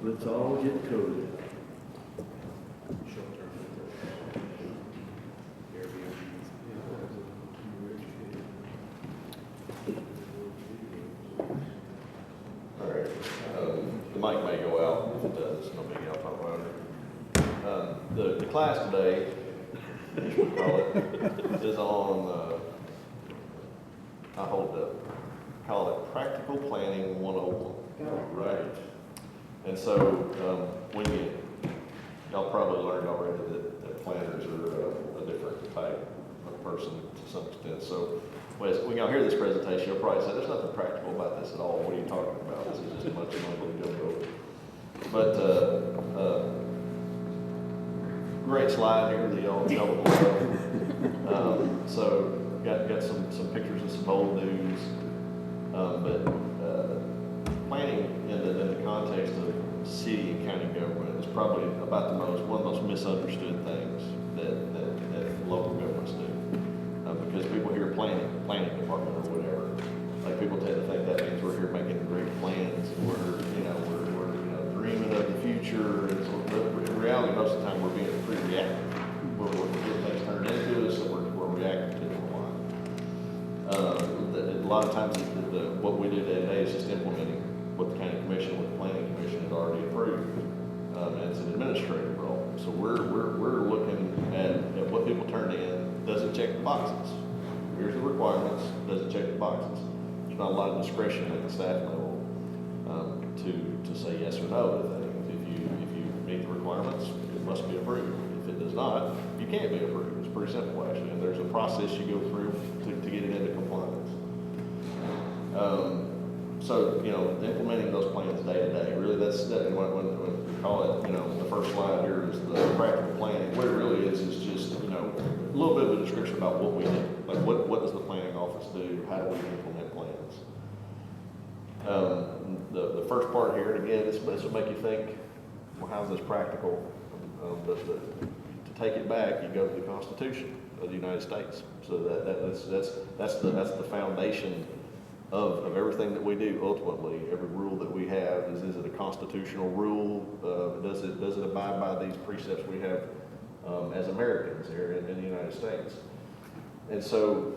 Let's all get coded. All right. The mic may go out. If it does, no big deal. I'll talk about it. The class today, as we call it, is on, I call it Practical Planning 101. Right. And so, y'all probably learned already that planners are a different type of person to some extent. So, when y'all hear this presentation, you'll probably say, there's nothing practical about this at all. What are you talking about? This is just a bunch of mumbo jumbo. But, great slide here, the old double. So, got some pictures of some old news. But planning in the context of city and county government is probably about one of the most misunderstood things that local governments do. Because people hear planning department or whatever, like people tend to think that means we're here making great plans and we're dreaming of the future. But in reality, most of the time we're being pretty reactive. We're getting things turned into us, so we're reacting to them a lot. A lot of times what we do today is just implementing what the county commission, what the planning commission has already approved. And it's an administrative role. So we're looking at what people turn in. Does it check the boxes? Here's the requirements. Does it check the boxes? There's not a lot of discretion at the staff level to say yes or no to things. If you meet the requirements, it must be approved. If it does not, you can't be approved. It's pretty simple actually. And there's a process you go through to get it into compliance. So, implementing those plans day to day, really when we call it, the first slide here is the practical planning. What it really is just, a little bit of a description about what we do. Like what does the planning office do? How do we implement plans? The first part here, and again, this will make you think, well, how's this practical? But to take it back, you go to the Constitution of the United States. So that's the foundation of everything that we do. Ultimately, every rule that we have is it a constitutional rule? Does it abide by these precepts we have as Americans here in the United States? And so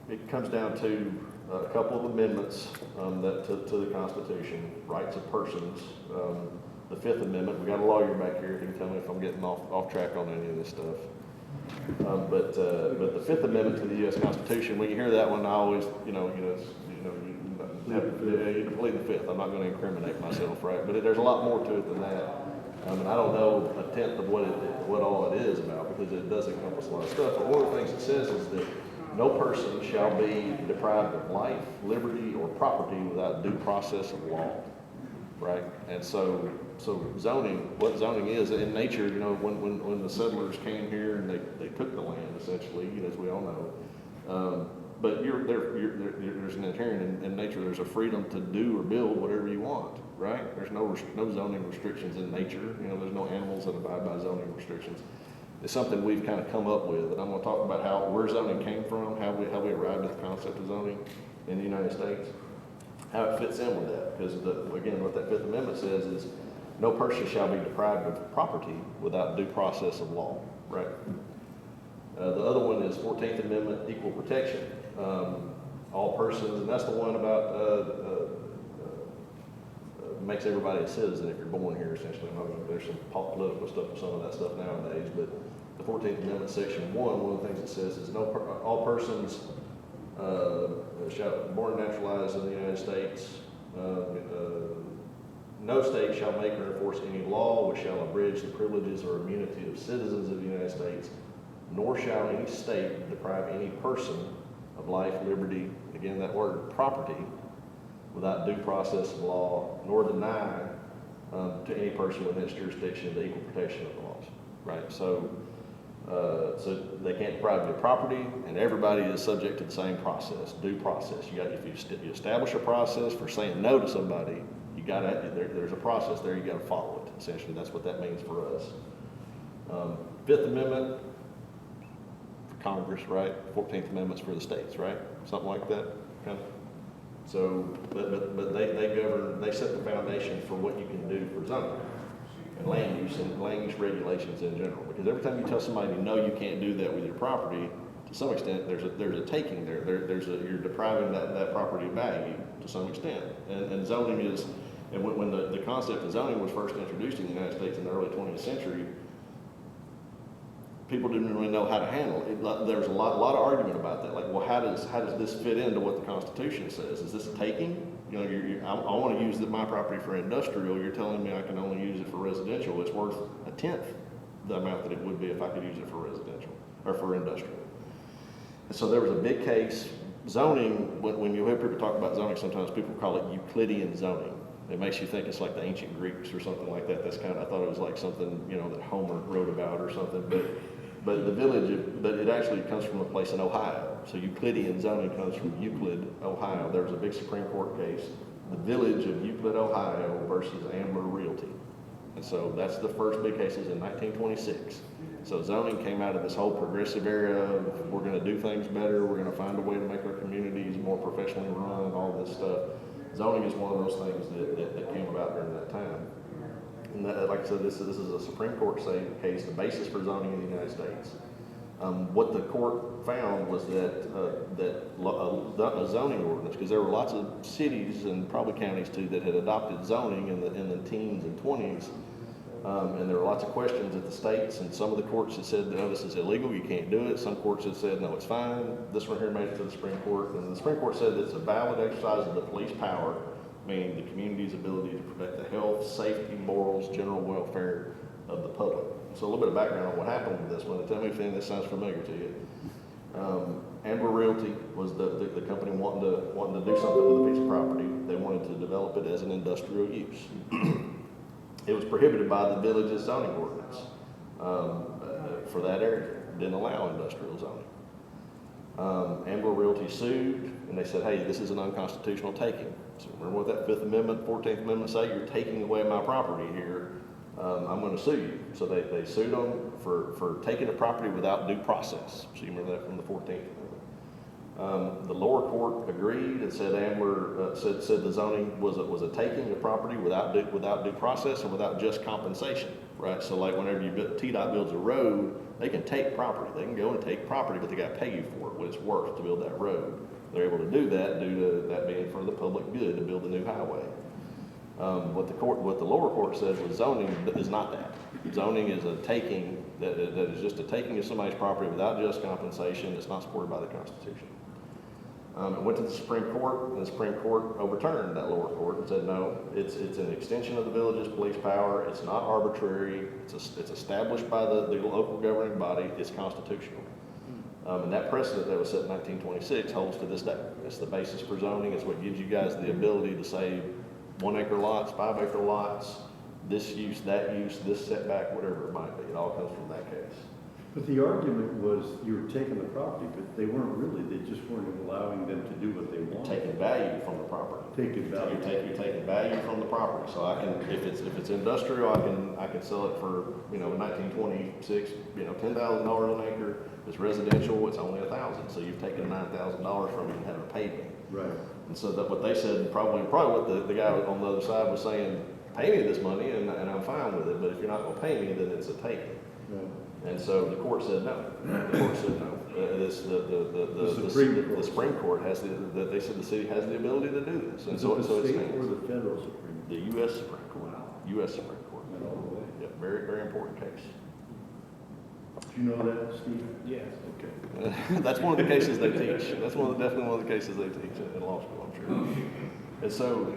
it comes down to a couple of amendments to the Constitution, rights of persons. The Fifth Amendment. We got a lawyer back here. He can tell me if I'm getting off track on any of this stuff. But the Fifth Amendment to the U.S. Constitution, when you hear that one, I always, you plead the Fifth. I'm not going to incriminate myself, right? But there's a lot more to it than that. And I don't know a tenth of what all it is about, because it does encompass a lot of stuff. But one of the things it says is that no person shall be deprived of life, liberty, or property without due process of law, right? And so zoning, what zoning is in nature, when the settlers came here and they took the land essentially, as we all know. But there's an inherent in nature. There's a freedom to do or build whatever you want, right? There's no zoning restrictions in nature. There's no animals that abide by zoning restrictions. It's something we've kind of come up with, and I'm going to talk about where zoning came from, how we arrived at the concept of zoning in the United States, how it fits in with that. Because again, what that Fifth Amendment says is, no person shall be deprived of property without due process of law, right? The other one is 14th Amendment, equal protection. All persons, and that's the one about makes everybody a citizen if you're born here, essentially. There's some political stuff with some of that stuff nowadays, but the 14th Amendment, Section 1, one of the things it says is all persons born and naturalized in the United States, no state shall make or enforce any law which shall abridge the privileges or immunity of citizens of the United States, nor shall any state deprive any person of life, liberty, again that word, property, without due process of law, nor deny to any person within its jurisdiction the equal protection of the laws, right? So they can't deprive you of property, and everybody is subject to the same process, due process. If you establish a process for saying no to somebody, there's a process there, you got to follow it. Essentially, that's what that means for us. Fifth Amendment for Congress, right? 14th Amendment's for the states, right? Something like that, kind of. So, but they govern, they set the foundation for what you can do for zoning and land use regulations in general. Because every time you tell somebody, no, you can't do that with your property, to some extent, there's a taking there. You're depriving that property of value to some extent. And zoning is, and when the concept of zoning was first introduced in the United States in the early 20th century, people didn't really know how to handle it. There was a lot of argument about that. Like, well, how does this fit into what the Constitution says? Is this a taking? You know, I want to use my property for industrial. You're telling me I can only use it for residential. It's worth a tenth the amount that it would be if I could use it for residential or for industrial. And so there was a big case. Zoning, when you hear people talk about zoning, sometimes people call it Euclidean zoning. It makes you think it's like the ancient Greeks or something like that. That's kind of, I thought it was like something, you know, that Homer wrote about or something. But it actually comes from a place in Ohio. So Euclidean zoning comes from Euclid, Ohio. There was a big Supreme Court case, the village of Euclid, Ohio versus Ambler Realty. And so that's the first big cases in 1926. So zoning came out of this whole progressive era of we're going to do things better, we're going to find a way to make our communities more professionally run, all this stuff. Zoning is one of those things that came about during that time. And that, like I said, this is a Supreme Court case, the basis for zoning in the United States. What the court found was that a zoning ordinance, because there were lots of cities and probably counties too that had adopted zoning in the teens and 20s, and there were lots of questions at the states, and some of the courts had said, no, this is illegal, you can't do it. Some courts had said, no, it's fine. This one here made it to the Supreme Court, and the Supreme Court said that it's a valid exercise of the police power, meaning the community's ability to protect the health, safety, morals, general welfare of the public. So a little bit of background on what happened with this one. Tell me if any of this sounds familiar to you. Ambler Realty was the company wanting to do something with a piece of property. They wanted to develop it as an industrial use. It was prohibited by the village's zoning ordinance for that area. Didn't allow industrial zoning. Ambler Realty sued, and they said, hey, this is an unconstitutional taking. So remember what that 5th Amendment, 14th Amendment say? You're taking away my property here. I'm going to sue you. So they sued them for taking the property without due process. So you remember that from the 14th Amendment. The lower court agreed and said Ambler said the zoning was a taking of property without due process and without just compensation. Right. So like whenever TDOT builds a road, they can take property. They can go and take property, but they got to pay you for it, what it's worth to build that road. They're able to do that due to that being for the public good to build a new highway. What the lower court said was zoning is not that. Zoning is a taking that is just a taking of somebody's property without just compensation. It's not supported by the Constitution. It went to the Supreme Court, and the Supreme Court overturned that lower court and said no, it's an extension of the village's police power. It's not arbitrary. It's established by the local governing body. It's constitutional. And that precedent that was set in 1926 holds to this day. It's the basis for zoning. It's what gives you guys the ability to say 1 acre lots, 5 acre lots, this use, that use, this setback, whatever it might be. It all comes from that case. But the argument was you were taking the property, but they weren't really. They just weren't allowing them to do what they wanted. Taking value from the property. Taking value. You're taking value from the property. So I can, if it's industrial, I can sell it for 1926, $10,000 an acre. If it's residential, it's only $1,000. So you've taken $9,000 from me and haven't paid me. Right. And so that what they said, probably what the guy on the other side was saying, pay me this money and I'm fine with it. But if you're not going to pay me, then it's a taking. Right. And so the court said no. The court said no. The Supreme Court has they said the city has the ability to do this. And so the it state stands. or the federal Supreme Court? The U.S. Supreme Court. U.S. Supreme Court. Went all the way. Yeah, very, very important case. Do you know that, Steve? Yes. Okay. That's one of the cases they teach. That's definitely one of the cases they teach in law school, I'm sure. And so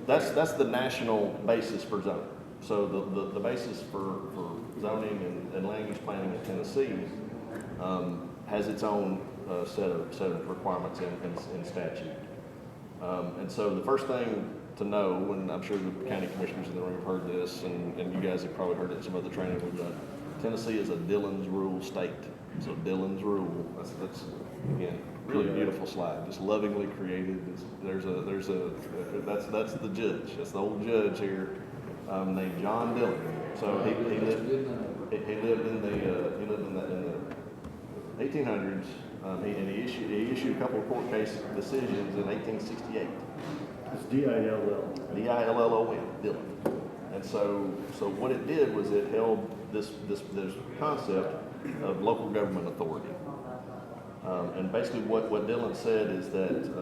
that's the national basis for zoning. So the basis for zoning and land use planning in Tennessee has its own set of requirements in statute. And so the first thing to know, and I'm sure the county commissioners in the room have heard this, and you guys have probably heard it in some other training we've done, Tennessee is a Dillon's Rule state. So Dillon's Rule, that's again, really beautiful slide, just lovingly created. That's the judge. That's the old judge here, named John Dillon. So he lived in the 1800s, He issued a couple of court case decisions in 1868. It's D-I-L-L. D-I-L-L-O-N, Dillon. And so what it did was it held this concept of local government authority. And basically what Dillon said is that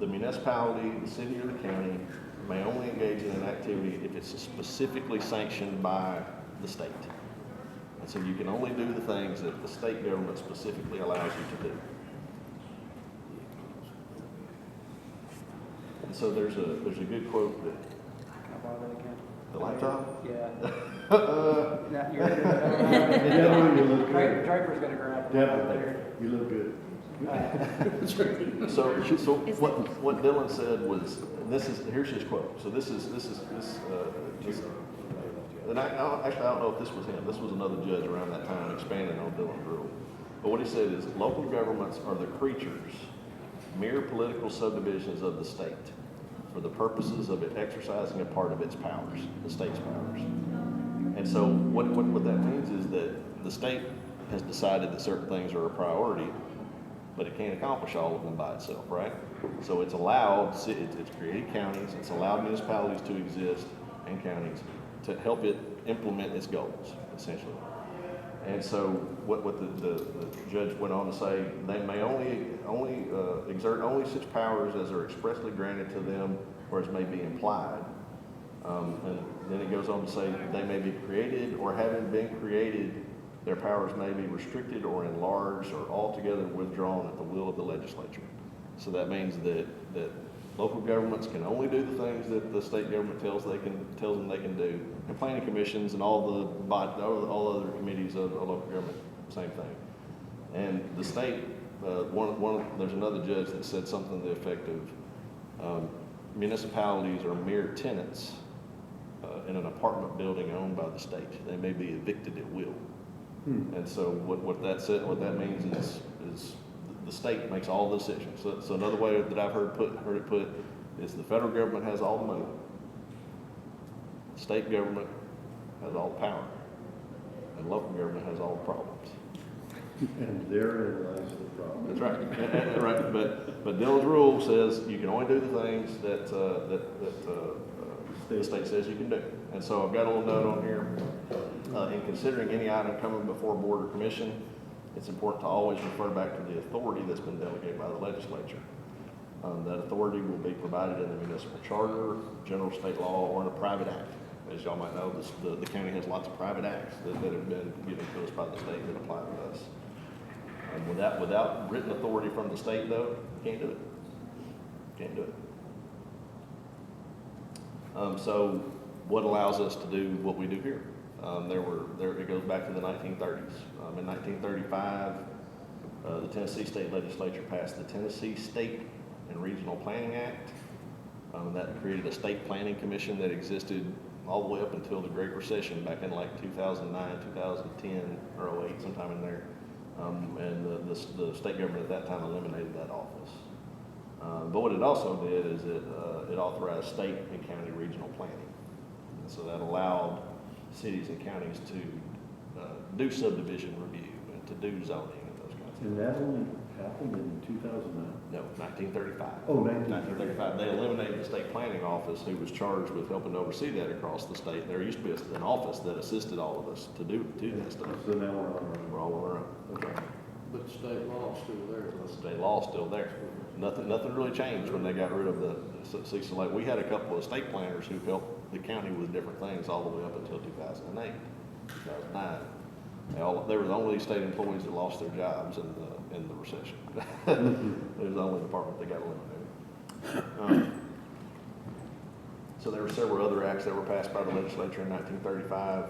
the municipality, the city, or the county may only engage in an activity if it's specifically sanctioned by the state. And so you can only do the things that the state government specifically allows you to do. And so there's a good quote that. Can I borrow that again? The laptop? Yeah. Now, you're Yeah, you look good. Draper's gonna grab it out Definitely. there. You look good. So what Dillon said was, here's his quote. So this, and I don't know if this was him. This was another judge around that time expanding on Dillon's rule. But what he said is, local governments are the creatures, mere political subdivisions of the state, for the purposes of it exercising a part of its powers, the state's powers. And so what that means is that the state has decided that certain things are a priority, but it can't accomplish all of them by itself, right? So it's allowed, it's created counties, it's allowed municipalities to exist and counties to help it implement its goals, essentially. And so what the judge went on to say, they may only exert only such powers as are expressly granted to them or as may be implied. And then it goes on to say they may be created, or having been created, their powers may be restricted or enlarged or altogether withdrawn at the will of the legislature. So that means that local governments can only do the things that the state government tells them they can do. And planning commissions and all other committees of local government, same thing. And the state, there's another judge that said something to the effect of municipalities are mere tenants in an apartment building owned by the state. They may be evicted at will. And so what that means is the state makes all the decisions. So another way that I've heard it put is the federal government has all the money, state government has all the power, and local government has all the problems. And therein lies the problem. That's right. Right. But Dillon's rule says you can only do the things that the state says you can do. And so I've got a little note on here. In considering any item coming before board or commission, it's important to always refer back to the authority that's been delegated by the legislature. That authority will be provided in the municipal charter, general state law, or in a private act. As y'all might know, the county has lots of private acts that have been given to us by the state that apply to us. Without written authority from the state, though, you can't do it. Can't do it. So what allows us to do what we do here? It goes back to the 1930s. In 1935, the Tennessee State Legislature passed the Tennessee State and Regional Planning Act. That created a state planning commission that existed all the way up until the Great Recession back in like 2009, 2010, or 08, sometime in there. And the state government at that time eliminated that office. But what it also did is it authorized state and county regional planning. And so that allowed cities and counties to do subdivision review and to do zoning and those kinds of things. And that only happened in 2009? No, 1935. Oh, 1935. They eliminated the state planning office, who was charged with helping oversee that across the state. There used to be an office that assisted all of us to do that stuff. So now we're on our own. We're all on our own. Okay. But state law's still there. The state law's still there. Nothing really changed when they got rid of so like we had a couple of state planners who helped the county with different things all the way up until 2008, 2009. There were only state employees that lost their jobs in the recession. It was the only department that got eliminated. So there were several other acts that were passed by the legislature in 1935.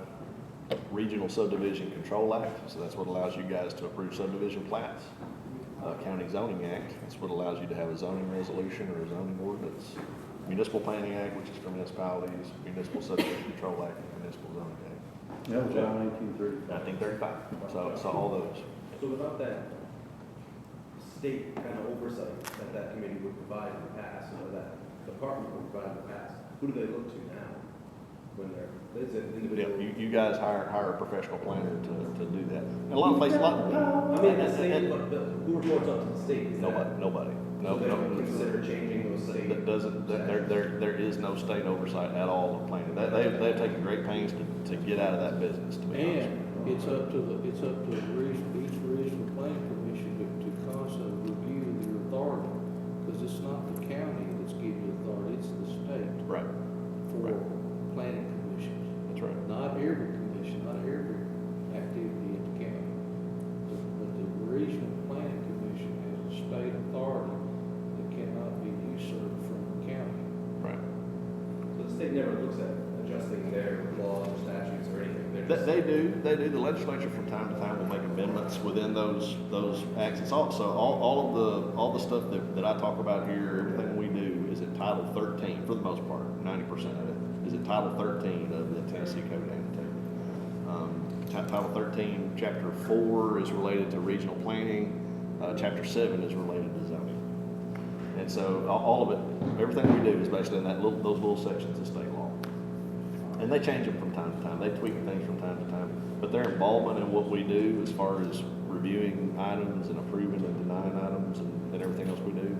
Regional Subdivision Control Act, so that's what allows you guys to approve subdivision plats. County Zoning Act, that's what allows you to have a zoning resolution or a zoning ordinance. Municipal Planning Act, which is for municipalities. Municipal Subdivision Control Act, and Municipal Zoning Act. That was in 1935. 1935. So all those. So without that state kind of oversight that committee would provide in the past, or that department would provide in the past, who do they look to now? when it's an Yeah, individual. you guys hire a professional planner to do that. And a lot of places, I mean, the state, but who reports up to the state? Is that- nobody. So they don't consider changing those state. That doesn't, there is no state oversight at all of planning. They've taken great pains to get out of that business, to be honest. And it's up to each regional planning commission to constantly review their authority, because it's not the county that's giving you authority, it's the state Right, for Right. planning commissions. that's right. Not every commission, not every activity in the county. But the regional planning commission has a state authority that cannot be usurped from the county. Right. So the state never looks at adjusting their laws or statutes or anything. They're just- They do. The legislature from time to time will make amendments within those acts. It's also, all the stuff that I talk about here, everything we do is in Title 13, for the most part, 90% of it, is in Title 13 of the Tennessee Code Annotated. Title 13, Chapter 4 is related to regional planning, Chapter 7 is related to zoning. And so all of it, everything we do is basically in those little sections of state law. And they change them from time to time. They tweak things from time to time. But their involvement in what we do as far as reviewing items and approving and denying items and everything else we do,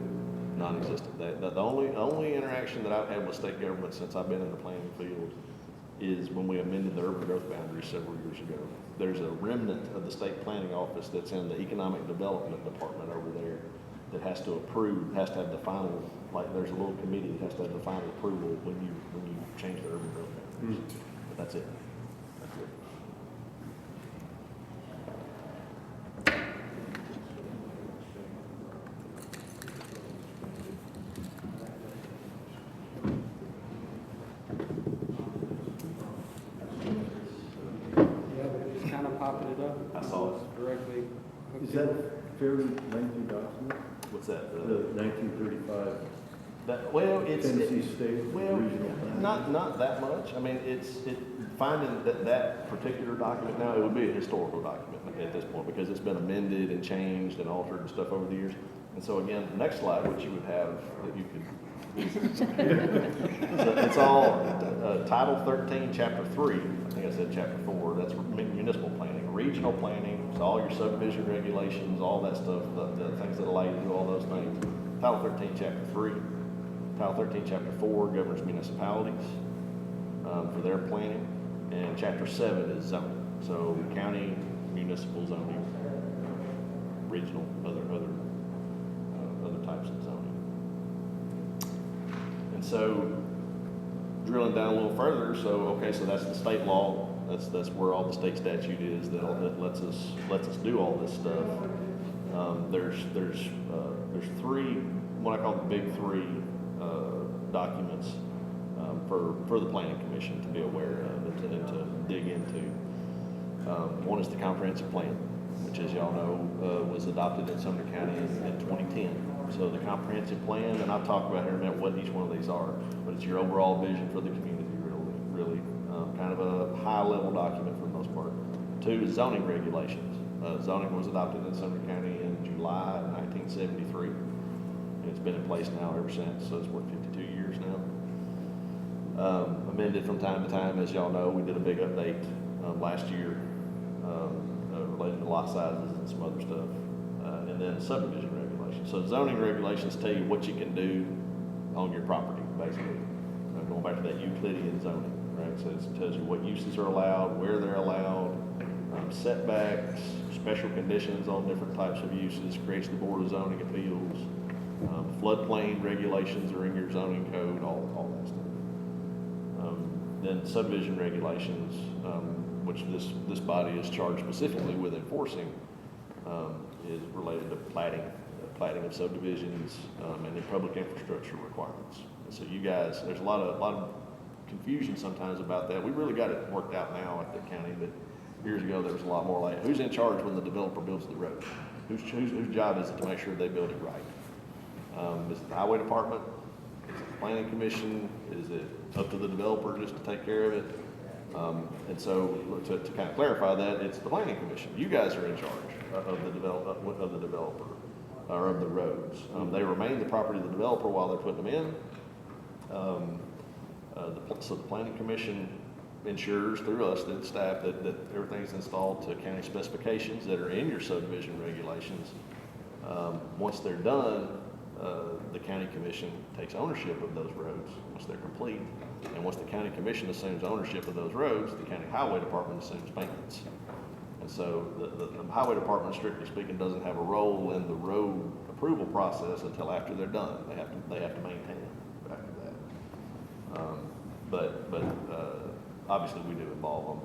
non-existent. The only interaction that I've had with state government since I've been in the planning field is when we amended the urban growth boundaries several years ago. There's a remnant of the state planning office that's in the economic development department over there that has to approve, has to have the final, like there's a little committee that has to have the final approval when you change the urban growth boundaries. But that's it. That's it. Yeah, but just kind of popping it up. I saw it. Directly. Is that a fairly lengthy document? What's that? The 1935 Well, it's. Tennessee State Well, Regional Plan? not that much. I mean, finding that particular document now, it would be a historical document at this point because it's been amended and changed and altered and stuff over the years. And so again, the next slide, which you would have that you could. So it's all Title 13, Chapter 3. I think I said Chapter 4. That's municipal planning, regional planning. So all your subdivision regulations, all that stuff, the things that allow you to do all those things. Title 13, Chapter 3. Title 13, Chapter 4 governs municipalities for their planning, and Chapter 7 is zoning. So county, municipal zoning, regional, other types of zoning. And so drilling down a little further, so that's the state law. That's where all the state statute is that lets us do all this stuff. There's three, what I call the big three documents for the planning commission to be aware of and to dig into. One is the comprehensive plan, which, as y'all know, was adopted in Sumner County in 2010. So the comprehensive plan, and I'll talk about here in a minute what each one of these are, but it's your overall vision for the community, really kind of a high-level document for the most part. 2 is zoning regulations. Zoning was adopted in Sumner County in July of 1973. And it's been in place now ever since, so it's 52 years now. Amended from time to time, as y'all know. We did a big update last year related to lot sizes and some other stuff. And then subdivision regulations. So zoning regulations tell you what you can do on your property, basically. Going back to that Euclidean zoning, right? So it tells you what uses are allowed, where they're allowed, setbacks, special conditions on different types of uses, creates the Board of Zoning Appeals, floodplain regulations are in your zoning code, all that stuff. Then subdivision regulations, which this body is charged specifically with enforcing, is related to plating of subdivisions, and then public infrastructure requirements. And so you guys, there's a lot of confusion sometimes about that. We really got it worked out now at the county, but years ago there was a lot more like, who's in charge when the developer builds the road? Whose job is it to make sure they build it right? Is it the highway department? Is it the planning commission? Is it up to the developer just to take care of it? And so to kind of clarify that, it's the planning commission. You guys are in charge of the developer or of the roads. They remain the property of the developer while they're putting them in. So the planning commission ensures through us, the staff, that everything's installed to county specifications that are in your subdivision regulations. Once they're done, the county commission takes ownership of those roads once they're complete. And once the county commission assumes ownership of those roads, the county highway department assumes maintenance. And so the highway department, strictly speaking, doesn't have a role in the road approval process until after they're done. They have to maintain them after that. But obviously we do involve them.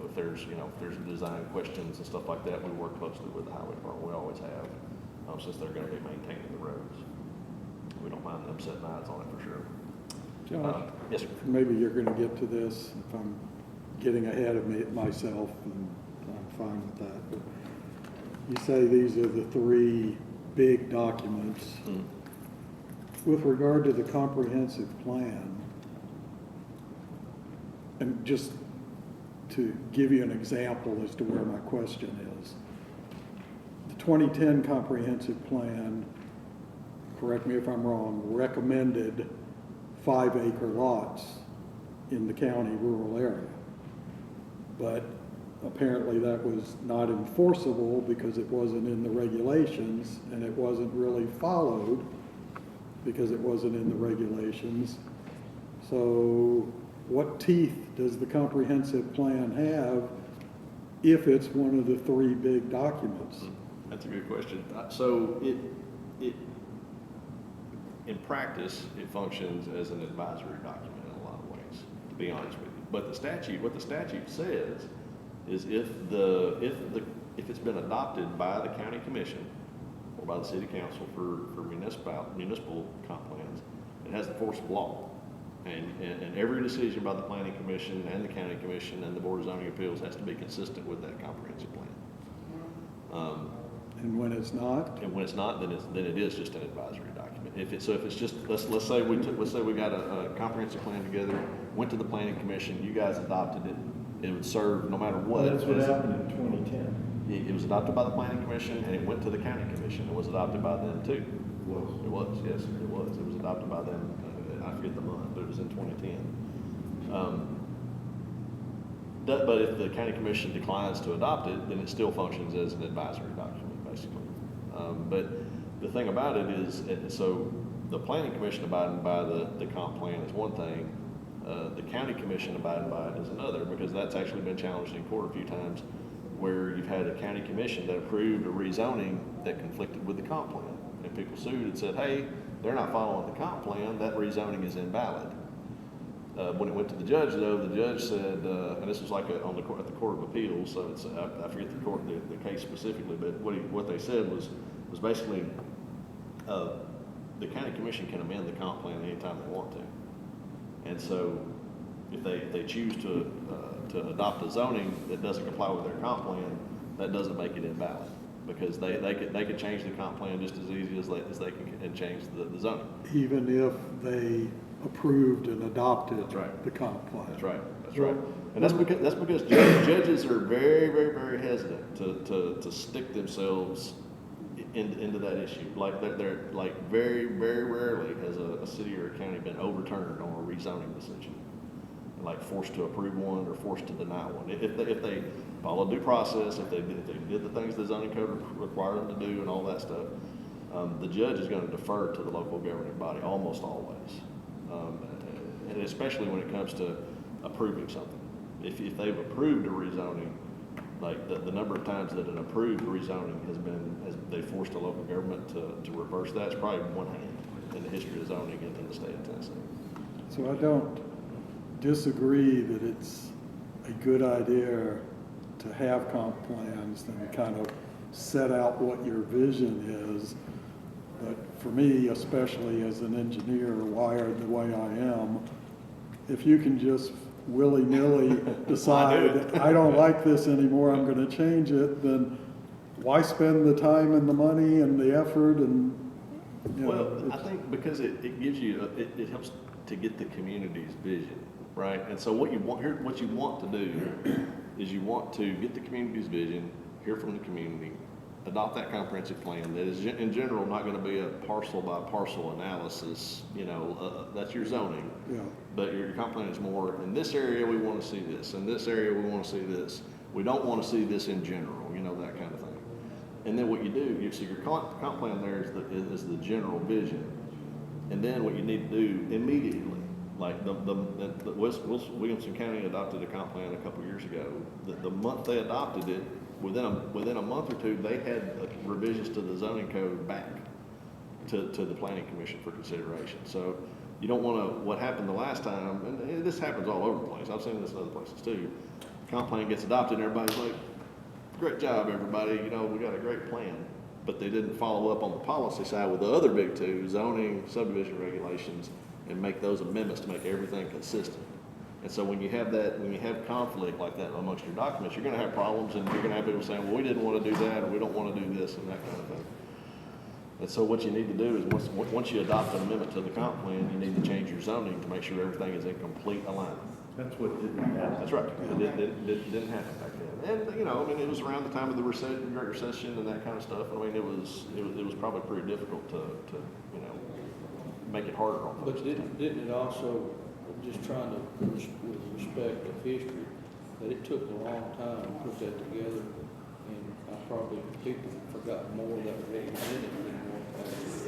If there's design questions and stuff like that, we work closely with the highway department. We always have, since they're going to be maintaining the roads. We don't mind them setting eyes on it for sure. Josh, Yes, sir. maybe you're going to get to this if I'm getting ahead of myself, and I'm fine with that. But you say these are the three big documents. Mm. With regard to the comprehensive plan, and just to give you an example as to where my question is, the 2010 comprehensive plan, correct me if I'm wrong, recommended 5-acre lots in the county rural area. But apparently that was not enforceable because it wasn't in the regulations, and it wasn't really followed because it wasn't in the regulations. So what teeth does the comprehensive plan have if it's one of the three big documents? That's a good question. So it in practice, it functions as an advisory document in a lot of ways, to be honest with you. But what the statute says is if it's been adopted by the county commission or by the city council for municipal comp plans, it has the force of law. And every decision by the planning commission and the county commission and the board of zoning appeals has to be consistent with that comprehensive plan. And when it's not? And when it's not, then it is just an advisory document. If it's just, let's say we got a comprehensive plan together, went to the planning commission, you guys adopted it, it would serve no matter what. That's what happened in 2010. It was adopted by the planning commission and it went to the county commission. It was adopted by them too. It was, yes, it was. It was adopted by them. I forget the month, but it was in 2010. But if the county commission declines to adopt it, then it still functions as an advisory document, basically. But the thing about it is, so the planning commission abiding by the comp plan is one thing. The county commission abiding by it is another, because that's actually been challenged in court a few times, where you've had a county commission that approved a rezoning that conflicted with the comp plan. And people sued and said, hey, they're not following the comp plan, that rezoning is invalid. When it went to the judge, though, the judge said, and this was like at the Court of Appeals, so it's, I forget the case specifically, but what they said was basically the county commission can amend the comp plan anytime they want to. And so if they choose to adopt a zoning that doesn't comply with their comp plan, that doesn't make it invalid, because they could change the comp plan just as easy as they can change the zoning. Even if they approved and adopted That's right. the comp plan. That's right. That's right. And that's because judges are very, very, very hesitant to stick themselves into that issue. Like they're like very, very rarely has a city or a county been overturned on a rezoning decision, like forced to approve one or forced to deny one. If they follow due process, if they did the things the zoning code required them to do and all that stuff, the judge is going to defer to the local governing body almost always. And especially when it comes to approving something. If they've approved a rezoning, like the number of times that an approved rezoning they forced a local government to reverse that, it's probably one hand in the history of zoning in the state of Tennessee. So I don't disagree that it's a good idea to have comp plans and kind of set out what your vision is. But for me, especially as an engineer wired the way I am, if you can just willy-nilly decide, I don't like this anymore, I'm going to change it, then why spend the time and the money and the effort? And Well, I think because it gives you, it helps to get the community's vision, right? And so what you want to do is you want to get the community's vision, hear from the community, adopt that comprehensive plan that is in general not gonna be a parcel by parcel analysis, that's your zoning. Yeah, But your comp plan is more, in this area, we wanna see this, in this area, we wanna see this. We don't wanna see this in general, that kind of thing. And then what you do, so your comp plan there is the general vision. And then what you need to do immediately, like the Williamson County adopted a comp plan a couple years ago. The month they adopted it, within a month or two, they had revisions to the zoning code back to the planning commission for consideration. So you don't want to, what happened the last time, and this happens all over the place. I've seen this in other places too. Comp plan gets adopted and everybody's like, great job, everybody. We got a great plan. But they didn't follow up on the policy side with the other big two, zoning, subdivision regulations, and make those amendments to make everything consistent. And so when you have conflict like that amongst your documents, you're gonna have problems, and you're gonna have people saying, well, we didn't wanna do that, or we don't wanna do this, and that kind of thing. And so what you need to do is, once you adopt an amendment to the comp plan, you need to change your zoning to make sure everything is in complete alignment. That's what didn't happen. That's right. It didn't happen back then. And, it was around the time of the Great Recession and that kind of stuff. It was probably pretty difficult to make it harder on folks. But didn't it also, just trying to, with respect of history, that it took a long time to put that together, and probably people forgot more that were in it than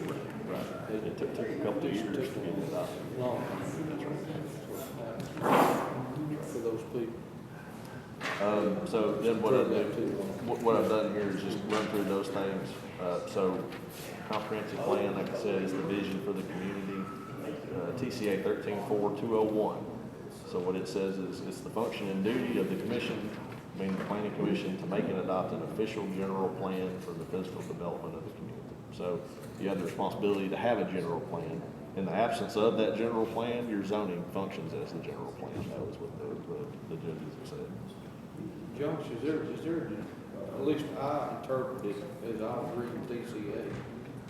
more. Right. It took a couple of years to get it out. Long. That's right. For those people. So then what I've done here is just run through those things. So comprehensive plan, like I said, is the vision for the community, TCA 134201. So what it says is it's the function and duty of the commission, meaning the planning commission, to make and adopt an official general plan for the physical development of the community. So you have the responsibility to have a general plan. In the absence of that general plan, your zoning functions as the general plan. That was what the judges have said. Josh, is there, at least I interpret it as I was reading TCA,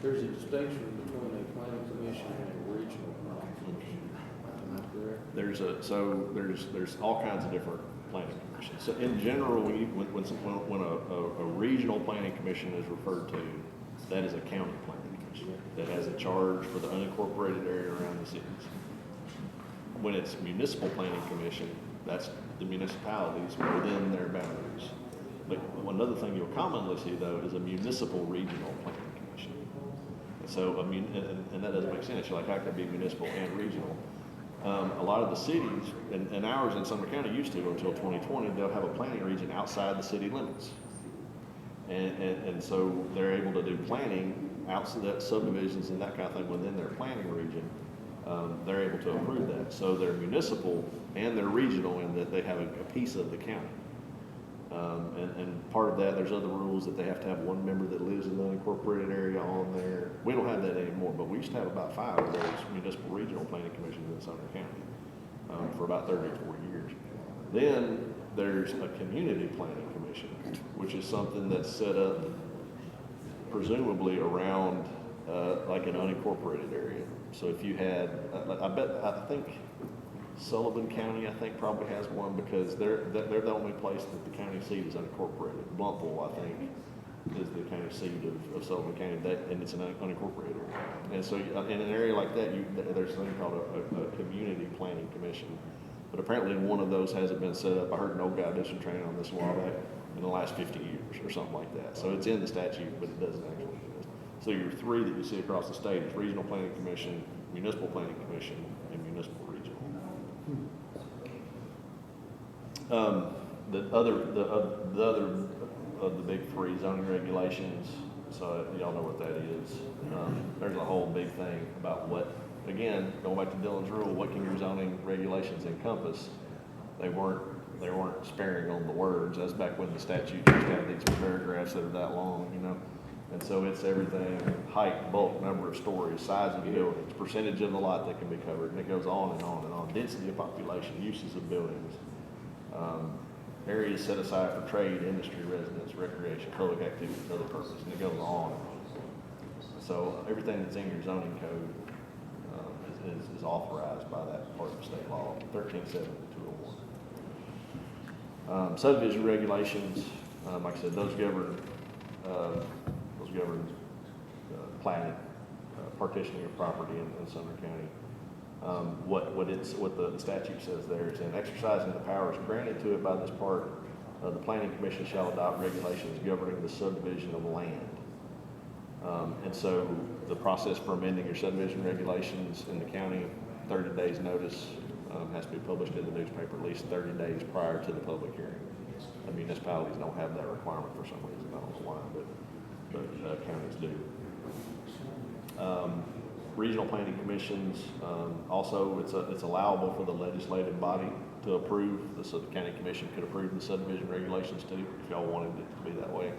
there's a distinction between a planning commission and a regional planning commission. Am I correct? There's all kinds of different planning commissions. So in general, when a regional planning commission is referred to, that is a county planning commission that has a charge for the unincorporated area around the cities. When it's municipal planning commission, that's the municipalities within their boundaries. But another thing you'll commonly see though is a municipal regional planning commission. So and that doesn't make sense. You're like, how could it be municipal and regional? A lot of the cities, and ours in Sumner County used to until 2020, they'll have a planning region outside the city limits. And so they're able to do planning outside that subdivisions and that kind of thing within their planning region. They're able to approve that. So they're municipal and they're regional in that they have a piece of the county. And part of that, there's other rules that they have to have one member that lives in the unincorporated area on there. We don't have that anymore, but we used to have about 5 of those municipal regional planning commissions in Sumner County for about 30 or 40 years. Then there's a community planning commission, which is something that's set up presumably around like an unincorporated area. So if you had, I think Sullivan County, probably has one because they're the only place that the county seat is unincorporated. Blumpville, I think, is the county seat of Sullivan County, and it's an unincorporated area. And so in an area like that, there's something called a community planning commission. But apparently one of those hasn't been set up. I heard an old guy do some training on this a while back in the last 50 years or something like that. So it's in the statute, but it doesn't actually exist. So your 3 that you see across the state is regional planning commission, municipal planning commission, and municipal regional. The other of the big 3 zoning regulations, so y'all know what that is. There's a whole big thing about what, again, going back to Dylan's rule, what can your zoning regulations encompass? They weren't sparing on the words. That's back when the statute used to have these paragraphs that are that long, And so it's everything, height, bulk, number of stories, size of buildings, percentage of the lot that can be covered, and it goes on and on and on. Density of population, uses of buildings, areas set aside for trade, industry, residence, recreation, public activities, other purposes, and it goes on and on. So everything that's in your zoning code is authorized by that part of state law, 137201. Subdivision regulations, like I said, those govern was governed planning, partitioning of property in Sumner County. What the statute says there is, in exercising the powers granted to it by this part, the planning commission shall adopt regulations governing the subdivision of land. And so the process for amending your subdivision regulations in the county, 30 days notice, has to be published in the newspaper at least 30 days prior to the public hearing. The municipalities don't have that requirement for some reason, I don't know why, but counties do. Regional planning commissions, also it's allowable for the legislative body to approve, so the county commission could approve the subdivision regulations too, if y'all wanted it to be that way.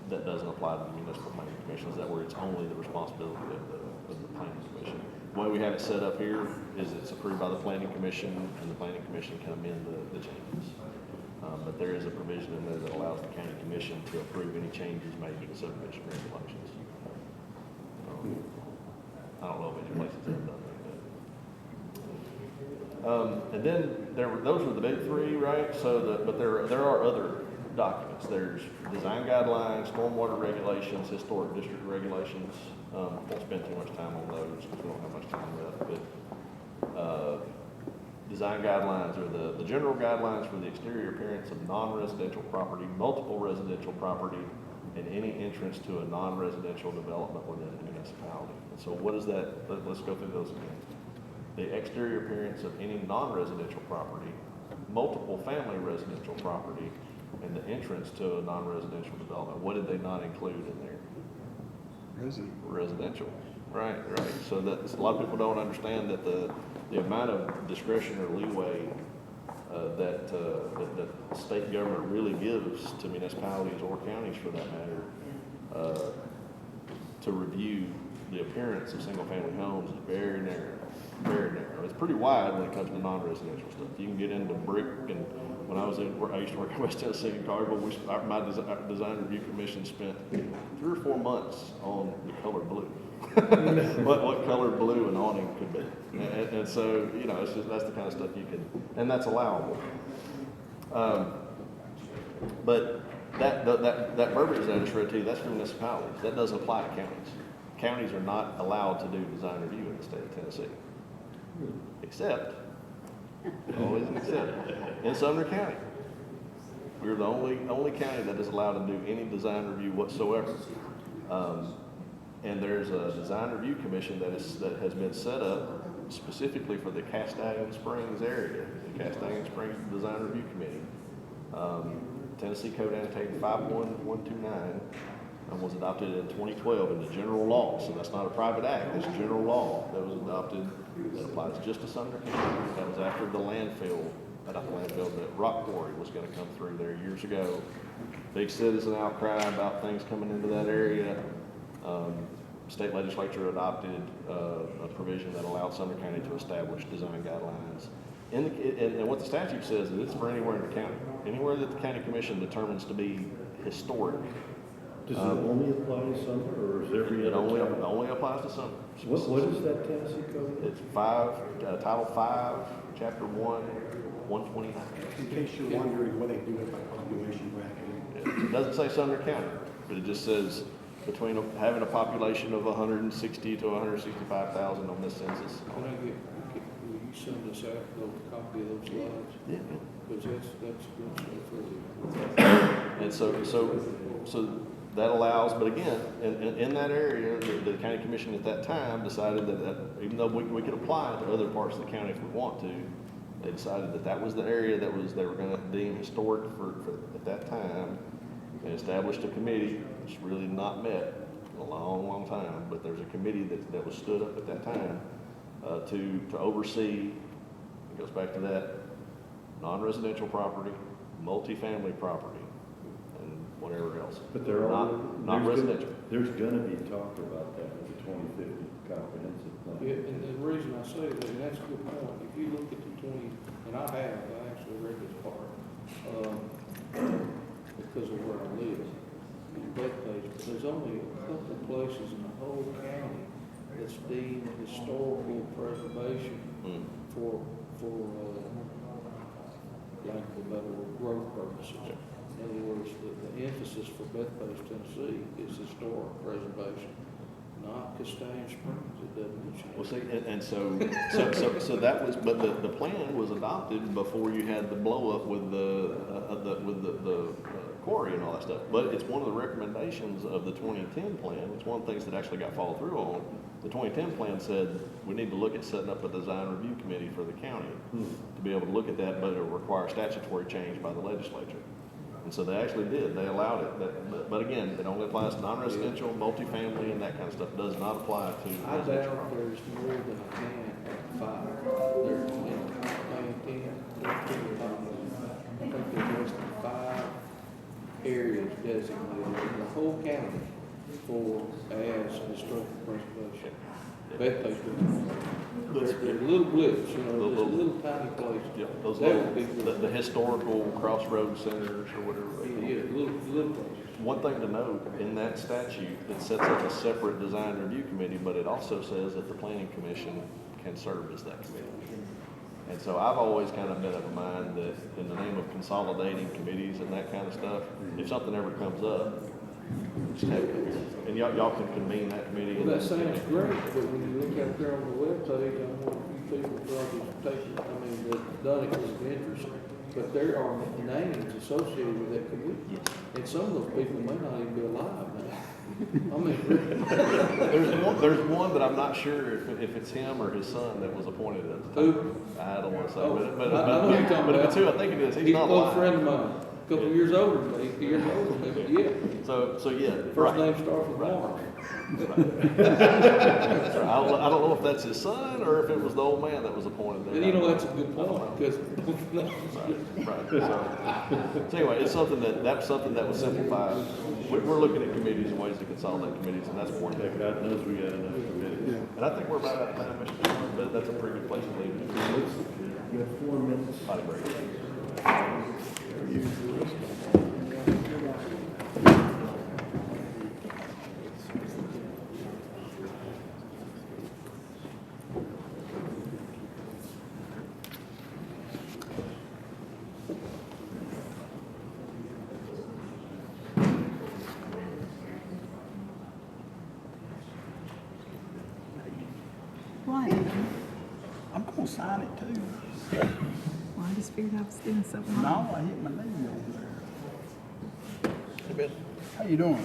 That doesn't apply to the municipal planning commissions, that where it's only the responsibility of the planning commission. The way we have it set up here is it's approved by the planning commission, and the planning commission can amend the changes. But there is a provision in there that allows the county commission to approve any changes made to the subdivision regulations. I don't know if any places have done that. And then those were the big three, right? But there are other documents. There's design guidelines, stormwater regulations, historic district regulations. Won't spend too much time on those because we don't have much time left. But design guidelines are the general guidelines for the exterior appearance of non-residential property, multiple residential property, and any entrance to a non-residential development within the municipality. And so what is that? Let's go through those again. The exterior appearance of any non-residential property, multiple family residential property, and the entrance to a non-residential development. What did they not include in there? Residential. Right. So that a lot of people don't understand that the amount of discretion or leeway that the state government really gives to municipalities or counties, for that matter, to review the appearance of single-family homes is very narrow, very narrow. It's pretty wide when it comes to non-residential stuff. You can get into brick, and when I used to work in West Tennessee in Cargill, my design review commission spent 3 or 4 months on the color blue. what color blue an awning could be, and so it's just that's the kind of stuff you can, and that's allowable. But that verbiage that I just read to you, that's for municipalities. That doesn't apply to counties. Counties are not allowed to do design review in the state of Tennessee, except always an except in Sumner County. We're the only county that is allowed to do any design review whatsoever. And there's a design review commission that has been set up specifically for the Castellan Springs area, the Castellan Springs Design Review Committee. Tennessee Code Annotated 51129 was adopted in 2012 into general law. So that's not a private act, that's general law that was adopted that applies just to Sumner County. That was after the landfill, that rock quarry was going to come through there years ago. Big citizen outcry about things coming into that area. State legislature adopted a provision that allowed Sumner County to establish design guidelines. And what the statute says is it's for anywhere in the county. Anywhere that the county commission determines to be historic. Does it only apply to Sumner, or is every It other county? only applies to Sumner. What is that Tennessee code? It's Title 5, Chapter 1, 129. In case you're wondering what they do with my population bracket. It doesn't say Sumner County, but it just says between having a population of 160 to 165,000 on this census. Will you send us out a copy of those slides? Yeah. Because that's good stuff for And so that allows, but again, in that area, the county commission at that time decided that even though we could apply it to other parts of the county if we want to, they decided that was the area they were going to deem historic for at that time, and established a committee. It's really not met in a long, long time, but there's a committee that was stood up at that time to oversee. It goes back to that non-residential property, multifamily property, and whatever else. But there are not residential. There's going to be talk about that with the 2050 comprehensive plan. Yeah, and the reason I say that, and that's a good point, if you look at the 20, and I actually read this part, because of where I live, the web page, but there's only a couple of places in the whole county that's deemed historical preservation for lack of a better word, growth purposes. In other words, the emphasis for Bethpage, Tennessee is historic preservation, not Castaigne Springs. It doesn't mention it. Well, see, and so that was, but the plan was adopted before you had the blow up with the quarry and all that stuff. But it's one of the recommendations of the 2010 plan. It's one of the things that actually got followed through on. The 2010 plan said we need to look at setting up a design review committee for the county to be able to look at that, but it'll require statutory change by the legislature. And so they actually did. They allowed it. But again, it only applies to non-residential, multifamily, and that kind of stuff. Does not apply to I residential doubt property. there's more than a can at 5. There's, plan 10, I think there's less than 5 areas designated in the whole county for as historical preservation. They're little blips, you know, those little tiny places. Yeah, those That little, would be the historical crossroads centers or whatever. Yeah, little places. One thing to note, in that statute, it sets up a separate design review committee, but it also says that the planning commission can serve as that committee. And so I've always kind of been of a mind that in the name of consolidating committees and that kind of stuff, if something ever comes up, just have it here. And y'all can convene that committee. Well, that sounds great, but when you look out there on the webpage, I know a few people probably taking, that done it because of interest, but there are names associated with that committee. And some of those people may not even be alive now. I mean, There's one that I'm not sure if it's him or his son that was appointed at the time. Who? I don't want to say, Oh, but I know who you're talking but if it's about. who I think it is, he's he's a not close alive. friend of mine, a couple of years older than me, years older than me, but yeah. So yeah, First right. name starts with Mark. I don't know if that's his son or if it was the old man that was appointed there. And you know, that's a good I don't know. point, because. Right. So anyway, it's something that's something that was simplified. We're looking at committees and ways to consolidate committees, and that's one. Yeah, God knows we got enough committees. And I think we're about out of time, Mr. Chairman, but that's a pretty good place to leave it. You have 4 minutes. Potty break. What? I'm gonna sign it too. Well, I just figured I was doing something No, wrong. I hit my knee over there. How you doing? I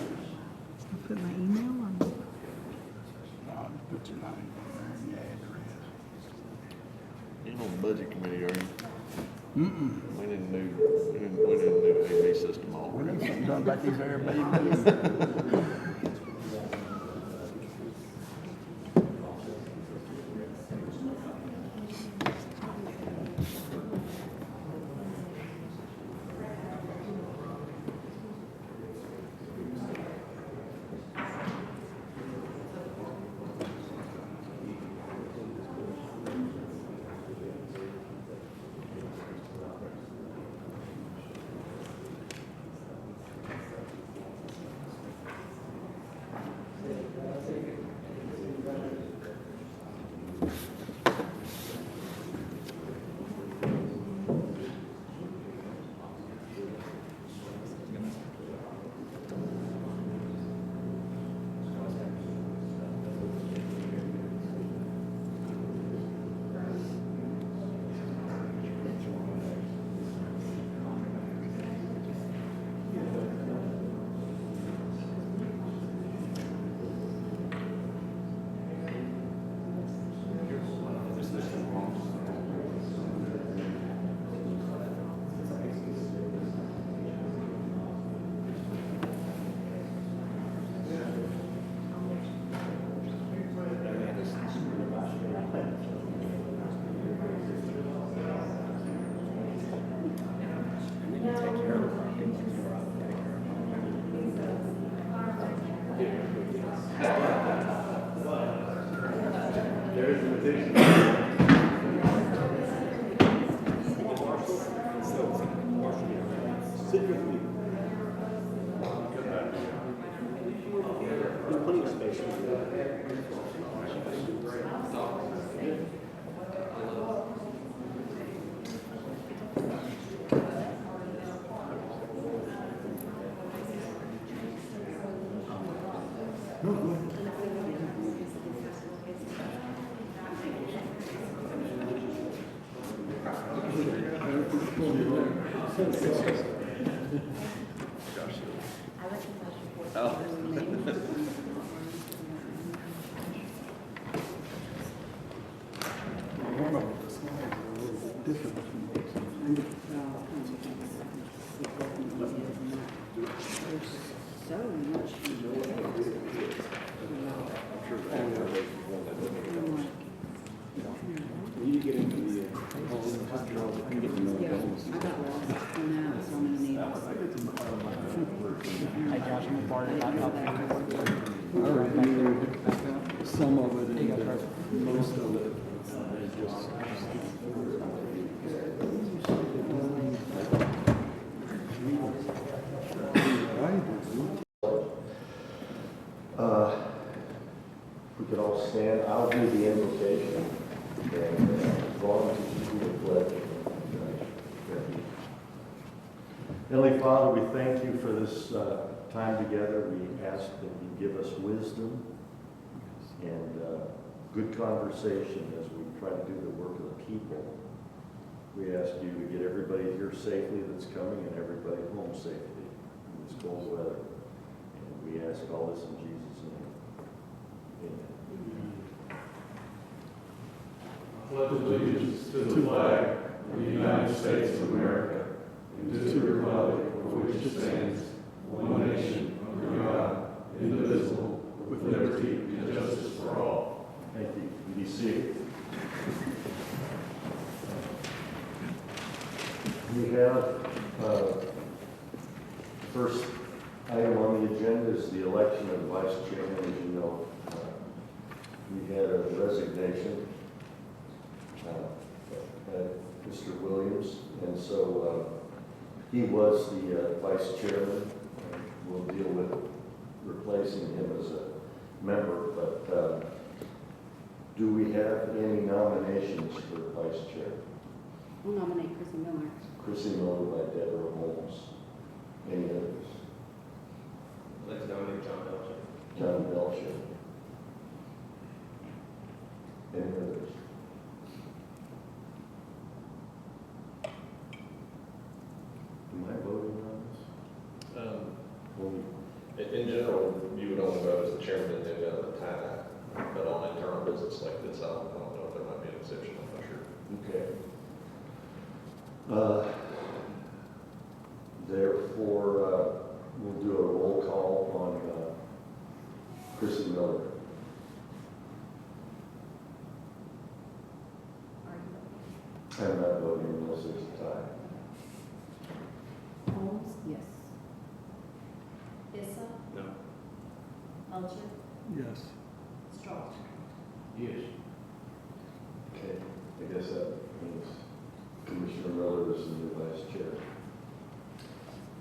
put my email on. No, just put your name on there and your address. You're on the budget committee, are you? Mm-mm. We didn't do AV system all We over. need something done about these Airbnbs. Sit with me. There's plenty of space. So much. You get into the, Yeah, I got lost on that, so I'm gonna need. Hey Josh, I'm part of that. I reviewed some of it and most of it. We could all stand. I'll do the invocation. And Vaughn to do the pledge. Heavenly Father, we thank you for this time together. We ask that you give us wisdom and good conversation as we try to do the work of the people. We ask you to get everybody here safely that's coming and everybody home safely in this cold weather. And we ask all this in Jesus' name. Amen. Pledge allegiance to the flag of the United States of America and to the republic for which it stands, one nation, under God, indivisible, with liberty and justice for all. Thank you. Be seated. We have first item on the agenda is the election of the vice chairman. As you know, we had a resignation, Mr. Williams, and so he was the vice chairman. We'll deal with replacing him as a member, but do we have any nominations for vice chair? We'll nominate Chrissy Miller. Chrissy Miller by Deborah Holmes. Any others? Let's nominate John Belcher. John Belcher. Any others? Am I voting on this? Well, In general, you would only vote as the chairman at the end of the time, but on internal business like this, I don't know if there might be an exception, I'm not sure. Okay. Therefore, we'll do a roll call on Chrissy Miller. I'm not voting unless there's a tie. Holmes? Yes. Issa? No. Belcher? Yes. Strauss? Yes. Okay, I guess that means Commissioner Miller is the new vice chair.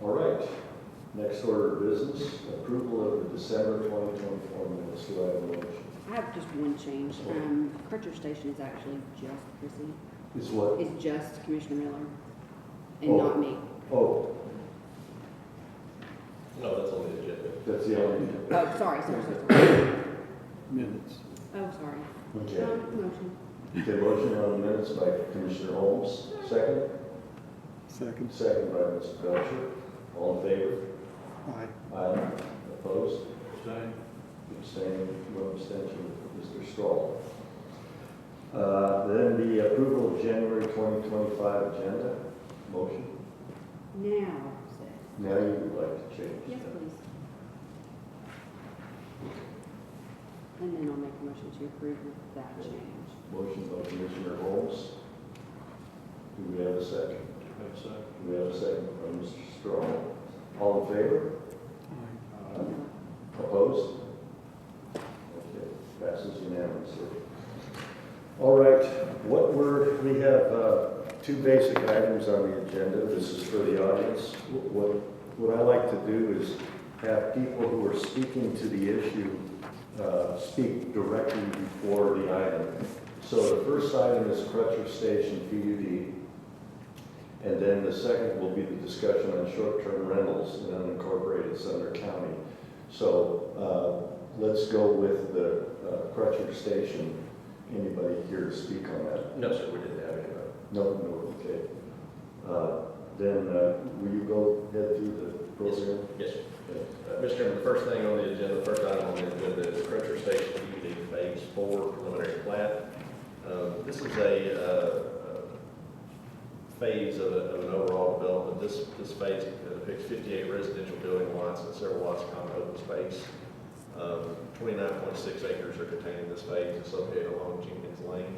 All right, next order of business, approval of the December 2024 minutes. Do I have a motion? I have just one change. Crutcher Station is actually just Chrissy. Is what? It's just Commissioner Miller and Oh. not me. Oh, No, that's on the agenda. that's the only. Oh, sorry. Minutes. Oh, sorry. Okay. Motion. Okay, motion on the minutes by Commissioner Holmes. Second? Second. Second by Mr. Belcher. All in favor? Aye. Aye. Opposed? Abstain. Abstaining, one abstention, Mr. Stoll. Then the approval of January 2025 agenda. Motion. Now, six. Now you would like to change Yes, that. please. And then I'll make a motion to approve with that change. Motion by Commissioner Holmes. Do we have a second? Have a second. Do we have a second from Mr. Strong? All in favor? Aye. Opposed? Okay, passes unanimously. All right, we have two basic items on the agenda. This is for the audience. What I like to do is have people who are speaking to the issue speak directly before the item. So the first item is Crutcher Station PUD. And then the second will be the discussion on short-term rentals in unincorporated Sumner County. So let's go with the Crutcher Station. Anybody here to speak on that? No, sir, we didn't have anybody. No, okay. then will you go ahead through the program? Yes, sir. Okay. Mr. Chairman, the first thing on the agenda, the first item on the agenda is Crutcher Station PUD Phase 4 preliminary plat. This is a phase of an overall development. This phase depicts 58 residential building lots and several lots of common open space. 29.6 acres are contained in this phase. It's located along Jenkins Lane.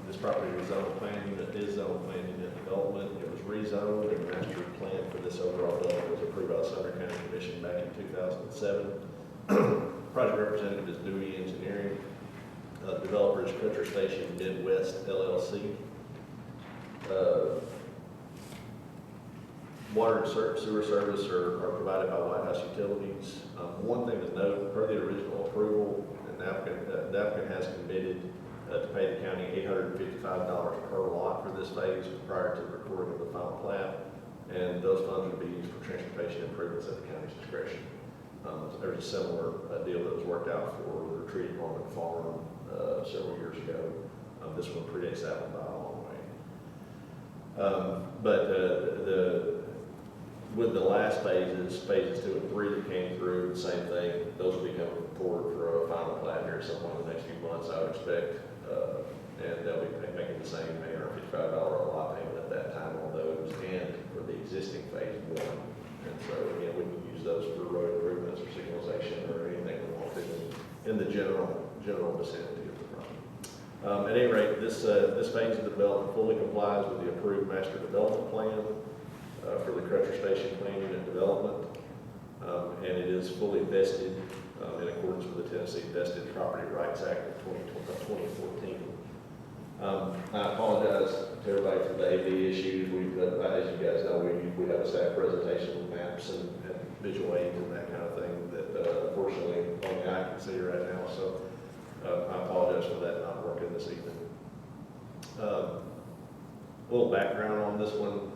This property was zoned plan unit, is zoned plan unit development. It was rezoned, and the master plan for this overall development was approved by the Sumner County Commission back in 2007. Project representative is Dewey Engineering. Developer is Crutcher Station Midwest LLC. Water and sewer service are provided by White House Utilities. One thing to note, per the original approval, the applicant has committed to pay the county $855 per lot for this phase prior to the recording of the final plat, and those funds would be used for transportation improvements at the county's discretion. There's a similar deal that was worked out for the retreat on the farm several years ago. This one predates that one by a long way. With the last phases 2 and 3 that came through, the same thing, those will be coming forward for a final plat here sometime in the next few months, I would expect. And they'll be making the same $855 a lot payment at that time on those and for the existing phase 1. And so again, we can use those for road improvements or signalization or anything we want to in the general vicinity of the project. At any rate, this phase of the development fully complies with the approved master development plan for the Crutcher Station plan unit development, and it is fully vested in accordance with the Tennessee Vested Property Rights Act of 2014. I apologize to everybody for the AV issues. As you guys know, we have a staff presentation with maps and visual aids and that kind of thing that unfortunately only I can see right now. So I apologize for that not working this evening. A little background on this one.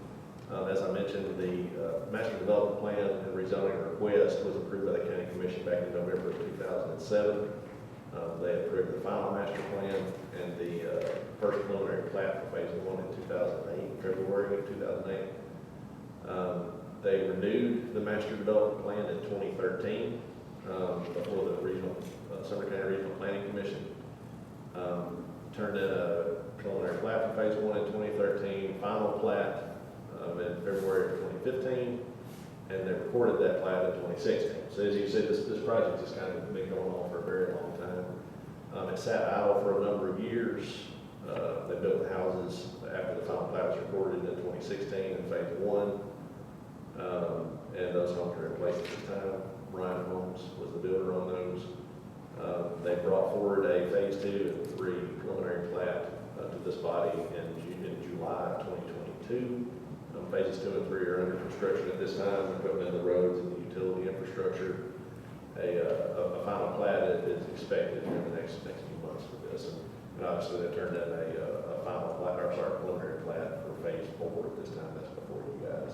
As I mentioned, the master development plan and rezoning request was approved by the County Commission back in November of 2007. They approved the final master plan and the first preliminary plat for phase 1 in 2008, February of 2008. They renewed the master development plan in 2013 before the Sumner County Regional Planning Commission. Turned in a preliminary plat for phase 1 in 2013, final plat in February of 2015, and they recorded that plat in 2016. So as you see, this project has kind of been going on for a very long time. It sat idle for a number of years. They built the houses after the final plat was recorded in 2016 in phase 1, and those homes are in place at this time. Ryan Homes was the builder on those. They brought forward a phase 2 and 3 preliminary plat to this body in July of 2022. Phases 2 and 3 are under construction at this time, equipment in the roads and the utility infrastructure. A final plat is expected in the next few months for this. And obviously they turned in a preliminary plat for phase 4 at this time. That's before you guys.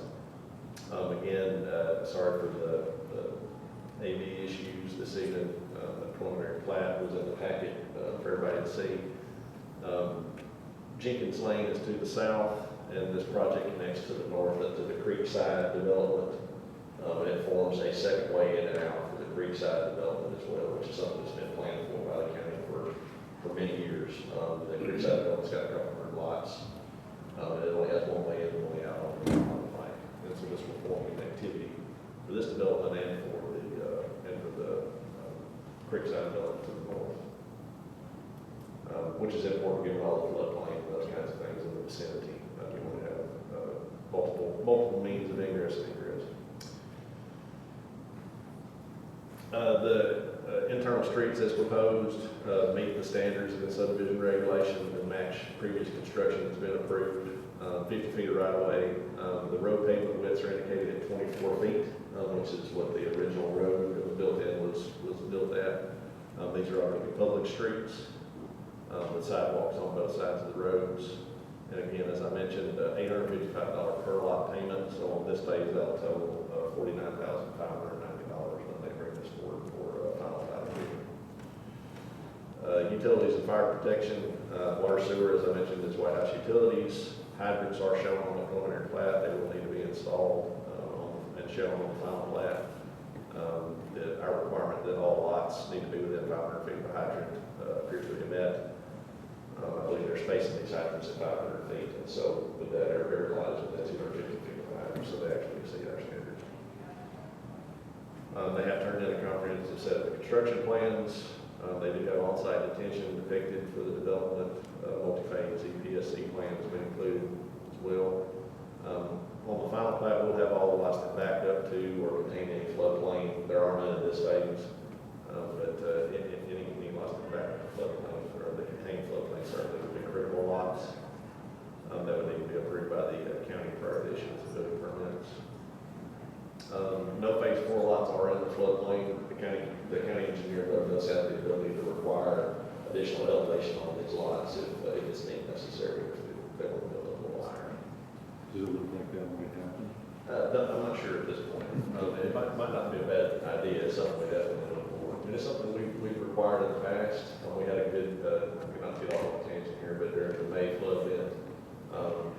Again, sorry for the AV issues this evening. The preliminary plat was in the packet for everybody to see. Jenkins Lane is to the south, and this project connects to the north to the Creekside development. It forms a second way in and out for the Creekside development as well, which is something that's been planned for by the county for many years. The Creekside development's got a couple hundred lots. It only has one way in and one way out on the pipe. And so this will form connectivity for this development and for the Creekside development to the north. Which is important given all the floodplain and those kinds of things in the vicinity. We want to have multiple means of ingress and egress. The internal streets as proposed meet the standards of the subdivision regulation and match previous construction that's been approved. 50 feet of right of way. The road pavement widths are indicated at 24 feet, which is what the original road that was built in was built at. These are already public streets. With sidewalks on both sides of the roads. And again, as I mentioned, $855 per lot payment. So on this phase, that'll total $49,590 when they bring this forward for final plat approval. Utilities and fire protection, water sewer, as I mentioned, is White House Utilities. Hydrants are shown on the preliminary plat, they will need to be installed, and shown on the final plat. Our requirement that all lots need to be within 500 feet of a hydrant appears to be met. I believe they're spacing these hydrants at 500 feet, and so with that, every lot is within 250 feet of a hydrant, so they actually exceed our standards. They have turned in a comprehensive set of construction plans. They do have on-site detention depicted for the development. Multi-phase EPSC plan has been included as well. On the final plat, we'll have all the lots that back up to or contain any floodplain. There are none at this phase, but any lots that back up to floodplain or that contain floodplain certainly would be critical lots. That would need to be approved by the county prior to issuance of building permits. No phase 4 lots are in the floodplain. The county engineer does have the ability to require additional elevation on these lots if it's deemed necessary, if they want to build a little higher. Does it look like that might happen? I'm not sure at this point. It might not be a bad idea. It's something we definitely look for. And it's something we've required in the past. We had a good, not to get off on a tangent here, but during the May flood event,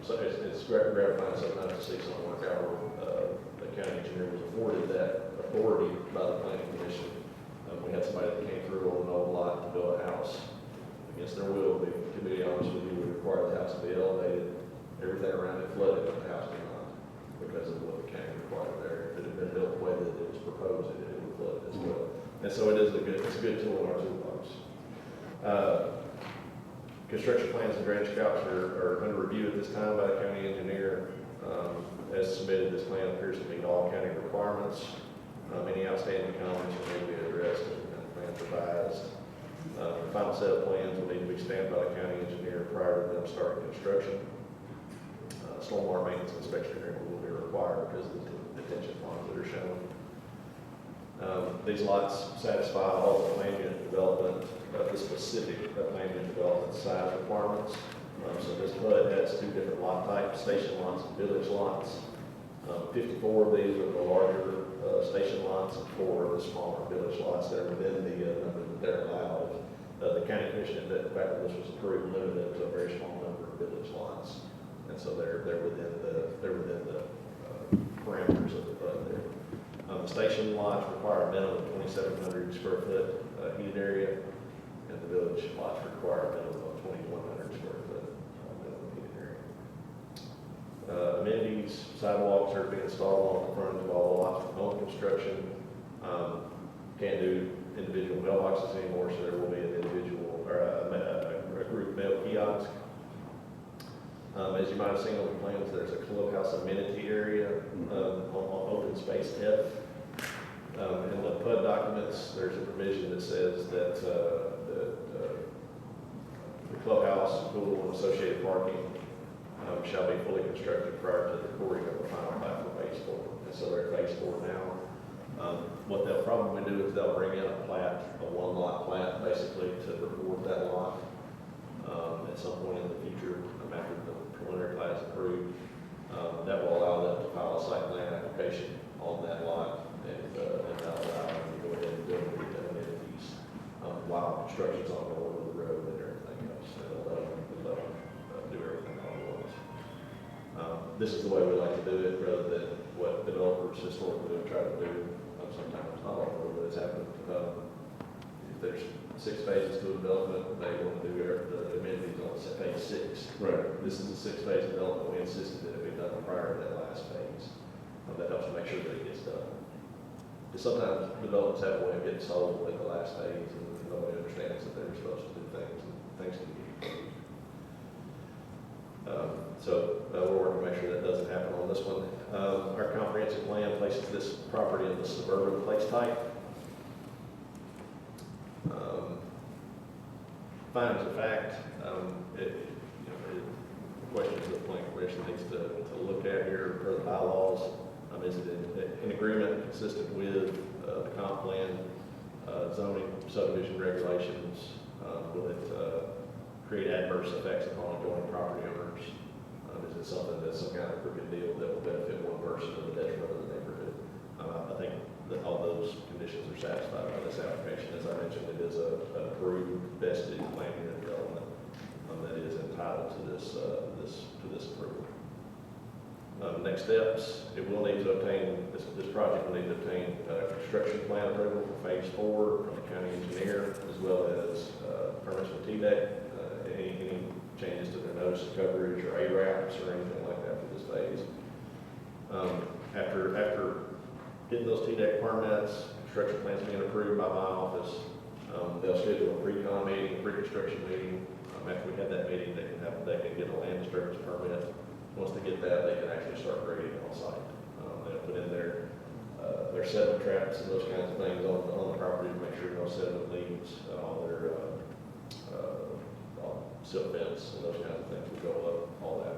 so it's gratifying sometimes to see someone like the county engineer was afforded that authority by the planning commission. We had somebody that came through on an old lot to build a house against their will. To be honest with you, we required the house to be elevated. Everything around it flooded, but the house did not, because of what the county required there. If it had been built the way that it was proposed, it would flood as well. And so it's a good tool in our toolbox. Construction plans and drainage calcs are under review at this time by the county engineer. As submitted, this plan appears to meet all county requirements. Any outstanding comments will need to be addressed and plans revised. The final set of plans will need to be stamped by the county engineer prior to them starting construction. Stormwater maintenance inspection agreement will be required because of the detention ponds that are shown. These lots satisfy all the plan unit development, the specific plan unit development size requirements. So this PUD has 2 different lot types, station lots and village lots. 54 of these are the larger station lots and 4 are the smaller village lots that are within the number that they're allowed. The county commission, in fact, when this was approved, limited it to a very small number of village lots. And so they're within the parameters of the PUD there. The station lots require a minimum of 2,700 square foot heated area, and the village lots require a minimum of 2,100 square foot minimum heated area. Amenities, sidewalks are being installed along the front of all the lots with home construction. Can't do individual mailboxes anymore, so there will be an individual or a group mail kiosk. As you might have seen on the plans, there's a clubhouse amenity area on open space F. In the PUD documents, there's a provision that says that the clubhouse, pool, and associated parking shall be fully constructed prior to the recording of the final plat for phase 4. And so they're at phase 4 now. What they'll probably do is they'll bring in a plat, a 1-lot plat, basically, to record that lot at some point in the future after the preliminary plat is approved. That will allow them to file a site plan application on that lot, and that'll allow them to go ahead and build amenities while construction's ongoing with the road and everything else. It'll let them do everything all at once. This is the way we like to do it, rather than what developers historically have tried to do. Sometimes, not all, but it's happened. If there's 6 phases to a development, they want to do the amenities on phase 6. Right. This is a 6-phase development. We insisted that it be done prior to that last phase. That helps to make sure that it gets done. Because sometimes developments have a way of getting sold at the last phase, and nobody understands that they're supposed to do things, and things can get approved. So we're working to make sure that doesn't happen on this one. Our comprehensive plan places this property in the suburban place type. Findings of fact, questions the planning commission needs to look at here per the bylaws. Is it in agreement, consistent with the comp plan, zoning, subdivision regulations? Will it create adverse effects upon adjoining property owners? Is it something that's some kind of crooked deal that will benefit one person to the detriment of the neighborhood? I think that all those conditions are satisfied by this application. As I mentioned, it is an approved vested plan unit development that is in entitled to this approval. Next steps, it will need to obtain, this project will need to obtain construction plan approval for phase 4 from the county engineer, as well as permits from TDEC, any changes to their notice of coverage or ARAPs or anything like that for this phase. After getting those TDEC permits, construction plans being approved by my office, they'll schedule a pre-con meeting, a pre-construction meeting. After we have that meeting, they can get a land disturbance permit. Once they get that, they can actually start grading on site. They'll put in their sediment traps and those kinds of things on the property to make sure no sediment leaves, all their silt vents and those kinds of things will go up, all that.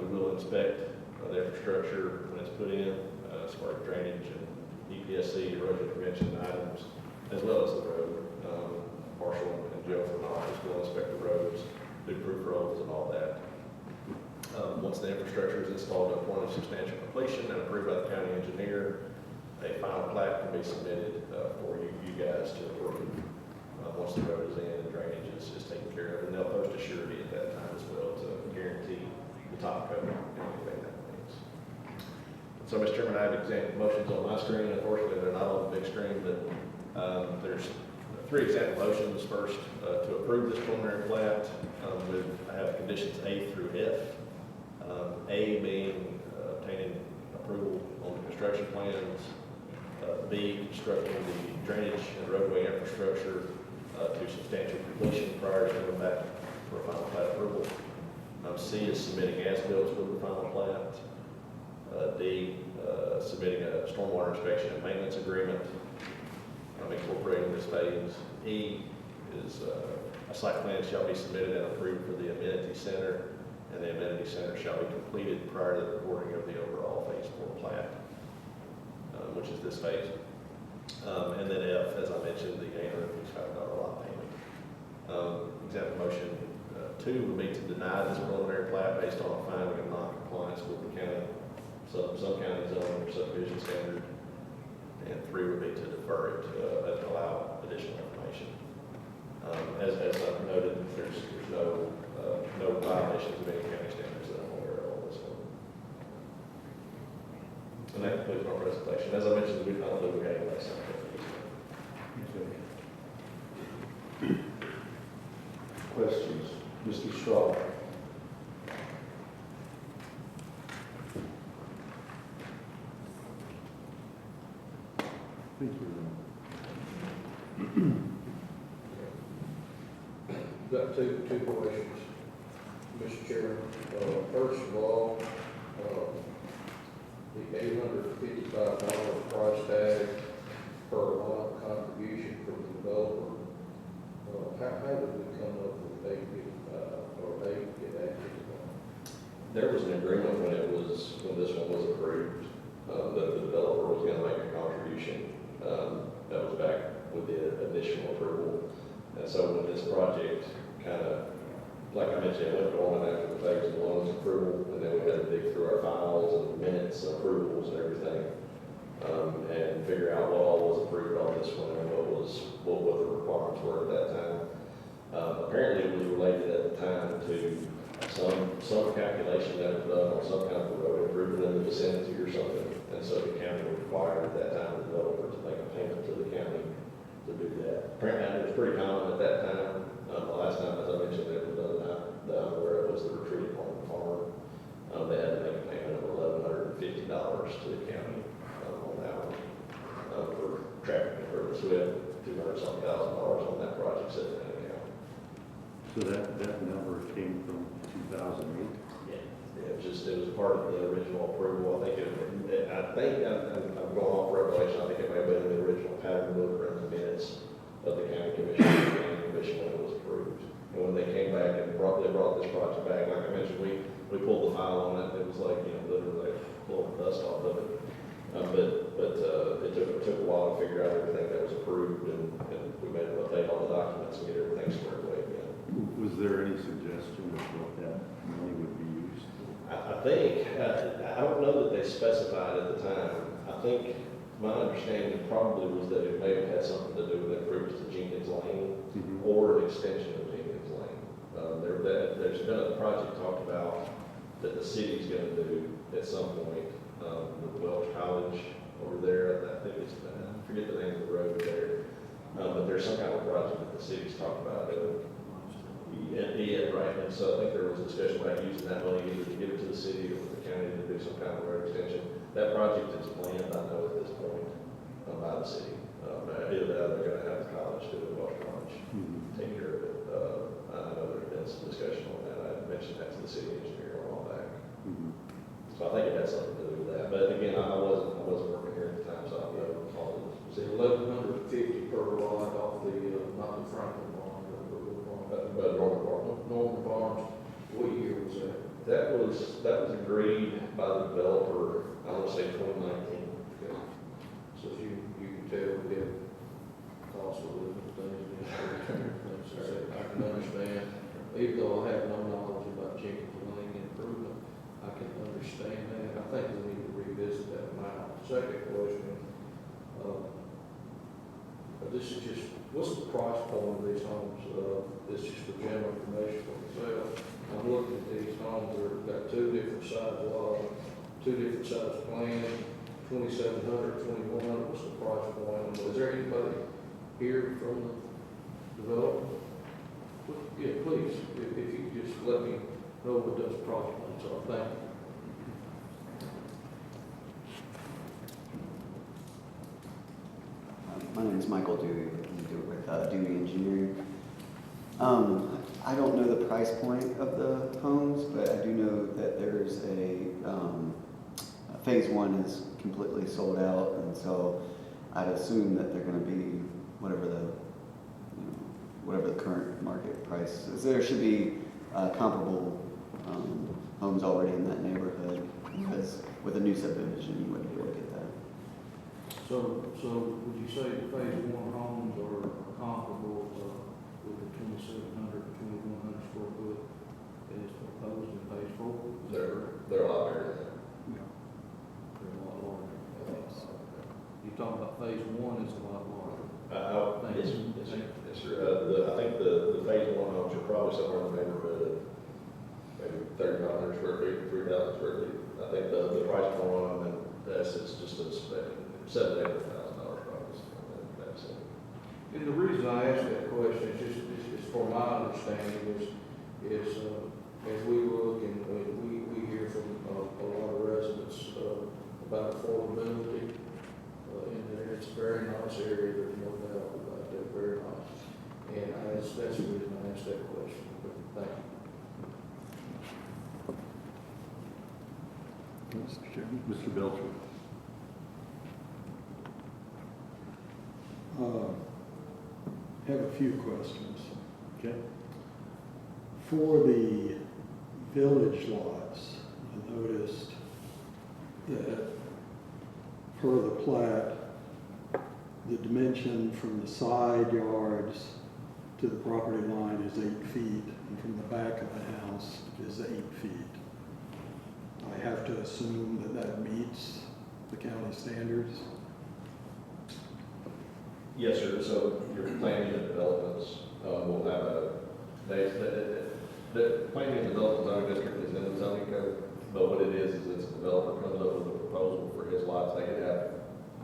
We will inspect the infrastructure when it's put in, as far as drainage and EPSC, erosion prevention items, as well as the road. Marshall and Joe from our office will inspect the roads, do proof roads and all that. Once the infrastructure is installed to a point of substantial completion and approved by the county engineer, a final plat can be submitted for you guys to approve. Once the road is in and drainage is taken care of, and they'll post a surety at that time as well to guarantee the top coat and anything that means. So, Mr. Chairman, I have example motions on my screen. Unfortunately, they're not on the big screen, but there's 3 example motions. First, to approve this preliminary plat. I have conditions A through F. A being obtaining approval on the construction plans. B, constructing the drainage and roadway infrastructure to substantial completion prior to coming back for a final plat approval. C is submitting as-built with the final plat. D, submitting a stormwater inspection and maintenance agreement. Incorporating this phase. E is a site plan shall be submitted and approved for the amenity center, and the amenity center shall be completed prior to the recording of the overall phase 4 plat, which is this phase. And then F, as I mentioned, the $855 lot payment. Example motion 2 would be to deny this preliminary plat based on a finding of non-compliance with the county, some county zoning or subdivision standard. And 3 would be to defer it and allow additional information. As I've noted, there's no violations of any county standards that I'm aware of on this one. And that concludes my presentation. As I mentioned, we found that we had less Questions? Mr. Straw? Thank you. Got two questions, Mr. Chairman. First of all, the $855 price tag per lot contribution from the developer, how did we come up with $855 or they get that? There was an agreement when this one was approved, that the developer was going to make a contribution. That was back with the initial approval. And so when this project kind of, like I mentioned, it went on after the phase 1's approval, and then we had to dig through our files and minutes and approvals and everything, and figure out what all was approved on this one and what the requirements were at that time. Apparently it was related at the time to some calculation that was done on some kind of road improvement in the vicinity or something. And so the county required at that time the developer to make a payment to the county to do that. Apparently it was pretty common at that time. The last time, as I mentioned, it was done that I'm aware of was the retreat on the farm. They had to make a payment of $1,150 to the county on that one for traffic improvements. So we had $200-something thousand on that project sitting in the county. So that number came from 2008? Yeah, it was part of the original approval. I think I'm going off revelation. I think it may have been in the original pattern book or in the minutes of the county commission, when it was approved. And when they came back and brought this project back, like I mentioned, we pulled the file on it. It was like, literally blowing the dust off of it. But it took a while to figure out everything that was approved, and we made an update on the documents and get everything squared away again. Was there any suggestion of what that money would be used for? I think, I don't know that they specified at the time. I think my understanding probably was that it may have had something to do with improvements to Jenkins Lane or an extension of Jenkins Lane. There's been a project talked about that the city's gonna do at some point, with Welch College over there. I think it's, I forget the name of the road there. But there's some kind of project that the city's talked about doing. Yeah, right, and so I think there was discussion about using that money either to give it to the city or with the county to do some kind of road extension. That project is planned, I know at this point, by the city. Either that or they're gonna have the college do it, Welch College, take care of it. I know there's been some discussion on that. I mentioned that to the city engineer a while back. So I think it has something to do with that. But again, I wasn't working here at the time, so I don't know all of this. It's 1,150 per lot off the, not the Franklin farm, but Norman Park. Norman Farms. What year was that? That was agreed by the developer, I want to say 2019. Okay. So you can tell we have cost of living things. I can understand, even though I have no knowledge about Jenkins Lane improvement, I can understand that. I think we need to revisit that amount. Second question, this is just, what's the price point of these homes? This is just for general information for myself. I'm looking at these homes, they've got two different size lots, two different size plans, 2,700, 2,100, what's the price point? Is there anybody here from the developer? Yeah, please, if you could just let me know what those price points are, thank you. My name is Michael Dewey, with Dewey Engineering. I don't know the price point of the homes, but I do know that there's phase one is completely sold out, and so I'd assume that they're going to be whatever the current market price is. There should be comparable homes already in that neighborhood, because with a new subdivision, you wouldn't be able to get that. So would you say the phase one homes are comparable with the 2,700, 2,100 square foot as proposed in phase four? They're a lot bigger than that. They're a lot larger. You're talking about phase one is a lot larger. Yes, sir. I think the phase one homes are probably somewhere in the neighborhood of maybe 3,500 square feet, 3,000 square feet. I think the price point on them, and that's just $700,000 probably. That's it. And the reason I ask that question is just for my understanding is as we look and we hear from a lot of residents about affordability in there. It's a very nice area, there's no doubt about that, very nice. And that's the reason I asked that question. But thank you. Mr. Chairman. Mr. Belcher. Have a few questions. Okay. For the village lots, I noticed that per the plat, the dimension from the side yards to the property line is 8 feet, and from the back of the house is 8 feet. I have to assume that that meets the county standards? Yes, sir. So your planning and developments will have the planning and development zoning district is in the zoning code, but what it is it's a developer comes up with a proposal for his lots. They can have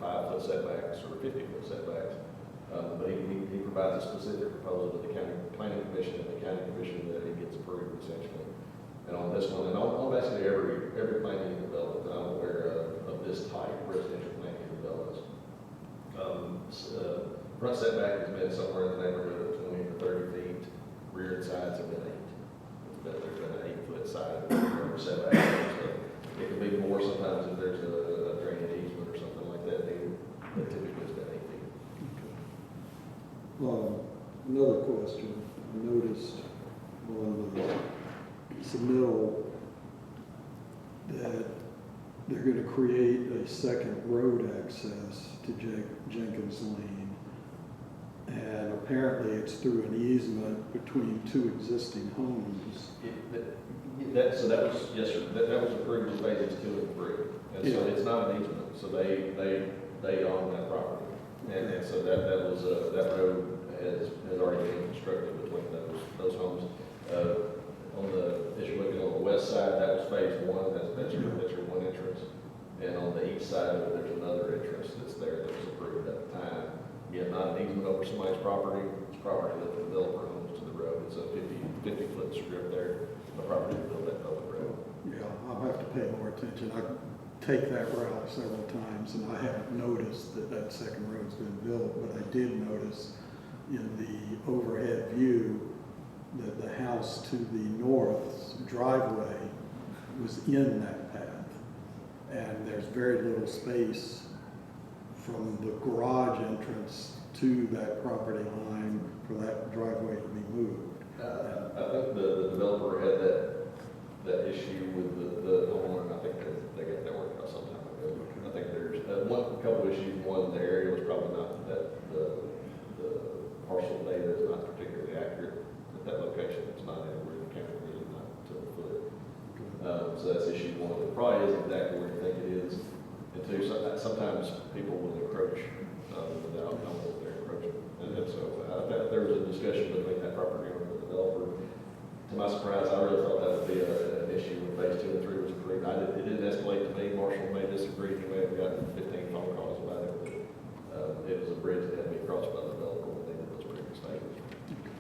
5-foot setbacks or 50-foot setbacks, but he provides a specific proposal to the county planning commission, and the county commission that he gets approved essentially. And on this one, and on basically every planning and development that I'm aware of this type, residential planning and developments, front setback has been somewhere in the neighborhood of 20 to 30 feet. Rear and sides have been 8. There's been an 8-foot side setback. So it can be more sometimes if there's a drainage easement or something like that. But typically it's been 8 feet. Another question. I noticed on the submittal that they're going to create a second road access to Jenkins Lane. And apparently it's through an easement between 2 existing homes. So that was, yes, sir, that was approved in phases 2 and 3. And so it's not an easement, so they own that property. And so that was, that road has already been constructed between those homes. On the phase one, that's your one entrance. And on the east side of it, there's another entrance that's there that was approved at the time. Yet not an easement over somebody's property, it's property that the developer owns to the road. It's a 50-foot strip there, a property to build that public road. Yeah, I'll have to pay more attention. I take that route several times, and I haven't noticed that that second road's been built, but I did notice in the overhead view that the house to the north's driveway was in that path. And there's very little space from the garage entrance to that property line for that driveway to be moved. I think the developer had that issue with the homeowner, and I think they got that worked out some time ago. I think there's a couple issues. One, the area was probably not that the parcel data is not particularly accurate at that location. It's not anywhere in the county, really not to a foot. So that's issue one. It probably isn't exactly where you think it is. And two, sometimes people will encroach without knowing that they're encroaching. And so there was a discussion between that property owner and the developer. To my surprise, I really thought that would be an issue when phase 2 and 3 was approved. It didn't escalate to me. Marshall may disagree. He may have gotten 15 phone calls about it. But it was a bridge that had to be crossed by the developer when they did those previous stages.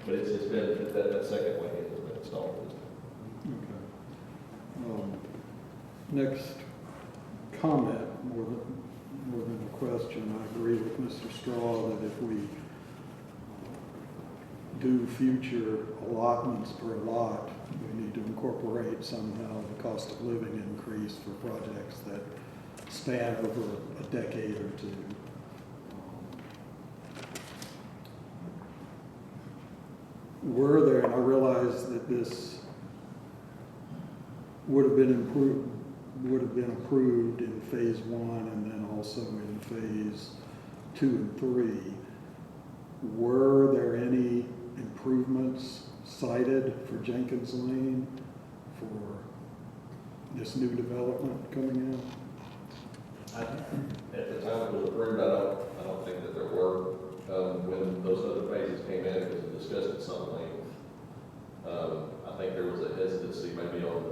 But it's been, that second lane has been installed this time. Okay. Next comment, more than a question, I agree with Mr. Straw that if we do future allotments per lot, we need to incorporate somehow the cost of living increase for projects that span over a decade or two. Were there, and I realize that this would have been approved in phase 1 and then also in phase 2 and 3. Were there any improvements cited for Jenkins Lane for this new development coming in? At the time it was approved, I don't think that there were. When those other phases came in, it was discussed at some length. I think there was a hesitancy maybe on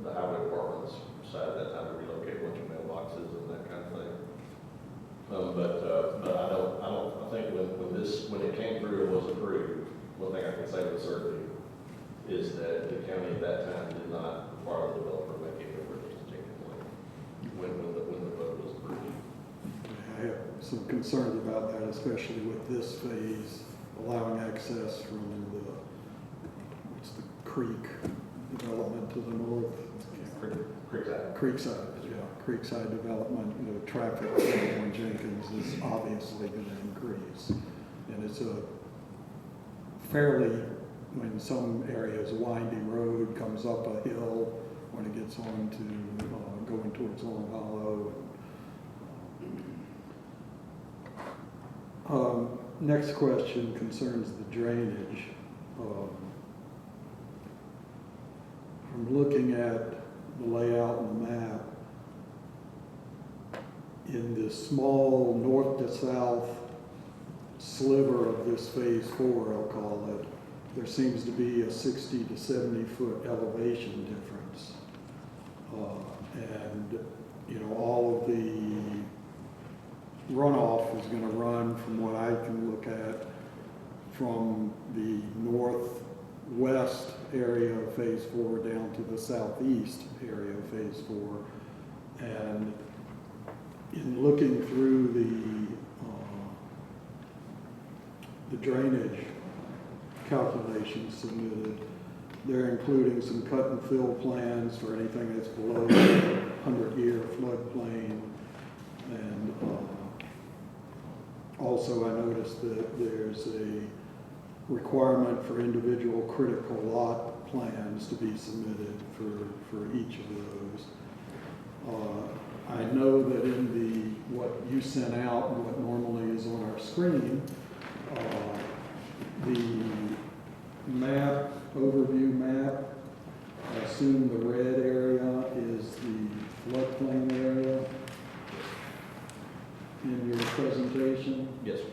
the highway department's side at that time to relocate a bunch of mailboxes and that kind of thing. But I think when it came through and was approved, one thing I can say with certainty is that the county at that time did not require the developer to make any improvements to Jenkins Lane when the vote was approved. I have some concerns about that, especially with this phase allowing access from the creek development to the north. Creekside development, traffic on Jenkins is obviously going to increase. And it's a fairly, when some areas, a windy road comes up a hill when it gets on to going towards Long Hollow. Next question concerns the drainage. I'm looking at the layout and the map. In this small north to south sliver of this phase 4, I'll call it, there seems to be a 60 to 70 foot elevation difference. And all of the runoff is going to run, from what I can look at, from the northwest area of phase 4 down to the southeast area of phase 4. And in looking through the drainage calculations submitted, they're including some cut and fill plans for anything that's below 100-year floodplain. And also I noticed that there's a requirement for individual critical lot plans to be submitted for each of those. I know that in what you sent out and what normally is on our screen, the map, overview map, I assume the red area is the floodplain area in your presentation? Yes, sir.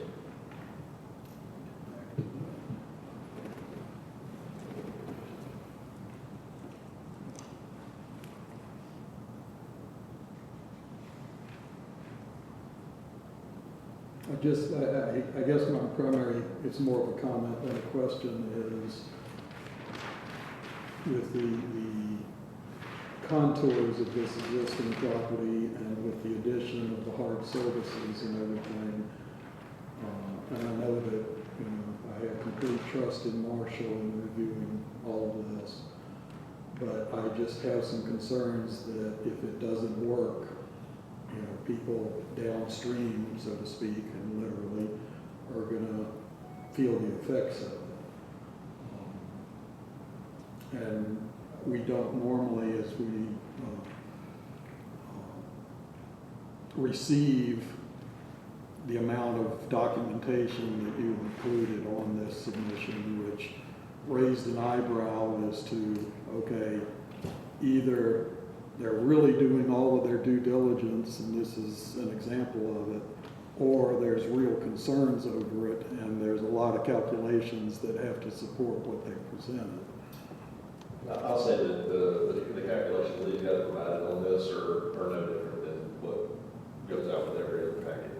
I guess my primary, it's more of a comment than a question, is with the contours of this existing property and with the addition of the hard services and everything, and I know that, I have complete trust in Marshall in reviewing all of this, but I just have some concerns that if it doesn't work, people downstream, so to speak, and literally, are gonna feel the effects of it. And we don't normally, as we receive the amount of documentation that you included on this submission, which raised an eyebrow as to, okay, either they're really doing all of their due diligence, and this is an example of it, or there's real concerns over it, and there's a lot of calculations that have to support what they presented. I'll say that the calculations that you guys provided on this are no different than what goes out with every other packet.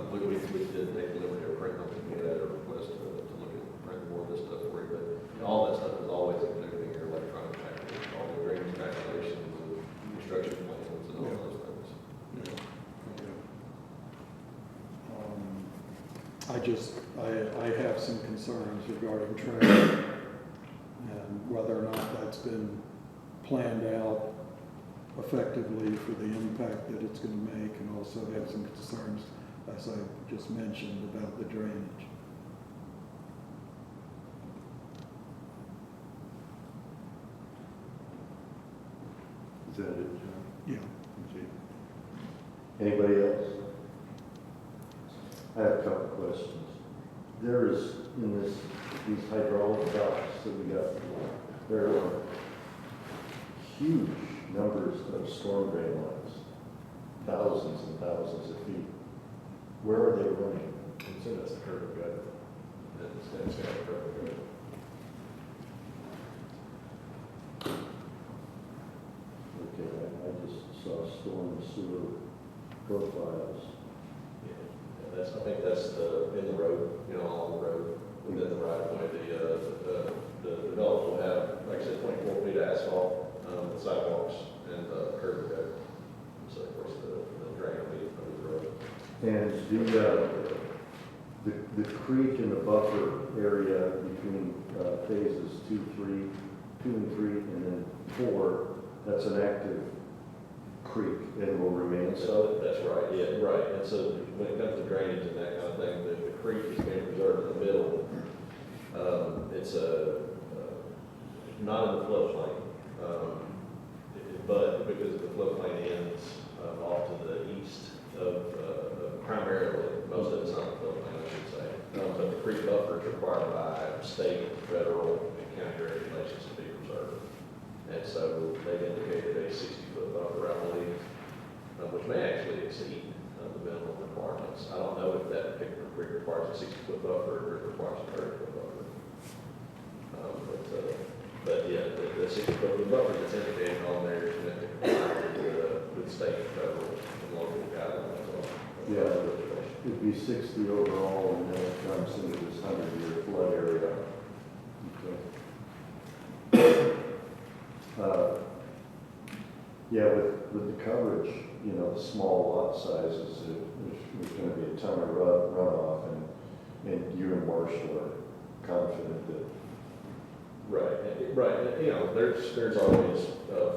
We did take the liberty of printing them, we had a request to look at print more of this stuff for you, but all that stuff is always included in your electronic packet, all the drainage calculations, and construction plans, and all those things. I have some concerns regarding traffic and whether or not that's been planned out effectively for the impact that it's going to make, and also have some concerns, as I just mentioned, about the drainage. Is that it, John? Yeah. Okay. Anybody else? I have a couple of questions. There is, in these hydraulic docks that we got, there are huge numbers of storm drain lines, thousands and thousands of feet. Where are they running? It's in this curb and gutter. It's got a curb and gutter. Okay, I just saw storm sewer profiles. Yeah, I think that's in the road, along the road, within the right of way. The developer will have, like I said, 24 feet of asphalt, sidewalks, and curb and gutter. So of course the drain will be under the road. And the creek and the buffer area between phases 2 and 3, and then 4, that's an active creek and will remain so. So that's right, yeah, right. And so when it comes to drainage and that kind of thing, the creek is being preserved in the middle. It's not in the floodplain, but because the floodplain ends off to the east of primarily, most of it's not the floodplain, I should say. But the creek buffer is required by state, federal, and county regulations to be preserved. And so they've indicated a 60-foot buffer, I believe, which may actually exceed the minimum requirements. I don't know if that particular creek requires a 60-foot buffer or it requires a 30-foot buffer. But yeah, the 60-foot buffer that's indicated on there is meant to comply with state, federal, and local guidelines. Yeah, it'd be 60 overall, and then it comes into this 100-year flood area. Okay. Yeah, with the coverage, the small lot sizes, there's going to be a ton of runoff, and you and Marshall are confident that. Right. There's always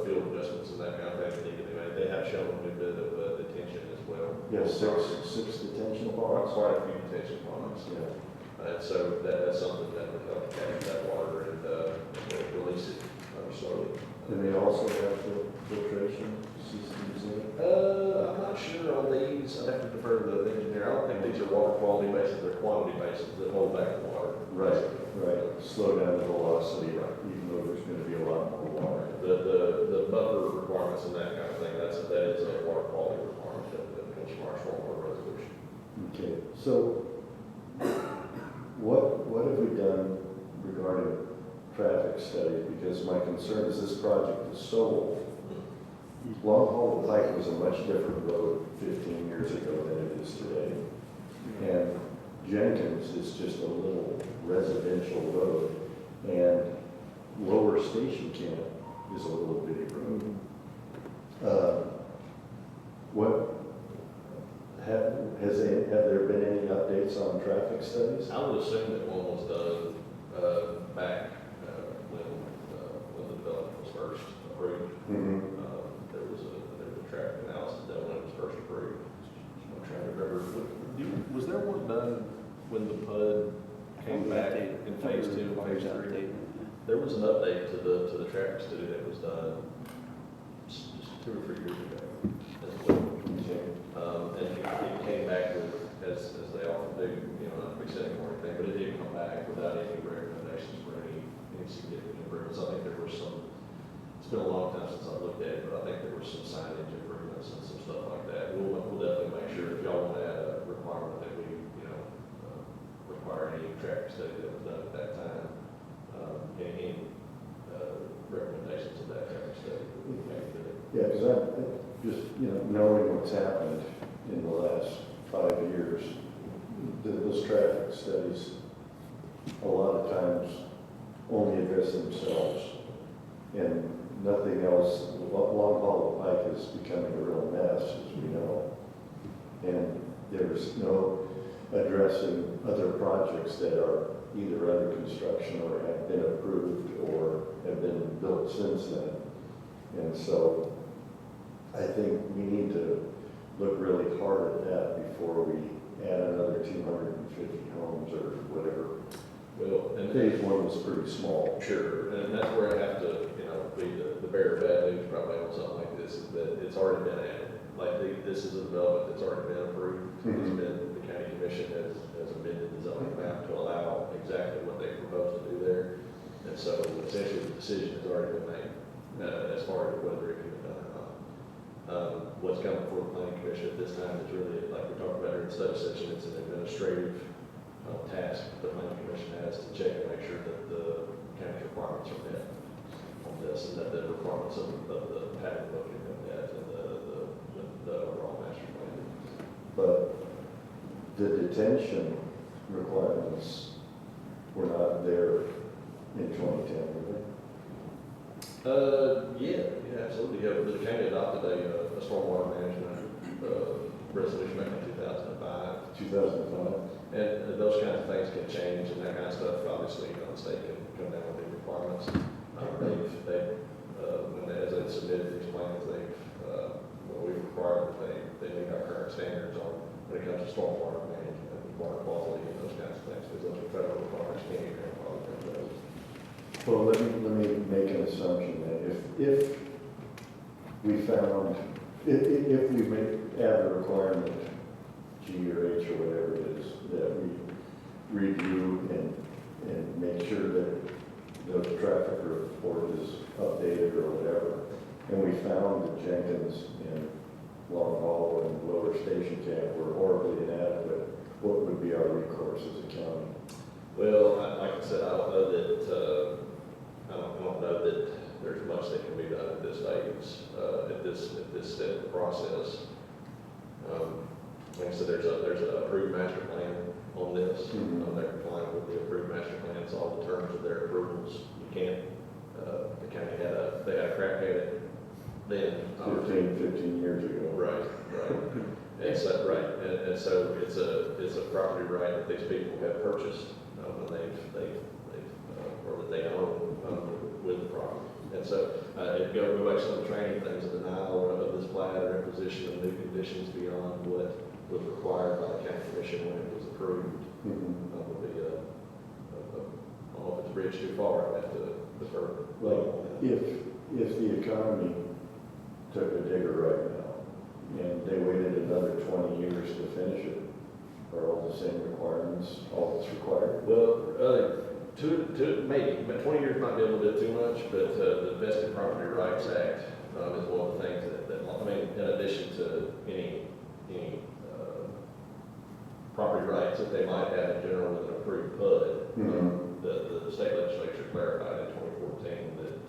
field adjustments and that kind of thing that need to be made. They have shown a good bit of detention as well. Yeah, six detention ponds. Quite a few detention ponds. Yeah. And so that's something that would help capture that water and release it slowly. And they also have filtration systems in it? I'm not sure on these. I'd have to defer to the engineer. I don't think these are water quality bases. They're quantity bases that hold back the water. Right. Slow down the velocity, even though there's going to be a lot more water. The buffer requirements and that kind of thing, that is a water quality requirement that comes from our stormwater resolution. Okay, so what have we done regarding traffic study? Because my concern is this project is so old. Long Haul to Pike was a much different road 15 years ago than it is today. And Jenkins is just a little residential road, and Lower Station Camp is a little bitty road. Have there been any updates on traffic studies? I would assume that one was done, back, when the development was first approved. Mhm. There was a traffic analysis done when it was first approved. I'm trying to remember, was there one done when the PUD came back in phase 2 and phase 3? There was an update to the traffic study that was done just 2 or 3 years ago as well. And it came back with, as they often do, not presenting or anything, but it did come back without any recommendations for any significant improvements. I think there were some, it's been a long time since I looked at it, but I think there were some signage improvements and some stuff like that. We'll definitely make sure if y'all want to add a requirement that we, require any traffic study that was done at that time, any recommendations of that traffic study. Yeah, because I just, knowing what's happened in the last 5 years, those traffic studies, a lot of times only address themselves and nothing else. Long Haul Pike is becoming a real mess, as we know. And there's no addressing other projects that are either under construction or have been approved or have been built since then. And so I think we need to look really hard at that before we add another 250 homes or whatever. Well, and Phase 1 was pretty small. sure, and that's where I have to, be the bearer of bad news probably on something like this, is that it's already been added. Like, this is a development that's already been approved. It's been, the county commission has amended the zoning map to allow exactly what they propose to do there. And so essentially the decision has already been made, as far as whether it can be done or not. What's coming before the planning commission at this time is really, like we talked about here in the study session, it's an administrative task the planning commission has to check and make sure that the county requirements are met on this, and that the requirements of the pattern book are met, and the overall master plan. But the detention requirements were not there in 2010, were they? Yeah, absolutely. Yeah, the county adopted a stormwater management resolution back in 2005. 2005? And those kinds of things can change and that kind of stuff. Obviously, the state can come down with new requirements. As they submitted these plans, we require that they meet our current standards on when it comes to stormwater management and water quality and those kinds of things, because those are federal requirements, can't be grandfathered into those. Well, let me make an assumption that if we found, if we add the requirement, G or H or whatever it is, that we review and make sure that the traffic report is updated or whatever, and we found that Jenkins and Long Haul and Lower Station Camp were horribly inadequate, what would be our recourse as a county? Well, like I said, I don't know that there's much that can be done at this phase, at this step of the process. Like I said, there's an approved master plan on this. They're complying with the approved master plans, all the terms of their approvals. You can't, the county they had a crack at it then. 15 years ago. Right. And so, and so it's a property right that these people have purchased, and or that they own, with the property. And so, it go back to some of the training things, a denial of this plat or imposition of new conditions beyond what was required by the county commission when it was approved, would be I don't know if it's a bridge too far, I'd have to defer. Well, if the economy took a digger right now, and they waited another 20 years to finish it, are all the same requirements, all that's required? Well, maybe, but 20 years might be a little bit too much, but the Vested Property Rights Act is one of the things that I mean, in addition to any property rights that they might have in general with an approved PUD, the state legislature clarified in 2014 that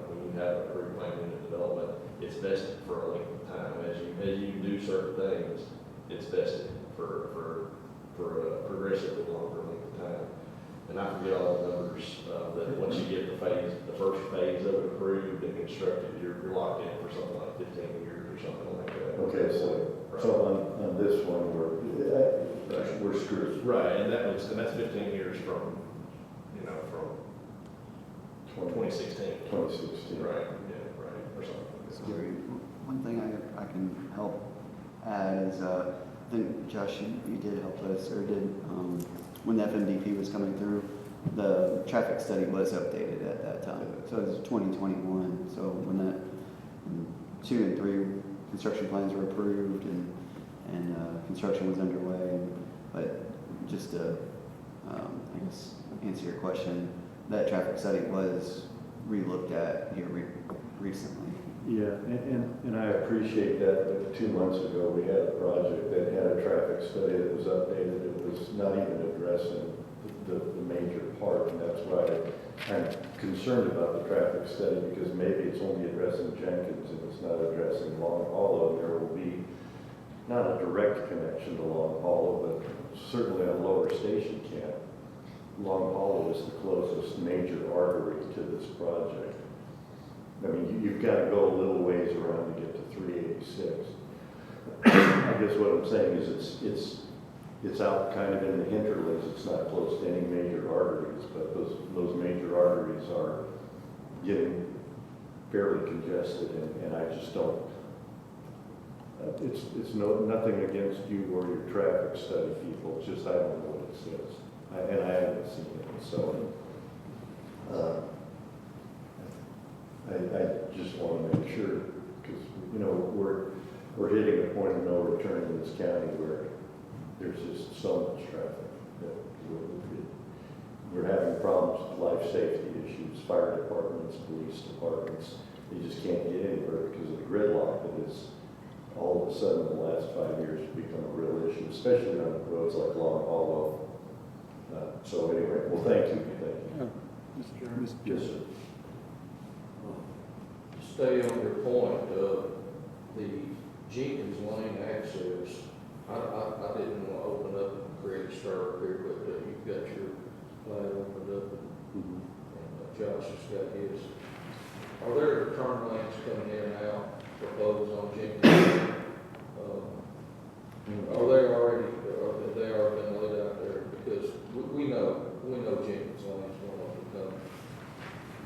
when you have an approved plan unit development, it's vested for a length of time. As you do certain things, it's vested for a progressively longer length of time. And I forget all the numbers, that once you get the first phase of it approved and constructed, you're locked in for something like 15 years or something like that. Okay, so on this one, we're screwed. Right, and that's 15 years from, from 2016. 2016. Right, yeah, right, or something. Sorry, one thing I can help add is, I think Josh, you did help us, or did, when the FMDP was coming through, the traffic study was updated at that time. So it was 2021, so when that 2 and 3 construction plans were approved and construction was underway. But just to, I guess, answer your question, that traffic study was re-looked at here recently. Yeah, and I appreciate that, but 2 months ago, we had a project that had a traffic study that was updated. It was not even addressing the major part, and that's why I'm concerned about the traffic study, because maybe it's only addressing Jenkins and it's not addressing Long Hollow. There will be not a direct connection to Long Hollow, but certainly a lower station camp. Long Hollow is the closest major artery to this project. I mean, you've got to go a little ways around to get to 386. I guess what I'm saying is it's out kind of in the hinterlands. It's not close to any major arteries, but those major arteries are getting fairly congested, and I just don't. It's nothing against you or your traffic study people. It's just I don't know what it says, and I haven't seen it. So. I just want to make sure, because, we're hitting a point of no return in this county where there's just so much traffic that we're having problems with life safety issues, fire departments, police departments. They just can't get anywhere because of the gridlock that is all of a sudden in the last 5 years become a real issue, especially on roads like Long Hollow. So anyway, well, thank you. Mr. Chairman. Yes, sir. Stay on your point of the Jenkins Lane access. I didn't want to open up and create a stir here, but you've got your line opened up, and Josh has got his. Are there turn lanes coming in and out proposed on Jenkins? Are they already, have they already been laid out there? Because we know Jenkins Lane is going to become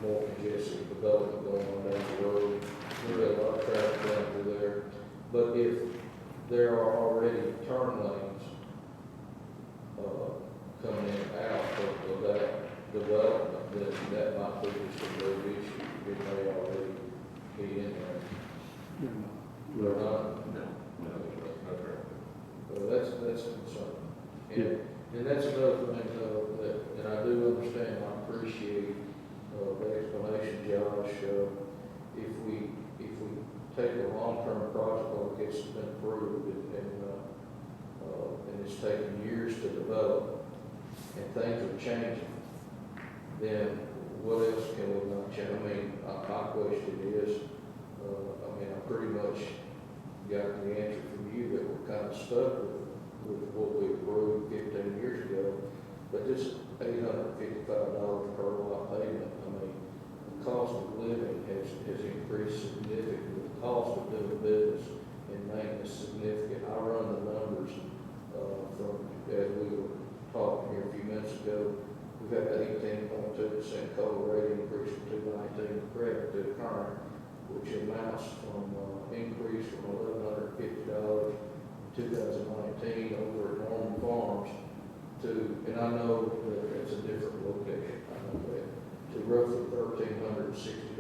more congested, development going on down the road. There's a lot of traffic down through there. But if there are already turn lanes coming in and out of that development, then that might be just a big issue. It may already be in there. Well, No. So that's a concern. And that's another thing that I do understand, I appreciate the explanation, Josh. If we take a long-term project like it's been approved and it's taken years to develop and things are changing, then what else can we not change? I mean, my question is, I pretty much got the answer from you that we're kind of stuck with what we approved 15 years ago. But this $855 per lot payment, the cost of living has increased significantly. The cost of doing business and maintenance is significant. I run the numbers from, as we were talking here a few minutes ago, we've had an 18.2% COLA rate increase from 2019 credit to current, which amounts from increase from $1,150 in 2019 over at Norman Farms to, and I know that it's a different location, I know that, to roughly $1,360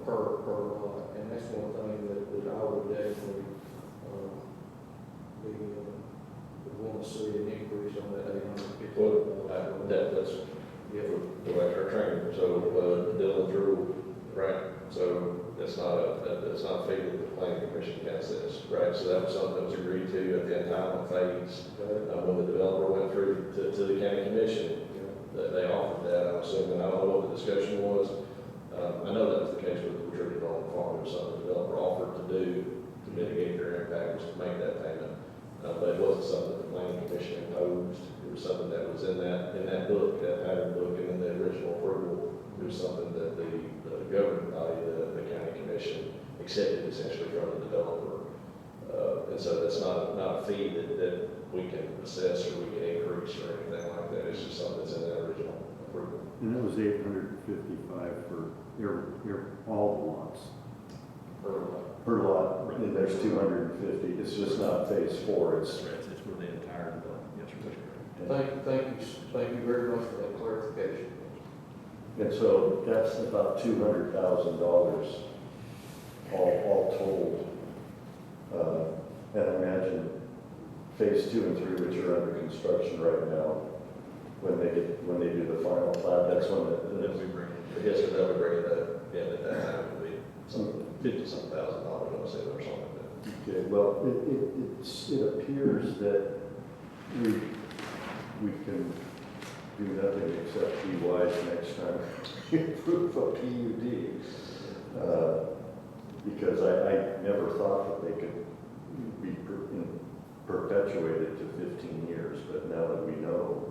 per lot. And that's one thing that I would definitely want to see an increase on that $850. Well, that's go back to our training. So Dylan's rule, right? So that's not a fee that the planning commission can assess, right? So that was something that was agreed to at the time of phase when the developer went through to the county commission. That they offered that. I'm assuming, I don't know what the discussion was. I know that was the case with the retreated on the farm. It was something the developer offered to do to mitigate their impact, was to make that payment. But it wasn't something that the planning commission imposed. It was something that was in that book, that pattern book, and in the original approval. It was something that the governing body, the county commission, accepted essentially from the developer. And so that's not a fee that we can assess or we can increase or anything like that. It's just something that's in that original approval. And that was 855 for all the lots. Per lot, and there's 250. It's just not phase 4. It's for the entire development. Yes, sir. Thank you very much for that clarification. And so that's about $200,000 all told. And I imagine phase 2 and 3, which are under construction right now, when they do the final plat, that's when we bring it. I guess that would bring it up. Yeah, at that time it would be some $50,000, I would say, or something like that. Okay. Well, it appears that we can do nothing except be wise next time we approve a PUD. Because I never thought that they could be perpetuated to 15 years, but now that we know.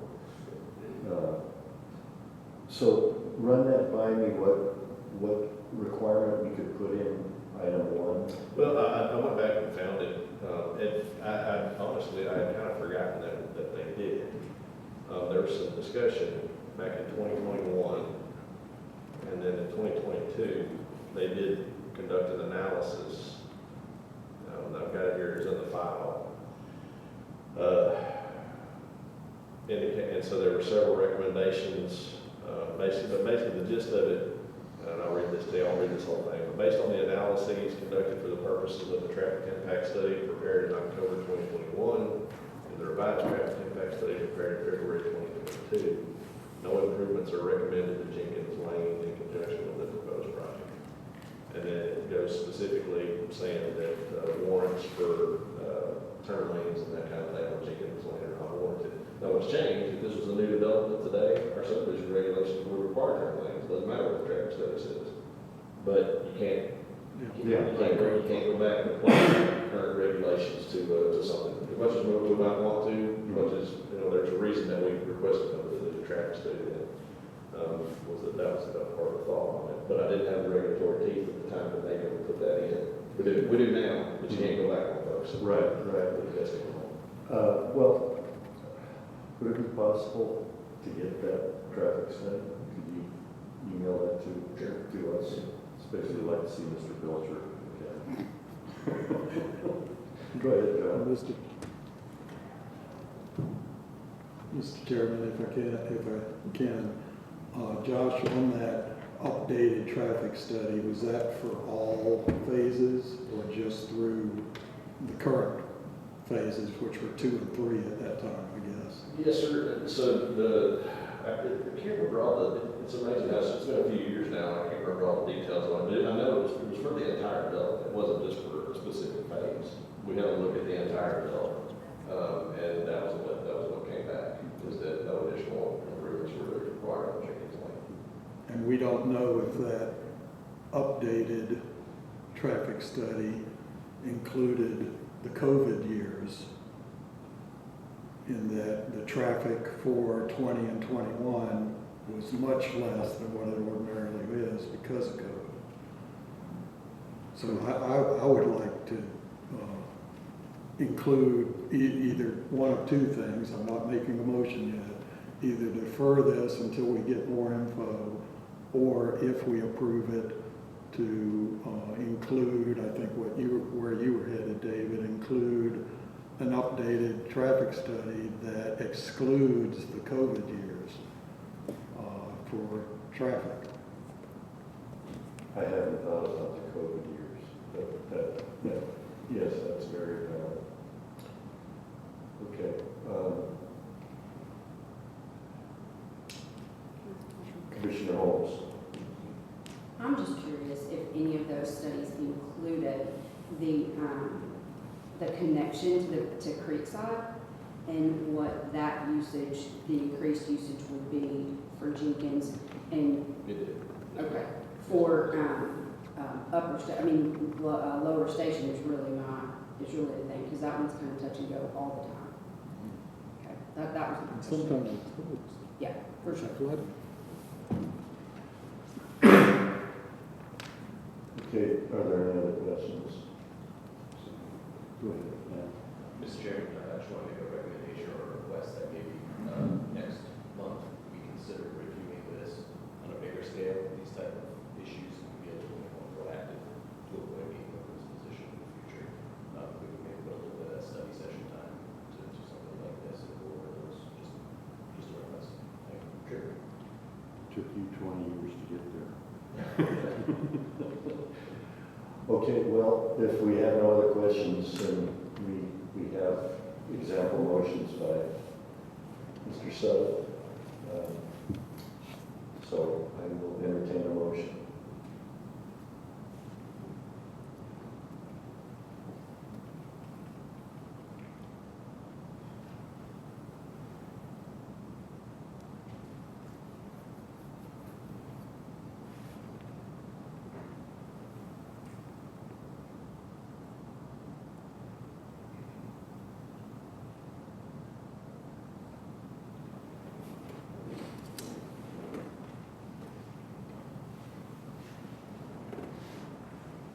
So run that by me, what requirement we could put in item 1? Well, I went back and found it, and I honestly, I had kind of forgotten that they did. There was some discussion back in 2021, and then in 2022, they did conduct an analysis. I've got it here, it's in the file. And so there were several recommendations, basically the gist of it, and I'll read this to you, I'll read this whole thing. But based on the analyses conducted for the purposes of the traffic impact study prepared in October 2021, and the revised traffic impact study prepared in February 2022, no improvements are recommended to Jenkins Lane in conjunction with the proposed project. And then it goes specifically saying that warrants for turn lanes and that kind of thing on Jenkins Lane are not warranted. Now what's changed, if this was a new development today, our subdivision regulations would require turn lanes. Doesn't matter what the traffic study says. But you can't go back and apply current regulations to something. As much as we might want to, as much as, there's a reason that we requested them to do the traffic study then. Was that was part of the thought on it. But I didn't have the regulatory teeth at the time to make them put that in. We do now, but you can't go back on those. Right. Well, would it be possible to get that traffic study? Could you email that to us? Especially like to see Mr. Belcher. Okay. Go ahead, John. Mr. Chairman, if I can, Josh, on that updated traffic study, was that for all phases or just through the current phases, which were 2 and 3 at that time, I guess? Yes, sir. So I can't remember all it's amazing how it's been a few years now. I can't remember all the details on it. I know it was for the entire development. It wasn't just for a specific phase. We had to look at the entire development. And that was what came back, is that no additional improvements were required on Jenkins Lane. And we don't know if that updated traffic study included the COVID years, in that the traffic for 20 and 21 was much less than what it ordinarily is because of COVID. So I would like to include either one of two things. I'm not making a motion yet. Either defer this until we get more info, or if we approve it, to include, I think where you were headed, David, include an updated traffic study that excludes the COVID years for traffic. I haven't thought about the COVID years, but yes, that's very valid. Okay. Commissioner Holmes. I'm just curious if any of those studies included the connection to Creekside and what that usage, the increased usage would be for Jenkins and, okay, for lower station is really not is really the thing, because that one's kind of touch and go all the time. Okay, that was my And question. sometimes it's floods. Yeah, for sure. Flooding. Okay, are there any other questions? Go ahead, yeah. Mr. Chairman, I just want to make a recommendation or a request that maybe next month we consider reviewing this on a bigger scale, these type of issues, and be a little bit more proactive to avoid being in this position in the future. We would maybe put a little bit of study session time to something like this and go over those, just a request. Thank you. Sure. Took you 20 years to get there. Okay, well, if we have no other questions, then we have example motions by Mr. Sutton. So I will entertain a motion.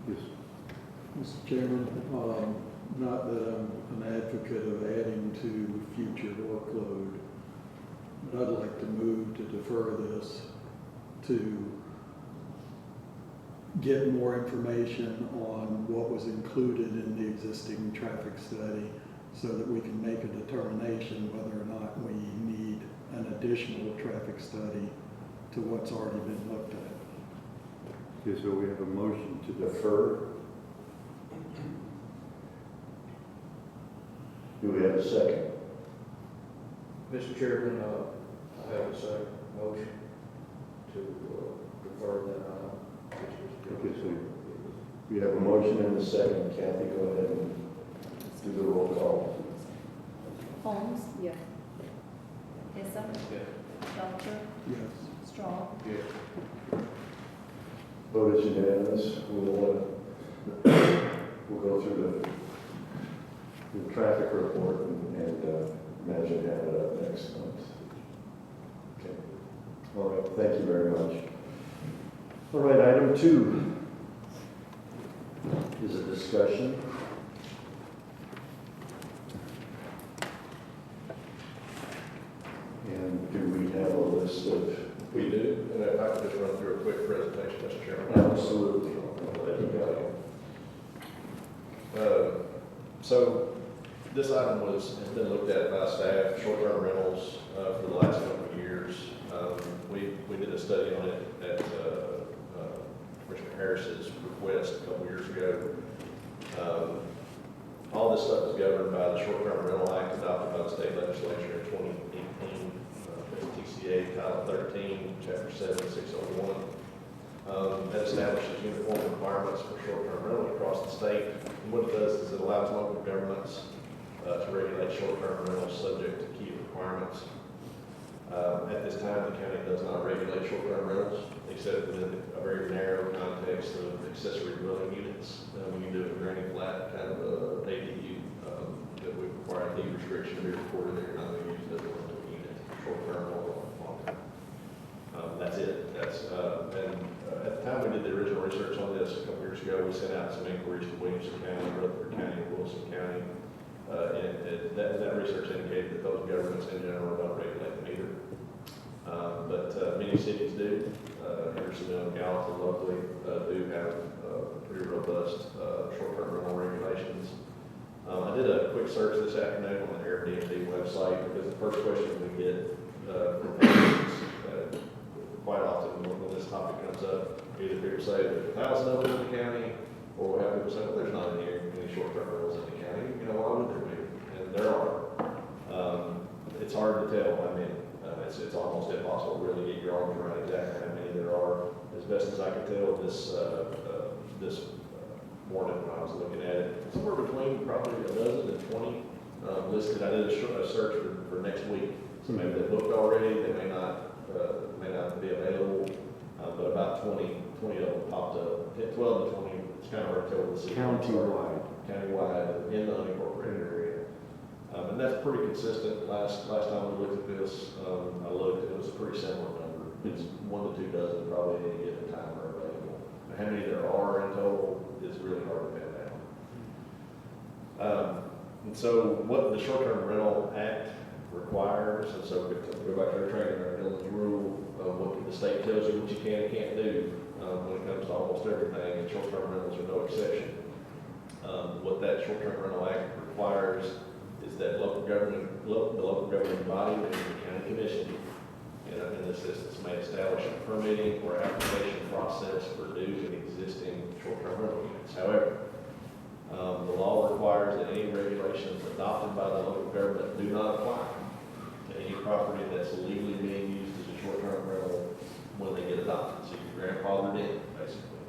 Yes. Mr. Chairman, not that I'm an advocate of adding to future workload, but I'd like to move to defer this to get more information on what was included in the existing traffic study so that we can make a determination whether or not we need an additional traffic study to what's already been looked at. Okay, so we have a motion to defer. Do we have a second? Mr. Chairman, I have a second motion to defer that item. Okay, so we have a motion and a second. Kathy, go ahead and do the roll call. Holmes? Yeah. Issa? Yeah. Belcher? Yes. Strong? Yeah. Vote is unanimous. We'll go through the traffic report and imagine having it up next month. Okay. All right, thank you very much. All right, item 2 is a discussion. And do we have a list of? We do, and if I could just run through a quick presentation, Mr. Chairman. Absolutely. I'll let you go. So this item has been looked at by staff, short-term rentals, for the last couple of years. We did a study on it at Commissioner Harris's request a couple of years ago. All this stuff is governed by the Short-Term Rental Act adopted by the state legislature in 2018, TCA Title 13, Chapter 7601. That establishes uniform requirements for short-term rentals across the state. And what it does is it allows local governments to regulate short-term rentals subject to key requirements. At this time, the county does not regulate short-term rentals, except within a very narrow context of accessory dwelling units. We can do a granny flat kind of ADU that would require a deed restriction to be recorded there, not being used as a rental unit, short-term or long-term. That's it. At the time we did the original research on this a couple years ago, we sent out some inquiries to Williamson County, Rutherford County, and Wilson County. That research indicated that those governments in general don't regulate them either. But many cities do. Hendersonville and Gallatin locally do have pretty robust short-term rental regulations. I did a quick search this afternoon on the Airbnb website because the first question we get from patients quite often when this topic comes up, either people say there's 1,000 of them in the county, or we have people say, well, there's not any short-term rentals in the county. You know, why would there be? And there are. It's hard to tell. I mean, it's almost impossible to really get your arms around exactly how many there are. As best as I could tell this morning when I was looking at it, somewhere between probably a dozen and 20 listed. I did a search for next week, so maybe they booked already. They may not be available, but about 20 of them popped up. 12 to 20. It's kind of hard to tell with the city. Countywide. countywide in the unincorporated area. And that's pretty consistent. Last time we looked at this, I looked, it was a pretty similar number. It's 1 to 2 dozen probably at any given time are available. How many there are in total is really hard to pin down. And so what the Short-Term Rental Act requires, and so we go back to our training, our Dillon's rule, what the state tells you what you can and can't do when it comes to almost everything, and short-term rentals are no exception. What that Short-Term Rental Act requires is that the local government body, the county commission, in this instance, may establish a permitting or application process for new and existing short-term rental units. However, the law requires that any regulations adopted by the local government do not apply to any property that's legally being used as a short-term rental when they get adopted. So you're grandfathered in, basically,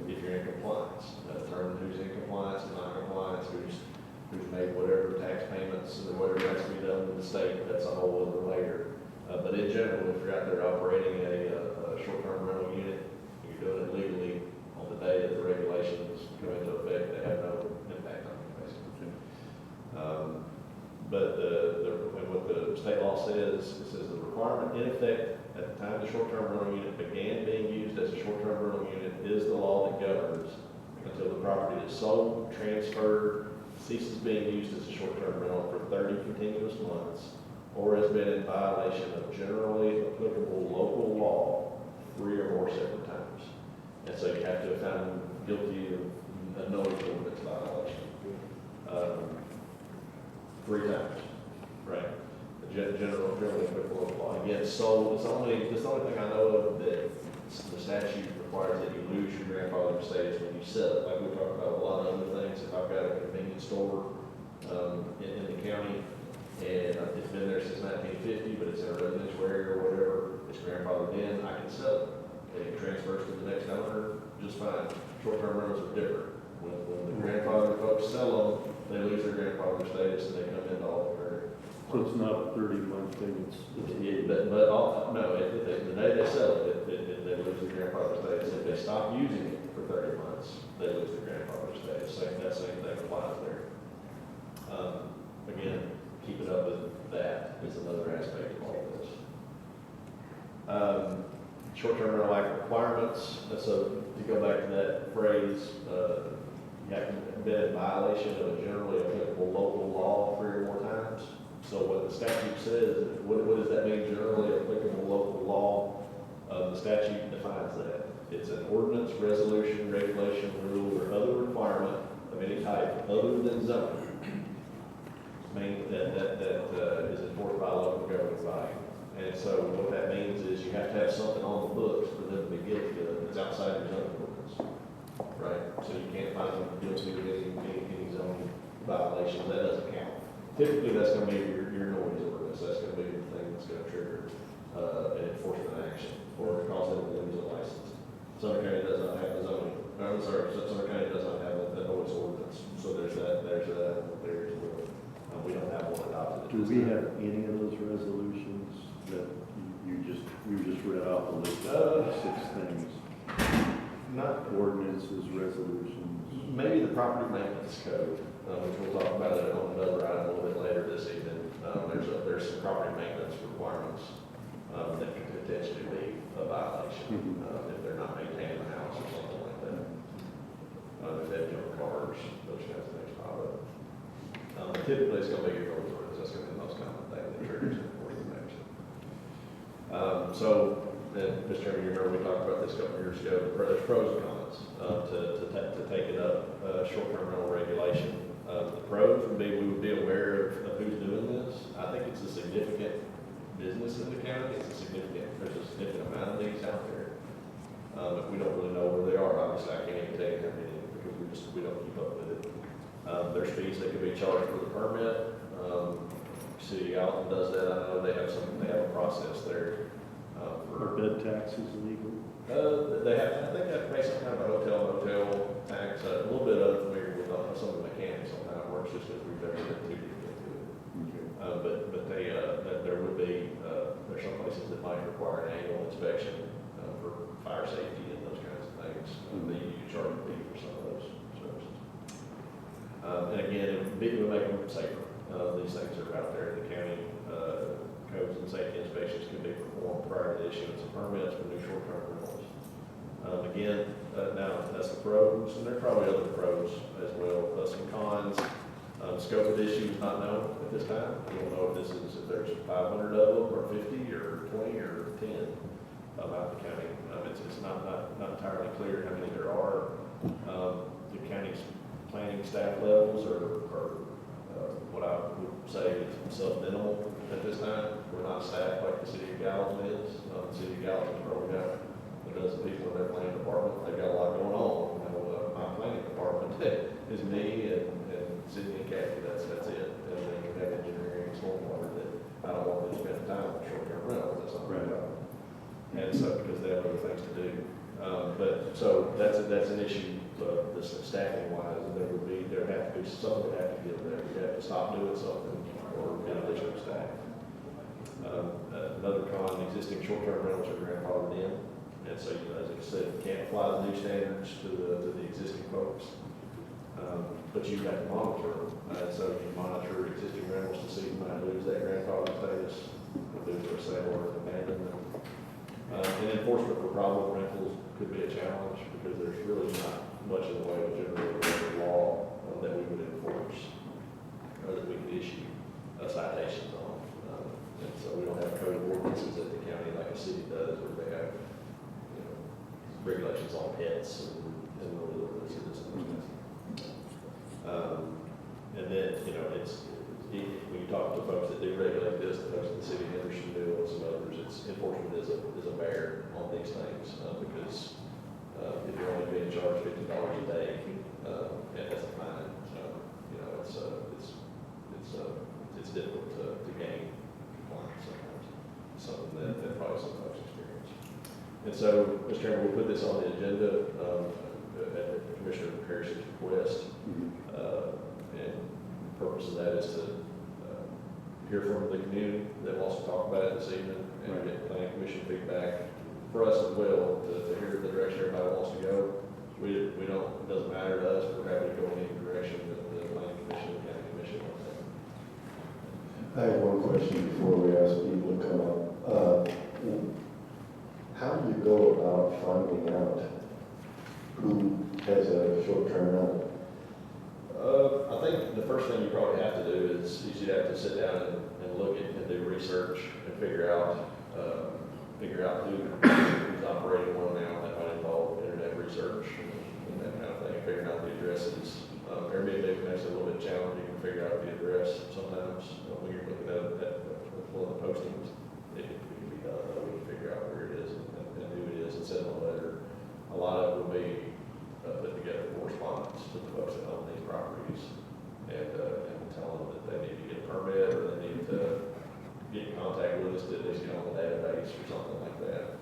if you're in compliance. Determine who's in compliance and not compliance, who's made whatever tax payments or whatever has to be done with the state, that's a whole other layer. But in general, if you're out there operating a short-term rental unit, you're doing it legally on the day that the regulations come into effect, they have no impact on you, basically. And what the state law says, it says the requirement in effect at the time the short-term rental unit began being used as a short-term rental unit is the law that governs until the property is sold, transferred, ceases being used as a short-term rental for 30 continuous months, or has been in violation of generally applicable local law 3 or more separate times. And so you have to have found guilty of a noise ordinance violation 3 times, right? Generally applicable local law. Again, sold, it's the only thing I know of that the statute requires that you lose your grandfather status when you sell it. Like we talked about a lot of other things. If I've got a convenience store in the county, and it's been there since 1950, but it's in a residential area or whatever, it's grandfathered in, I can sell it. It transfers to the next owner just fine. Short-term rentals are different. When the grandfather folks sell them, they lose their grandfather status and they come into all the current. So it's not a 30-month thing, it's the day they sell it, they lose their grandfather status. If they stop using it for 30 months, they lose their grandfather status. That same thing applies there. Again, keeping up with that is another aspect of all of this. Short-term rental act requirements. So to go back to that phrase, you have to been in violation of a generally applicable local law 3 or more times. So what the statute says, what does that mean, generally applicable local law? The statute defines that. It's an ordinance, resolution, regulation, rule, or other requirement of any type other than zoning that is enforced by a local government body. And so what that means is you have to have something on the books for them to be guilty of that's outside your zoning ordinance, right? So you can't find them guilty of any zoning violations. That doesn't count. Typically, that's going to be your noise ordinance. That's going to be the thing that's going to trigger an enforcement action or cause them to lose a license. Sumner County does not have the zoning. Sumner County does not have the noise ordinance. So there's that there as well. We don't have one adopted. Do we have any of those resolutions that you just read out the list of 6 things? Not Ordinances, resolutions. maybe the property maintenance code, which we'll talk about it on another item a little bit later this evening. There's some property maintenance requirements that could potentially be a violation if they're not maintaining the house or something like that. If they have junk cars, those kinds of things pop up. Typically, it's going to be your noise ordinance. That's going to be the most common thing that triggers enforcement action. Mr. Chairman, you remember we talked about this a couple of years ago. There's pros and cons to taking up short-term rental regulation. The pros would be we would be aware of who's doing this. I think it's a significant business in the county. There's a significant amount of these out there. If we don't really know where they are, obviously I can't even tell you how many because we don't keep up with it. There's fees that could be charged for the permit. City of Alton does that. I know they have a process there. Are bed taxes legal? I think they have to pay some kind of a hotel tax. A little bit unfamiliar with some of the mechanics on how it works, just because we've never been too deep into it. But there would be there's some places that might require an annual inspection for fire safety and those kinds of things. That you can charge a fee for some of those services. them safer. These things are out there in the county. Codes and safety inspections can be performed prior to the issuance of permits for new short-term rentals. Again, now that's the pros, and there are probably other pros as well. Some cons. Scope of issue is not known at this time. We don't know if there's 500 of them, or 50, or 20, or 10 out the county. It's not entirely clear how many there are. The county's planning staff levels are what I would say is sub-minimal at this time. We're not staffed like the city of Gallatin is. The city of Gallatin's probably got a dozen people in their planning department. They've got a lot going on. My planning department is me and Sydney and Kathy. That's it. And then we have engineering and stormwater that I don't want to spend time on short-term rentals. That's not my job. And so, because they have other things to do. So that's an issue, the staffing wise, and there have to be something that have to give there. You have to stop doing something or get additional staff. Another con, existing short-term rentals are grandfathered in. And so, as I said, you can't apply the new standards to the existing folks. But you have to monitor them. So you monitor existing rentals to see who might lose that grandfather status, lose their sale or abandon them. And enforcement for problem rentals could be a challenge because there's really not much in the way of general law that we would enforce or that we could issue citations on. And so we don't have code of ordinances at the county like a city does, where they have regulations on pets and really ordinances. And then, when you talk to folks that do regulate this, the folks in the city of Hendersonville and some others, enforcement is a bear on these things, because if you're only being charged $50 a day, and that's a fine, it's difficult to gain compliance sometimes. Something that probably some folks experience. And so, Mr. Chairman, we'll put this on the agenda at Commissioner Harris's request. And the purpose of that is to hear from the community that wants to talk about it this evening and get planning commission feedback for us as well to hear the direction everybody wants to go. We don't, it doesn't matter to us. We're happy to go in any direction that the planning commission and county commission wants to. I have one question before we ask people to come up. How do you go about finding out who has a short-term rental? I think the first thing you probably have to do is you have to sit down and look at and do research and figure out who's operating one now. That might involve internet research and that kind of thing, figuring out the addresses. Airbnb makes it a little bit challenging to figure out the address sometimes when you're looking at one of the postings. It can be done, but we can figure out where it is and who it is and send them a letter. A lot of it will be put together correspondence to the folks that own these properties and tell them that they need to get a permit or they need to get in contact with us to at least get on the database or something like that.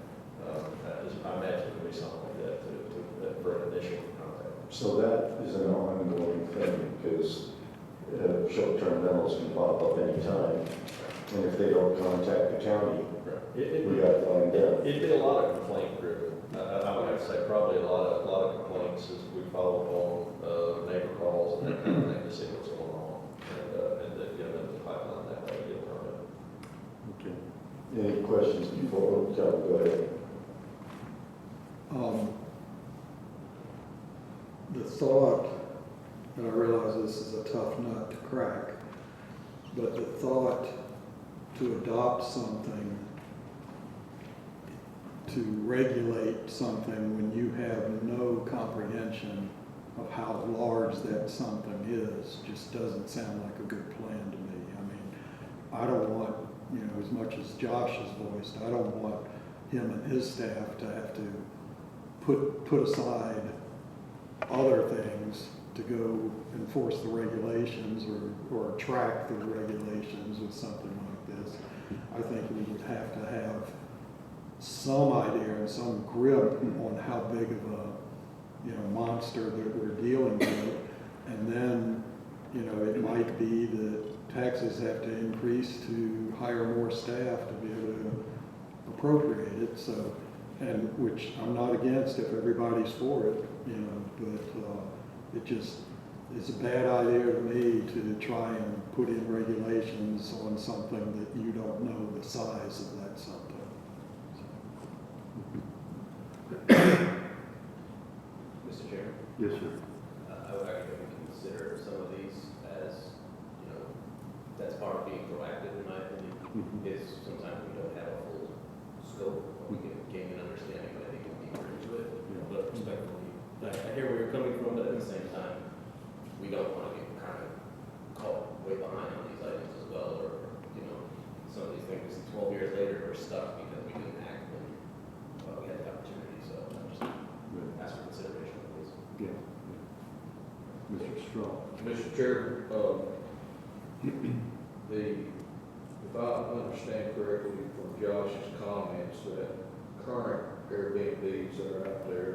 I imagine it would be something like that for an initial contact. So that is an ongoing thing because short-term rentals can pop up anytime. And if they don't contact the county, we got to find out. It'd be a lot of complaint driven. I would have to say probably a lot of complaints as we follow up on neighbor calls and that kind of thing to see what's going on and then get them in the pipeline that way to get a permit. Okay. Any questions before? John, go ahead. The thought, and I realize this is a tough nut to crack, but the thought to adopt something, to regulate something when you have no comprehension of how large that something is, just doesn't sound like a good plan to me. I mean, I don't want, as much as Josh has voiced, I don't want him and his staff to have to put aside other things to go enforce the regulations or track the regulations with something like this. I think we would have to have some idea and some grip on how big of a monster that we're dealing with, and then it might be that taxes have to increase to hire more staff to be able to appropriate it. So, and which I'm not against if everybody's for it, but it just it's a bad idea to me to try and put in regulations on something that you don't know the size of that something. Mr. Chairman? Yes, sir. I would actually consider some of these as, you know, that's part of being proactive, in my opinion, is sometimes we don't have a full scope, we can gain an understanding, but I think we'll be deeper into it. But respectfully, I hear where you're coming from, but at the same time, we don't want to get kind of caught way behind on these items as well, or, you know, some of these things, 12 years later, we're stuck because we didn't act when we had the opportunity, so I'm just ask for consideration, please. Yeah. Mr. Straw. Mr. Chairman, if I understand correctly from Josh's comments, that current Airbnbs that are out there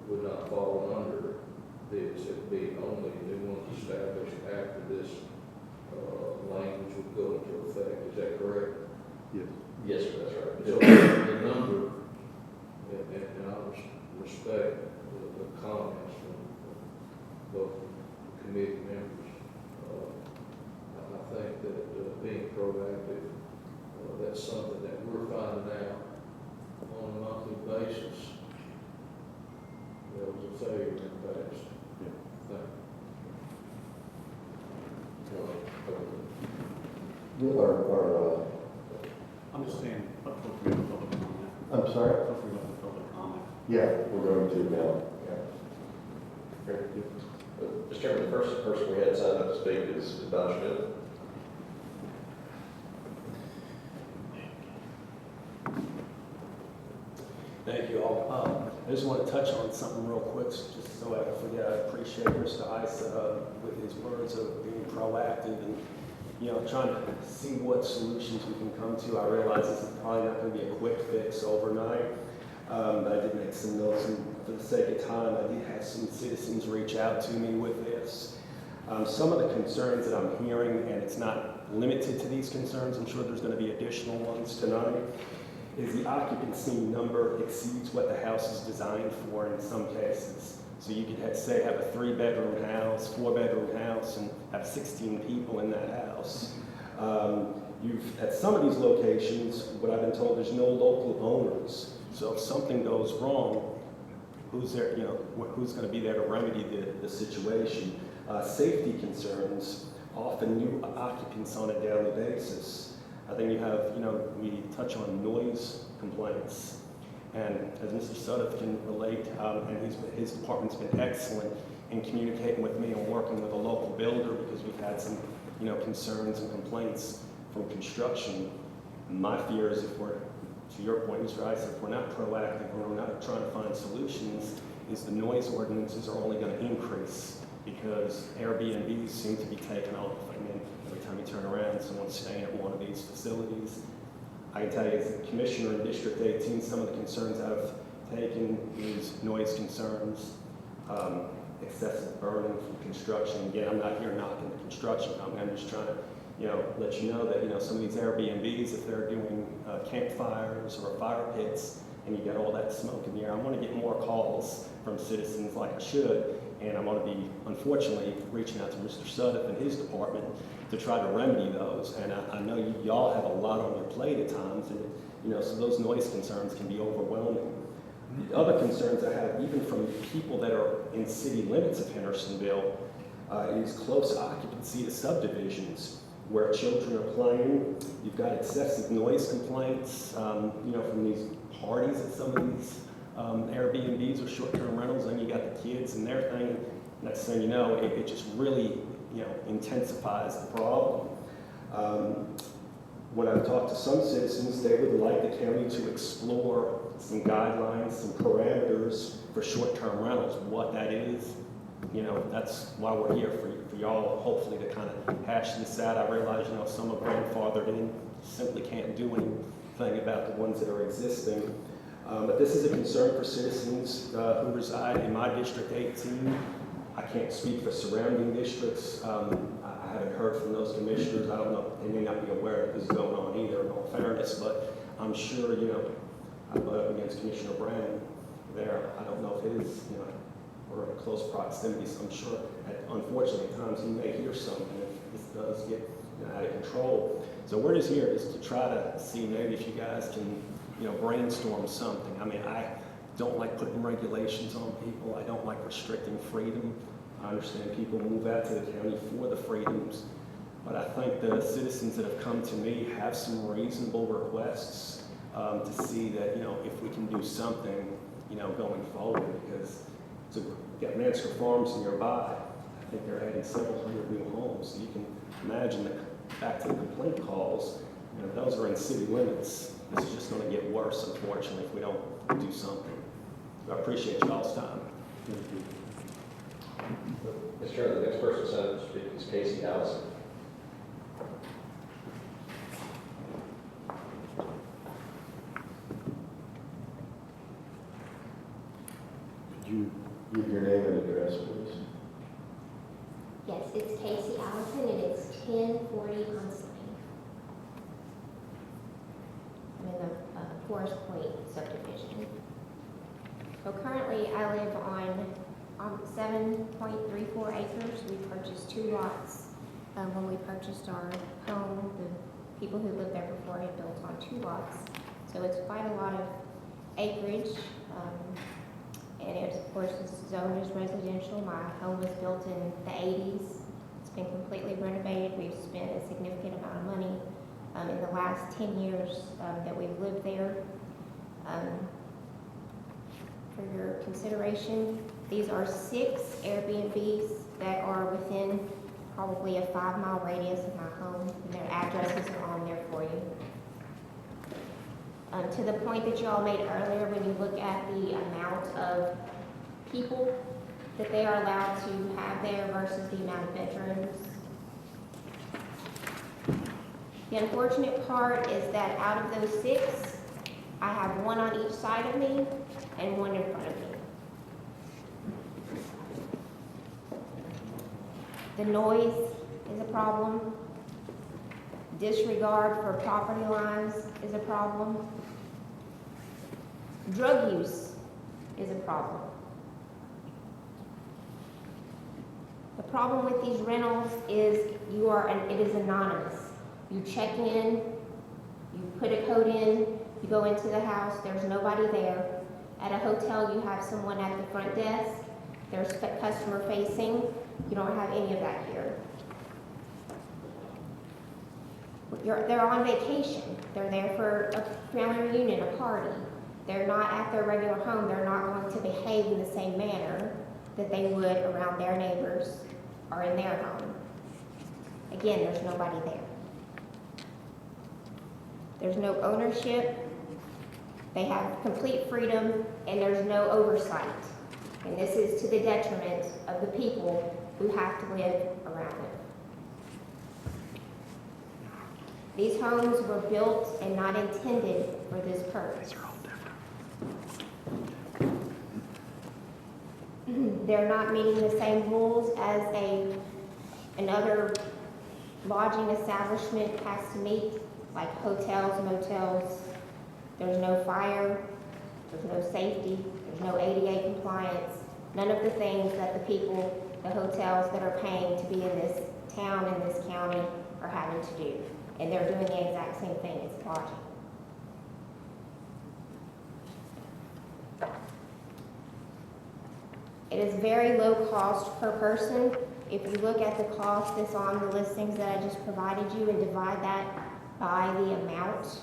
would not fall under this, it'd be only new ones established after this, language would go into effect, is that correct? Yes. Yes, sir, that's right. So the number, and I respect the comments from both committee members. I think that being proactive, that's something that we're finding out on a monthly basis. That was a failure in the past. Thank you. I'm just saying, hopefully we have public comment. I'm sorry? Hopefully we have public comment. Yeah, we're going to now. Very good. Mr. Chairman, the first person we had signed up to speak is Don Schmidt. Thank you all. I just want to touch on something real quick, just so I don't forget. I appreciate Mr. Ice with his words of being proactive and, you know, trying to see what solutions we can come to. I realize this is probably not going to be a quick fix overnight, but I did make some notes, and for the sake of time, I did have some citizens reach out to me with this. Some of the concerns that I'm hearing, and it's not limited to these concerns, I'm sure there's going to be additional ones tonight, is the occupancy number exceeds what the house is designed for in some cases. So you could have, say, have a 3-bedroom house, 4-bedroom house, and have 16 people in that house. At some of these locations, what I've been told, there's no local owners. So if something goes wrong, who's there? You know, who's going to be there to remedy the situation? Safety concerns, often new occupants on a daily basis. Then you have, you know, we touch on noise complaints. And as Mr. Sudduth can relate, and his department's been excellent in communicating with me and working with a local builder, because we've had some, you know, concerns and complaints from construction. My fear is, if we're, to your point, Mr. Ice, if we're not proactive and we're not trying to find solutions, is the noise ordinances are only going to increase, because Airbnbs seem to be taking off. I mean, every time you turn around, someone's staying at one of these facilities. I can tell you, as a commissioner in District 18, some of the concerns I've taken is noise concerns, excessive burning from construction. Again, I'm not here knocking the construction company. I'm just trying to, you know, let you know that, you know, some of these Airbnbs, if they're doing campfires or fire pits, and you get all that smoke in the air, I want to get more calls from citizens like I should, and I'm going to be, unfortunately, reaching out to Mr. Sudduth and his department to try to remedy those. And I know y'all have a lot on your plate at times, and, you know, so those noise concerns can be overwhelming. The other concerns I have, even from people that are in city limits of Hendersonville, is close occupancy to subdivisions where children are playing. You've got excessive noise complaints, you know, from these parties at some of these Airbnbs or short-term rentals, and you got the kids and their thing. Next thing you know, it just really, you know, intensifies the problem. When I've talked to some citizens, they would like the county to explore some guidelines, some parameters for short-term rentals. What that is, you know, that's why we're here, for y'all, hopefully, to kind of hash this out. I realize, you know, some are grandfathered in, simply can't do anything about the ones that are existing. But this is a concern for citizens who reside in my District 18. I can't speak for surrounding districts. I haven't heard from those commissioners. I don't know, they may not be aware that this is going on either, in all fairness, but I'm sure, you know, I butt up against Commissioner Brown there. I don't know if his, you know, or in close proximity, so I'm sure, unfortunately, at times you may hear something if this does get out of control. So we're just here just to try to see maybe if you guys can, brainstorm something. I mean, I don't like putting regulations on people. I don't like restricting freedom. I understand people move out to the county for the freedoms, but I think the citizens that have come to me have some reasonable requests to see that, if we can do something, going forward, because to get Mansker Farms nearby, I think they're adding several hundred new homes. So you can imagine that back to the complaint calls, those are in city limits. This is just going to get worse, unfortunately, if we don't do something. So I appreciate y'all's time. Mr. Chairman, the next person signed up to speak is Casey Allison. Could you give your name and address, please? Yes, it's Casey Allison, and it's 1040 Huntsline. I'm in the Forest Point subdivision. So currently, I live on 7.34 acres. We purchased 2 lots. When we purchased our home, the people who lived there before had built on 2 lots. So it's quite a lot of acreage. And it's, of course, it's zoned as residential. My home was built in the 80s. It's been completely renovated. We've spent a significant amount of money in the last 10 years that we've lived there. For your consideration, these are 6 Airbnbs that are within probably a 5-mile radius of my home, and their addresses are on there for you. To the point that you all made earlier, when you look at the amount of people that they are allowed to have there versus the amount of bedrooms. The unfortunate part is that out of those 6, I have 1 on each side of me and 1 in front of me. The noise is a problem. Disregard for property lines is a problem. Drug use is a problem. The problem with these rentals is it is anonymous. You check in, you put a code in, you go into the house, there's nobody there. At a hotel, you have someone at the front desk, there's customer facing. You don't have any of that here. They're on vacation. They're there for a family reunion, a party. They're not at their regular home. They're not going to behave in the same manner that they would around their neighbors or in their home. Again, there's nobody there. There's no ownership. They have complete freedom, and there's no oversight. And this is to the detriment of the people who have to live around them. These homes were built and not intended for this purpose. They're not meeting the same rules as another lodging establishment has to meet, like hotels, motels. There's no fire, there's no safety, there's no ADA compliance, none of the things that the people, the hotels that are paying to be in this town, in this county, are having to do. And they're doing the exact same thing as lodging. It is very low cost per person. If you look at the cost that's on the listings that I just provided you and divide that by the amount,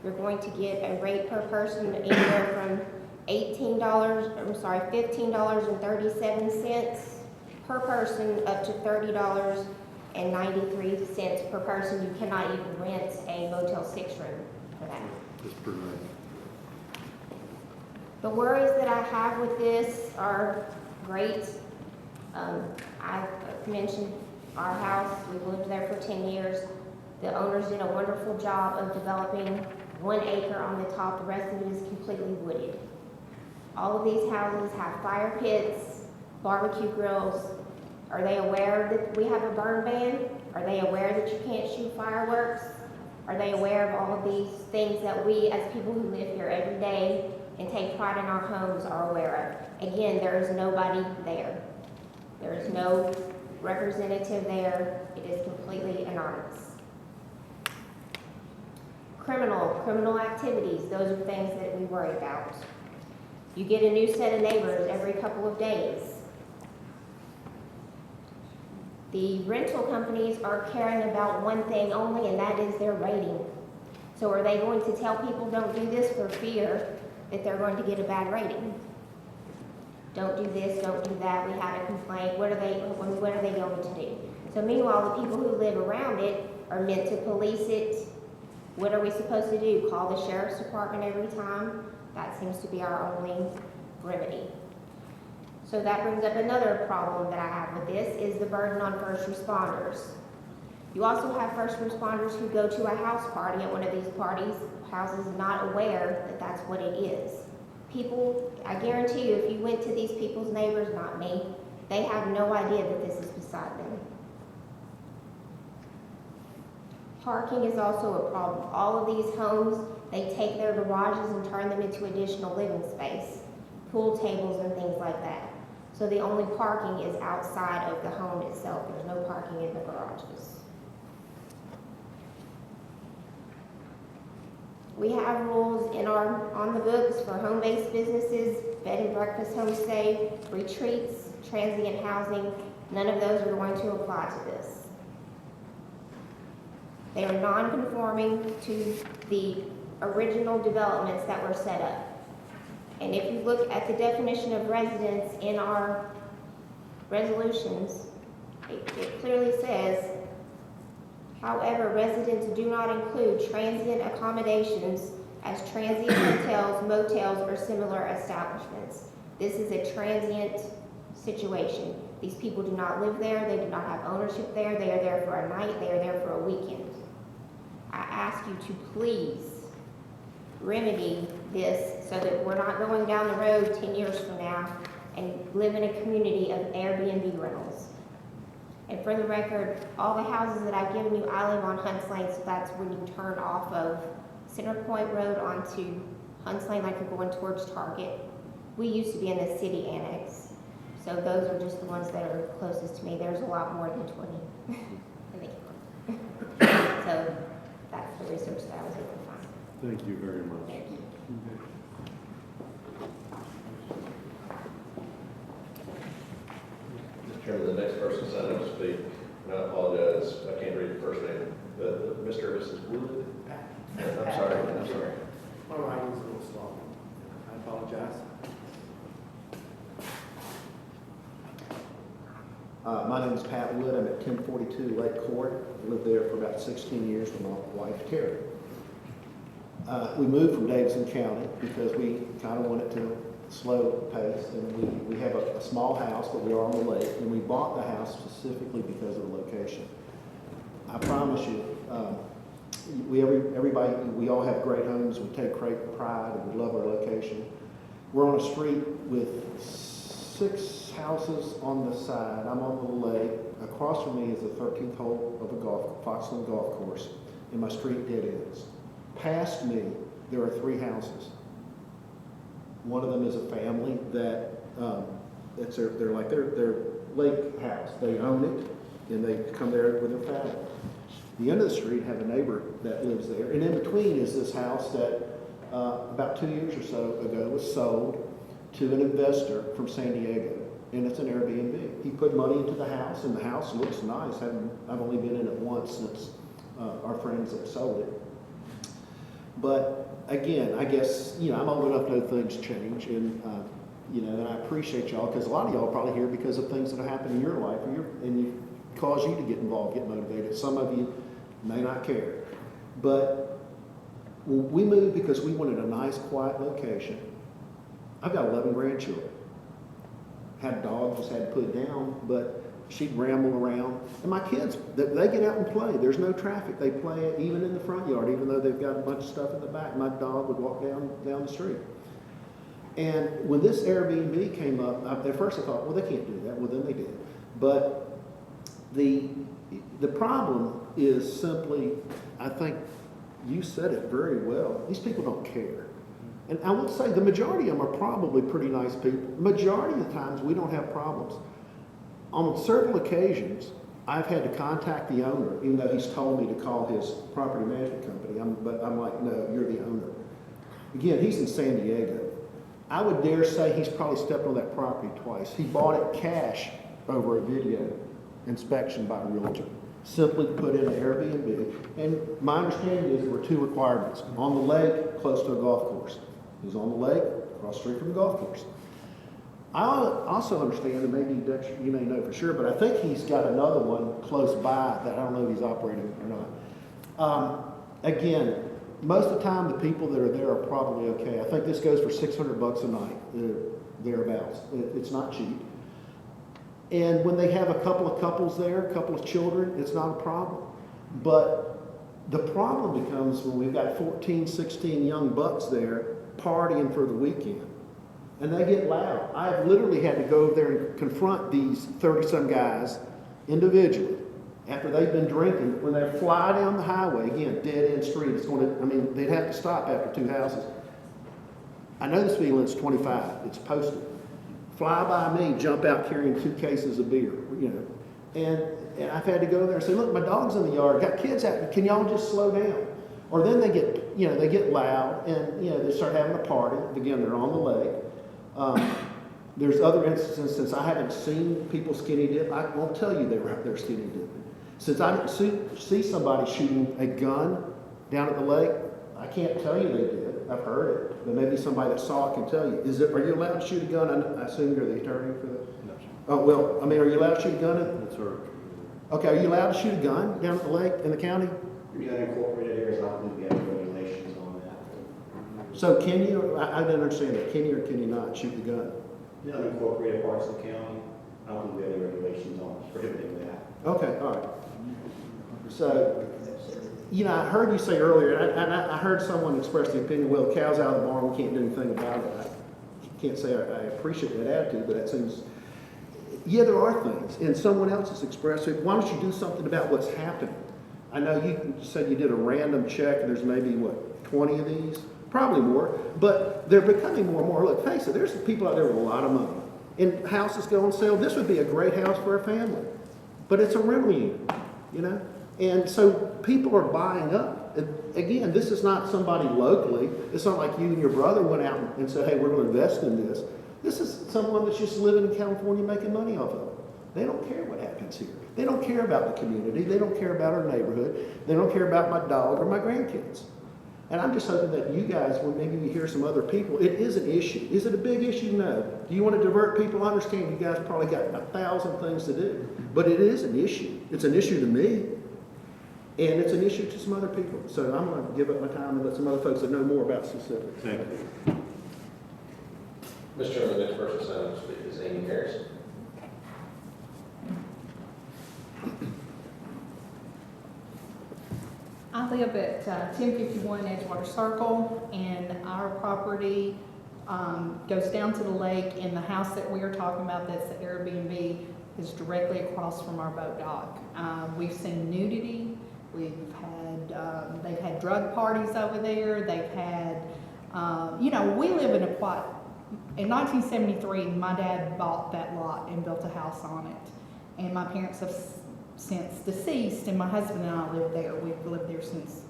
you're going to get a rate per person anywhere from $15.37 per person up to $30.93 per person. You cannot even rent a Motel 6 room for that. That's pretty nice. The worries that I have with this are great. I mentioned our house. We've lived there for 10 years. The owners did a wonderful job of developing 1 acre on the top. The rest of it is completely wooded. All of these houses have fire pits, barbecue grills. Are they aware that we have a burn ban? Are they aware that you can't shoot fireworks? Are they aware of all of these things that we, as people who live here every day and take pride in our homes are aware of. Again, there is nobody there. There is no representative there. It is completely anonymous. Criminal activities, those are things that we worry about. You get a new set of neighbors every couple of days. The rental companies are caring about one thing only, and that is their rating. So are they going to tell people don't do this for fear that they're going to get a bad rating? Don't do this, don't do that, we had a complaint, what are they going to do? So meanwhile, the people who live around it are meant to police it. What are we supposed to do? Call the sheriff's department every time? That seems to be our only remedy. So that brings up another problem that I have with this, is the burden on first responders. You also have first responders who go to a house party at one of these parties, houses not aware that that's what it is. People, I guarantee you, if you went to these people's neighbors, not me, they have no idea that this is beside them. Parking is also a problem. All of these homes, they take their garages and turn them into additional living space, pool tables and things like that. So the only parking is outside of the home itself. There's no parking in the garages. We have rules on the books for home-based businesses, bed and breakfast homestay, retreats, transient housing. None of those are going to apply to this. They are non-conforming to the original developments that were set up. And if you look at the definition of residence in our resolutions, it clearly says, however, residents do not include transient accommodations as transient hotels, motels, or similar establishments. This is a transient situation. These people do not live there. They do not have ownership there. They are there for a night. They are there for a weekend. I ask you to please remedy this so that we're not going down the road 10 years from now and live in a community of Airbnb rentals. And for the record, all the houses that I've given you, I live on Hunts Lane, so that's when you turn off of Center Point Road onto Hunts Lane like you're going towards Target. We used to be in the city annex, so those are just the ones that are closest to me. There's a lot more than 20. So that's the research that I was able to find. Thank you very much. Thank you. Mr. Chairman, the next person signed up to speak, and I apologize, I can't read the first name, but Mr. or Mrs. Wood? I'm sorry. My writing's a little slow. I apologize. My name is Pat Wood. I'm at 1042 Lake Court. I lived there for about 16 years with my wife, Terry. We moved from Davidson County because we kind of wanted to slow pace, and we have a small house, but we are on the lake, and we bought the house specifically because of the location. I promise you, we all have great homes. We take great pride, and we love our location. We're on a street with 6 houses on the side. I'm on the lake. Across from me is the 13th hole of a Foxland golf course, and my street dead ends. Past me, there are 3 houses. One of them is a family that it's their lake house. They own it, and they come there with their family. The end of the street have a neighbor that lives there, and in between is this house that about 2 years or so ago was sold to an investor from San Diego, and it's an Airbnb. He put money into the house, and the house looks nice. I've only been in it once since our friends that sold it. But again, I guess, I'm old enough to know things change, and and I appreciate y'all, because a lot of y'all are probably here because of things that have happened in your life, and cause you to get involved, get motivated. Some of you may not care. But we moved because we wanted a nice, quiet location. I've got 11 grandchildren. Had a dog, just had to put it down, but she'd ramble around. And my kids, they get out and play. There's no traffic. They play even in the front yard, even though they've got a bunch of stuff in the back. My dog would walk down the street. And when this Airbnb came up, at first I thought, well, they can't do that. Well, then they did. But the problem is simply, I think you said it very well, these people don't care. And I will say the majority of them are probably pretty nice people. Majority of the times we don't have problems. On several occasions, I've had to contact the owner, even though he's told me to call his property management company. But I'm like, no, you're the owner. Again, he's in San Diego. I would dare say he's probably stepped on that property twice. He bought it cash over a video inspection by a realtor. Simply put in an Airbnb. And my understanding is there were 2 requirements. On the lake, close to a golf course. He was on the lake, across the street from the golf course. I also understand, and maybe Dexter, you may know for sure, but I think he's got another one close by that I don't know if he's operating or not. Again, most of the time the people that are there are probably okay. I think this goes for $600 a night, thereabouts. It's not cheap. And when they have a couple of couples there, a couple of children, it's not a problem. But the problem becomes when we've got 14, 16 young bucks there partying for the weekend. And they get loud. I've literally had to go over there and confront these 30-some guys individually after they've been drinking. When they fly down the highway, again, dead-end street, it's going to, I mean, they'd have to stop after 2 houses. I know this speed limit's 25. It's posted. Fly by me, jump out carrying 2 cases of beer, you know. And I've had to go there and say, look, my dog's in the yard, got kids out, can y'all just slow down? Or then they get loud and, they start having a party. Again, they're on the lake. There's other instances, since I haven't seen people skinny dip, I won't tell you they were out there skinny dipping. Since I didn't see somebody shooting a gun down at the lake, I can't tell you they did. I've heard it, but maybe somebody that saw it can tell you. Are you allowed to shoot a gun? I assume you're the attorney for that? No, sir. Oh, well, I mean, are you allowed to shoot a gun? That's right. Okay, are you allowed to shoot a gun down at the lake in the county? The unincorporated areas, I don't think we have any regulations on that. So can you, I didn't understand that, can you or can you not shoot the gun? The unincorporated parts of the county, I don't think we have any regulations on prohibiting that. Okay, all right. So, I heard you say earlier, and I heard someone express the opinion, well, cow's out of the barn, we can't do anything about it. I can't say I appreciate that attitude, but that seems, yeah, there are things. And someone else has expressed it, why don't you do something about what's happening? I know you said you did a random check, and there's maybe, 20 of these? Probably more, but they're becoming more and more. Look, face it, there's people out there with a lot of money. And houses go on sale. This would be a great house for a family. But it's a rental unit, And so people are buying up. Again, this is not somebody locally. It's not like you and your brother went out and said, hey, we're going to invest in this. This is someone that's just living in California making money off of it. They don't care what happens here. They don't care about the community. They don't care about our neighborhood. They don't care about my dog or my grandkids. And I'm just hoping that you guys, when maybe you hear some other people, it is an issue. Is it a big issue? No. Do you want to divert people? I understand you guys probably got 1,000 things to do. But it is an issue. It's an issue to me. And it's an issue to some other people. So I'm going to give up my time and let some other folks that know more about specifics. Thank you. Mr. Chairman, the next person signed up to speak is Amy Harris. I live at 1051 Edgewater Circle, and our property goes down to the lake, and the house that we are talking about, that's the Airbnb, is directly across from our boat dock. We've seen nudity. We've had, they've had drug parties over there. They've had, we live in in 1973, my dad bought that lot and built a house on it. And my parents have since deceased, and my husband and I live there. We've lived there since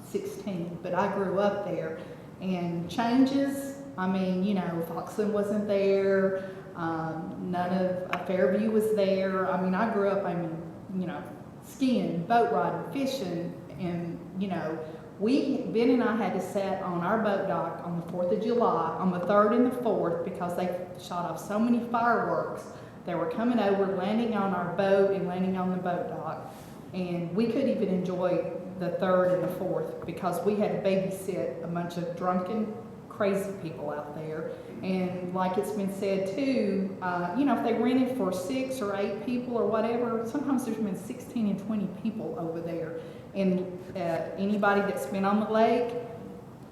16, but I grew up there. And changes, Foxland wasn't there, none of Fairview was there. I grew up, skiing, boat riding, fishing, and, Ben and I had to sit on our boat dock on the 4th of July, on the 3rd and the 4th, because they shot off so many fireworks. They were coming over, landing on our boat and landing on the boat dock. And we couldn't even enjoy the 3rd and the 4th because we had to babysit a bunch of drunken, crazy people out there. And like it's been said too, if they rented for 6 or 8 people or whatever, sometimes there's been 16 and 20 people over there. And anybody that's been on the lake,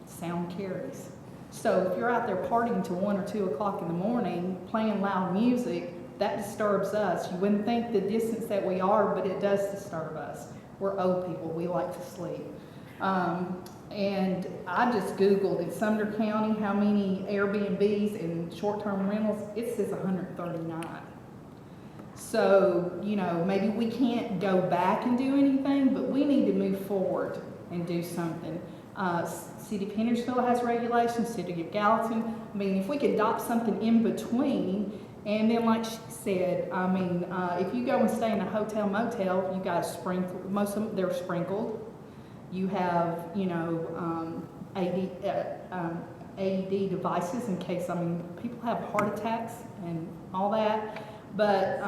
sound carries. So if you're out there partying till 1 or 2 o'clock in the morning, playing loud music, that disturbs us. You wouldn't think the distance that we are, but it does disturb us. We're old people. We like to sleep. And I just Googled in Sumner County how many Airbnbs and short-term rentals. It says 139. So, you know, maybe we can't go back and do anything, but we need to move forward and do something. City of Hendersonville has regulations, City of Gallatin. I mean, if we could adopt something in between, and then like she said, I mean, if you go and stay in a hotel motel, you guys sprinkle, most of them, they're sprinkled. You have, you know, AED devices in case, I mean, people have heart attacks and all that. But,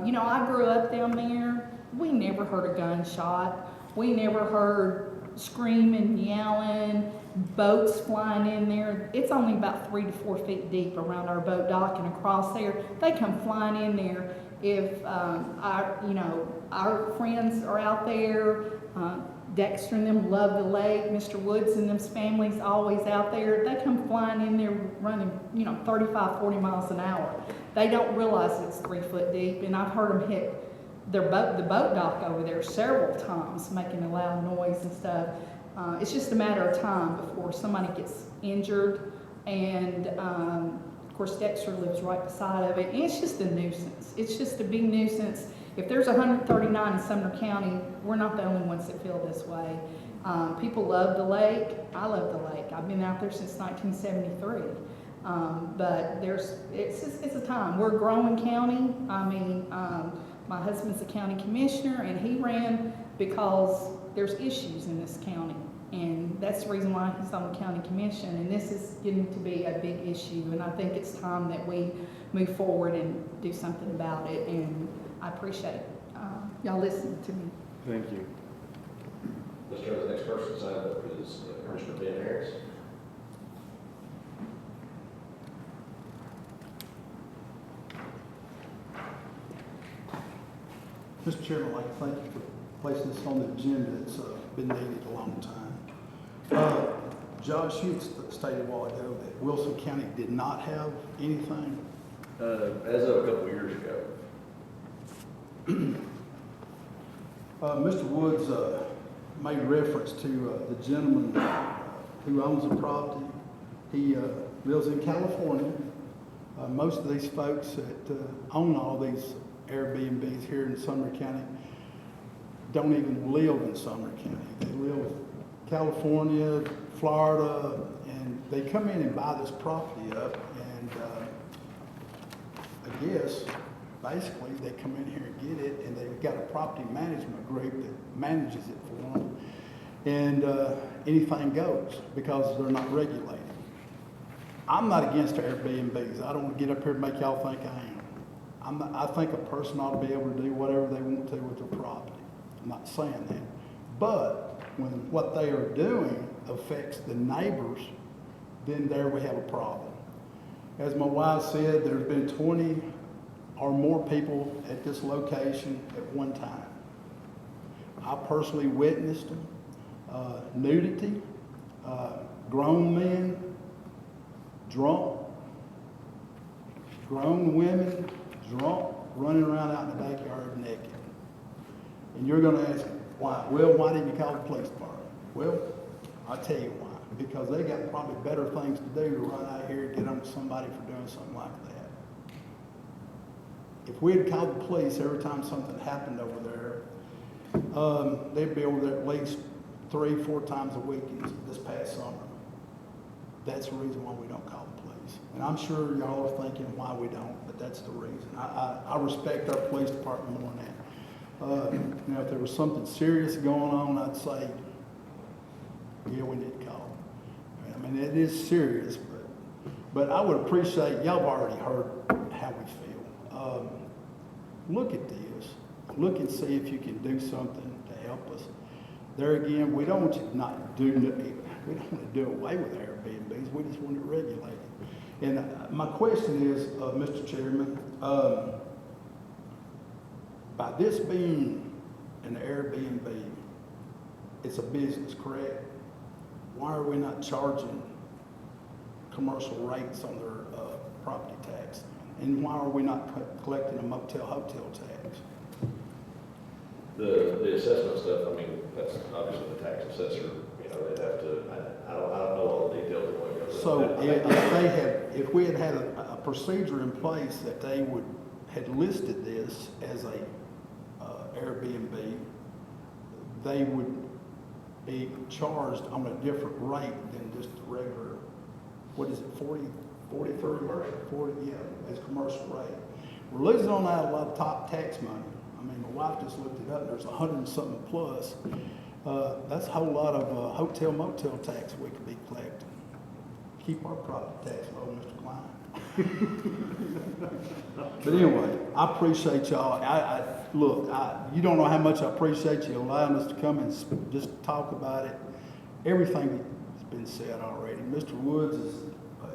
you know, I grew up down there. We never heard a gunshot. We never heard screaming, yelling, boats flying in there. It's only about 3 to 4 feet deep around our boat dock and across there. They come flying in there. If our friends are out there, Dexter and them love the lake. Mr. Woods and them's family's always out there. They come flying in there running, 35, 40 miles an hour. They don't realize it's 3 foot deep, and I've heard them hit the boat dock over there several times, making a loud noise and stuff. It's just a matter of time before somebody gets injured, and of course Dexter lives right beside of it, and it's just a nuisance. It's just a big nuisance. If there's 139 in Sumner County, we're not the only ones that feel this way. People love the lake. I love the lake. I've been out there since 1973. But it's a time. We're a growing county. I mean, my husband's a county commissioner, and he ran because there's issues in this county. And that's the reason why he's on the county commission. And this is getting to be a big issue. And I think it's time that we move forward and do something about it. And I appreciate y'all listening to me. Thank you. Mr. Chairman, the next person signed up is Commissioner Ben Harris. Mr. Chairman, I'd like to thank you for placing this on the agenda. It's been needed a long time. Josh, you stated a while ago that Wilson County did not have anything. As of a couple years ago. Mr. Woods made reference to the gentleman who owns the property. He lives in California. Most of these folks that own all these Airbnbs here in Sumner County don't even live in Sumner County. They live in California, Florida, and they come in and buy this property up, and I guess basically they come in here and get it, and they've got a property management group that manages it for them, and anything goes because they're not regulated. I'm not against Airbnbs. I don't want to get up here and make y'all think I am. I think a person ought to be able to do whatever they want to with their property. I'm not saying that. But when what they are doing affects the neighbors, then there we have a problem. As my wife said, there's been 20 or more people at this location at one time. I personally witnessed them. Nudity, grown men, drunk, grown women, drunk, running around out in the backyard naked. And you're going to ask, why? Well, why didn't you call the police department? Well, I'll tell you why. Because they got probably better things to do to run out here and get on somebody for doing something like that. If we had called the police every time something happened over there, they'd be over there at least 3-4 times a week this past summer. That's the reason why we don't call the police. And I'm sure y'all are thinking why we don't, but that's the reason. I respect our police department more than that. Now, if there was something serious going on, I'd say, yeah, we need to call. I mean, it is serious, but I would appreciate, y'all have already heard how we feel. Look at this. Look and see if you can do something to help us. There again, we don't want you to not do it. We don't want to do away with Airbnbs. We just want it regulated. And my question is, Mr. Chairman, by this being an Airbnb, it's a business, correct? Why are we not charging commercial rates on their property tax? And why are we not collecting a motel-hotel tax? The assessment stuff, I mean, that's obviously the tax assessor, you know, they'd have to, I don't know all the details of what goes So on. if we had had a procedure in place that they had listed this as a Airbnb, they would be charged on a different rate than just the regular, what is it, 40 for commercial. 40, yeah, as commercial rate. We're losing on that a lot of top tax money. I mean, my wife just looked it up, and there's 100 and something plus. That's a whole lot of hotel motel tax we could be collecting. Keep our property tax low, Mr. Klein. But anyway, I appreciate y'all. Look, you don't know how much I appreciate you allowing us to come and just talk about it. Everything has been said already. Mr. Woods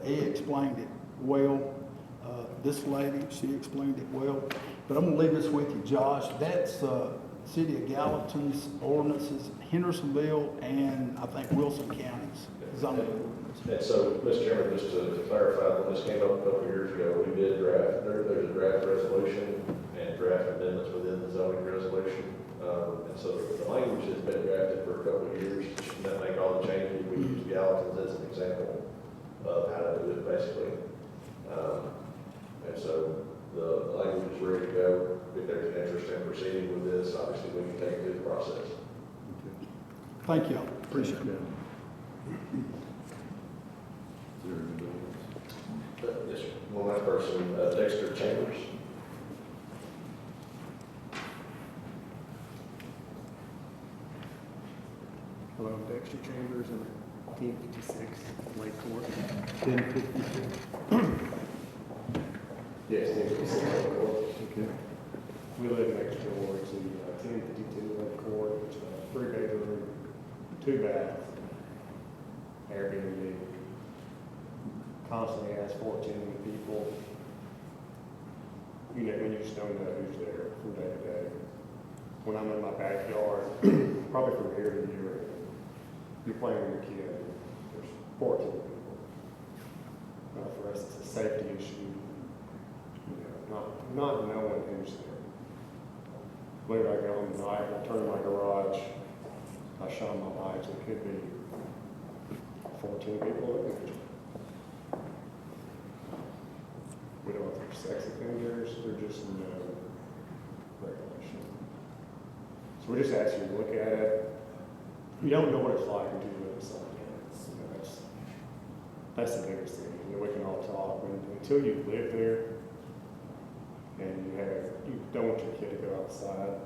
he explained it well. This lady, she explained it well. But I'm gonna leave this with you, Josh. That's City of Gallatin's ordinances, Hendersonville, and I think Wilson counties. And so, Mr. Chairman, just to clarify, when this came up a couple of years ago, we did draft, there's a draft resolution and draft amendments within the zoning resolution. And so the language has been drafted for a couple of years to make all the changes. We use Gallatin's as an example of how to do it, basically. And so the language is ready to go. If there's an interest in proceeding with this, obviously we can take it through the process. Thank you. Appreciate it. This one last person, Dexter Chambers. Hello, Dexter Chambers, and 1056 Lake Court. 1056. Yes, 1056 Lake Court. Okay. We live next door to 1052 Lake Court, which is a 3-bedroom, 2-bath Airbnb. Constantly has 14 people. You know, when you just don't know who's there from day to day. When I'm in my backyard, probably from here to here, you're playing with your kid. There's 14 people. For us, it's a safety issue. You know, not knowing who's there. Believe I go home tonight, I turn my garage, I shine my lights, it could be 14 people living there. We don't know if they're sex offenders, they're just no regulation. So we just ask you to look at it. You don't know what it's like until you live beside it. You know, that's the biggest thing. You know, we can all talk, but until you live there and you don't want your kid to go outside,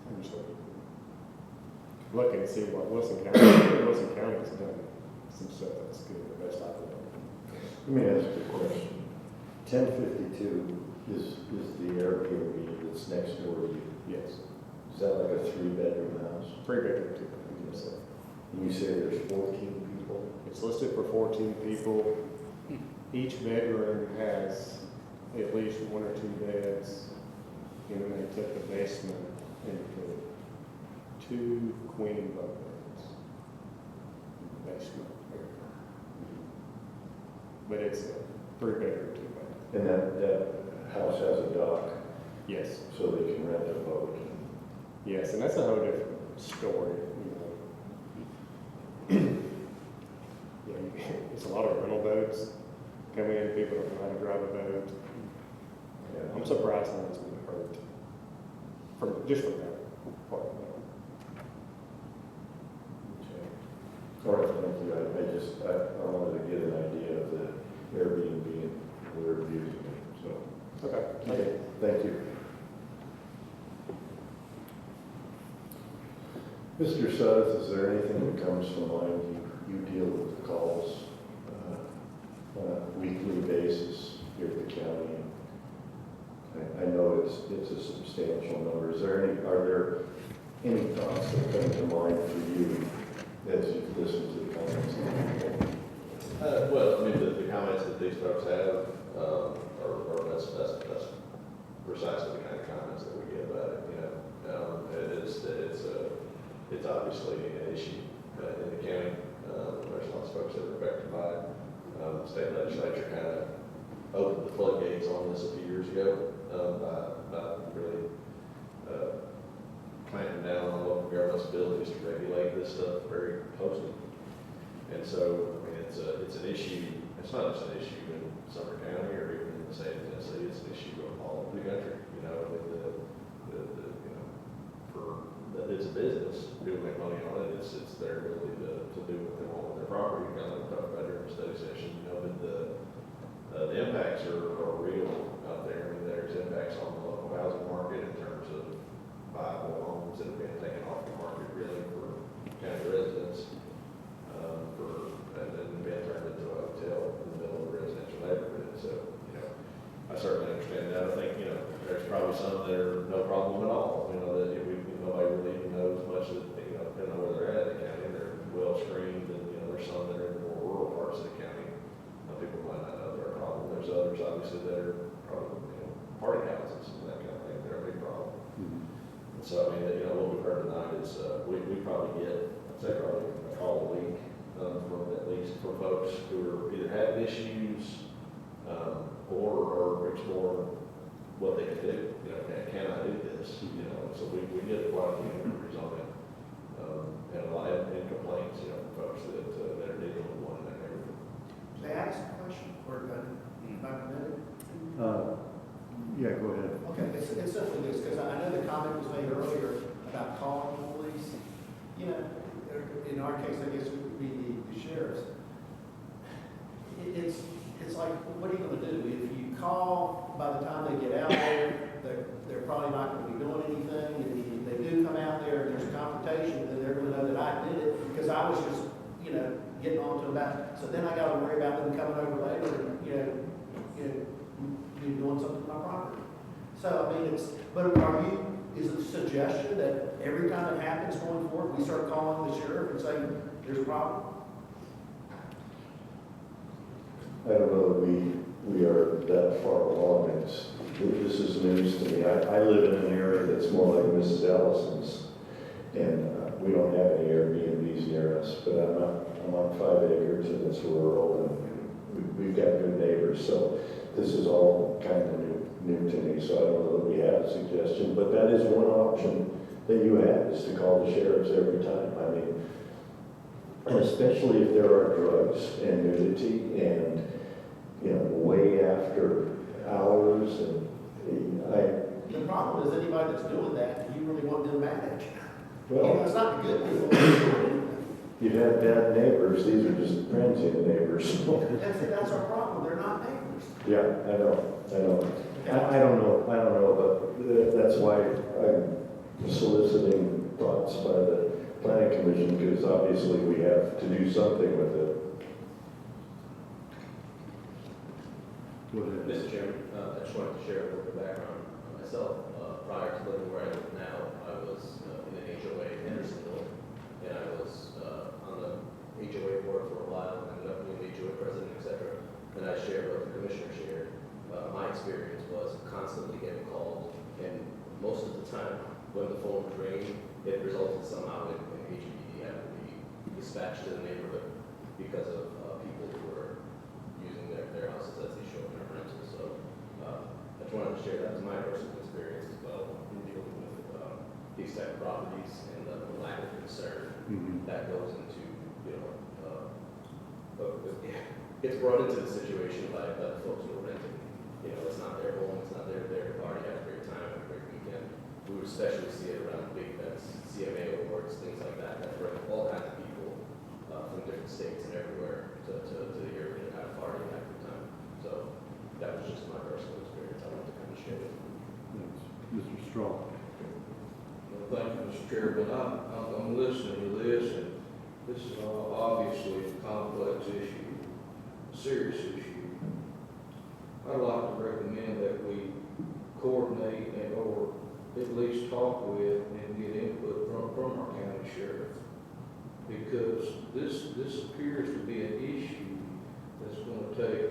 I'm just look and see what Wilson County has done some stuff that's good, the best I've done. Let me ask you a question. 1052 is the Airbnb that's next door to you? Yes. Is that like a 3-bedroom house? 3-bedroom, 2-bedroom, yes, sir. And you say there's 14 people? It's listed for 14 people. Each bedroom has at least 1 or 2 beds, and then they took the basement and put 2 queen bunk beds in the basement area. But it's a 3-bedroom, 2-bedroom. And that house has a dock? Yes. So they can rent a boat? Yes, and that's a whole different story, you know. Yeah, it's a lot of rental boats come in, people don't know how to drive a boat. Yeah, I'm surprised no one's been hurt from that part of it. Okay. All right, thank you. I wanted to get an idea of the Airbnb and where we're using it, so. Okay. Thank you. Mr. Suddeth, is there anything that comes to mind? You deal with the calls on a weekly basis here at the county. I know it's a substantial number. Are there any thoughts that come to mind for you as you've listened to the comments? Well, I mean, the comments that these folks have that's precisely the kind of comments that we get about it. You know, it's obviously an issue in the county. There's lots of folks that are affected by it. The state legislature kind of opened the floodgates on this a few years ago by really clamping down on local government's abilities to regulate this stuff very closely. And so, I mean, it's an issue, it's not just an issue in Sumner County or even in the state of Tennessee, it's an issue all over the country, you know, with you know, that it's a business, people make money on it, it's their ability to do what they want with their property, kind of like we talked about during the study session, you know, but the impacts are real out there. I mean, there's impacts on the local housing market in terms of viable homes that have been taken off the market really for county residents, and then been turned into a hotel in the middle of a residential neighborhood. So, you know, I certainly understand that. I think, you know, there's probably some that are no problem at all. You know, that nobody really even knows much that, you know, depending on where they're at in the county, they're well screened, and, you know, there's some that are in the more rural parts of the county. People might not know they're a problem. There's others, obviously, that are probably, you know, party houses and that kind of thing. They're a big problem. And so, I mean, you know, what we've heard tonight is we probably get, I'd say probably a call a week from at least from folks who are either having issues or exploring what they can do. You know, can I do this? You know, so we get quite a few inquiries on it, and a lot of complaints, you know, from folks that are dealing with one in their neighborhood. May I ask a question, or not permitted? Yeah, go ahead. Okay, it's simply this, because I know the comment was made earlier about calling the police. You know, in our case, I guess it would be the sheriffs. It's like, what are you going to do? If you call, by the time they get out there, they're probably not going to be doing anything. And if they do come out there and there's a confrontation, then they're going to know that I did it because I was just, you know, getting on to them about it. So then I got to worry about them coming over later and, you know, you doing something to my property. So, I mean, is it a suggestion that every time it happens going forward, we start calling the sheriff and saying, there's a problem? I don't know that we are that far along. This is news to me. I live in an area that's more like Mrs. Allison's, and we don't have any Airbnbs near us, but I'm on 5 acres and it's rural, and we've got good neighbors, so this is all kind of new to me, so I don't know that we have a suggestion, but that is one option that you have, is to call the sheriffs every time. I mean, and especially if there are drugs and nudity and, you know, way after hours, and The problem is anybody that's doing that, you really want them managed. well, You know, it's not the good people. you have bad neighbors, these are just transient neighbors. That's our problem, they're not neighbors. Yeah, I know. I don't know, but that's why I'm soliciting thoughts by the planning commission, because obviously we have to do something with it. Go ahead. Mr. Chairman, I just wanted to share a little bit of background on myself. Prior to living where I live now, I was in an HOA in Hendersonville, and I was on the HOA board for a while, and ended up being the HOA president, etc. And I shared what the commissioner shared. My experience was constantly getting called, and most of the time, when the phone was ringing, it resulted somehow in HPD having to be dispatched to the neighborhood because of people who were using their houses as they show in our rentals. So I just wanted to share that as my personal experience as well in dealing with these type of properties and the lack of concern that goes into, you know, it's brought into the situation by the folks who are renting. You know, it's not their home, it's not their party, have a great time, have a great weekend. We would especially see it around big events, CMA awards, things like that bring all kinds of people from different states and everywhere to the area and have a party and have a good time. So that was just my personal experience. I wanted to kind of share it. Mr. Strong. Well, thank you, Mr. Chairman. I'm listening to this, and this is obviously a complex issue, a serious issue. I'd like to recommend that we coordinate and or at least talk with and get input from our county sheriff, because this appears to be an issue that's going to take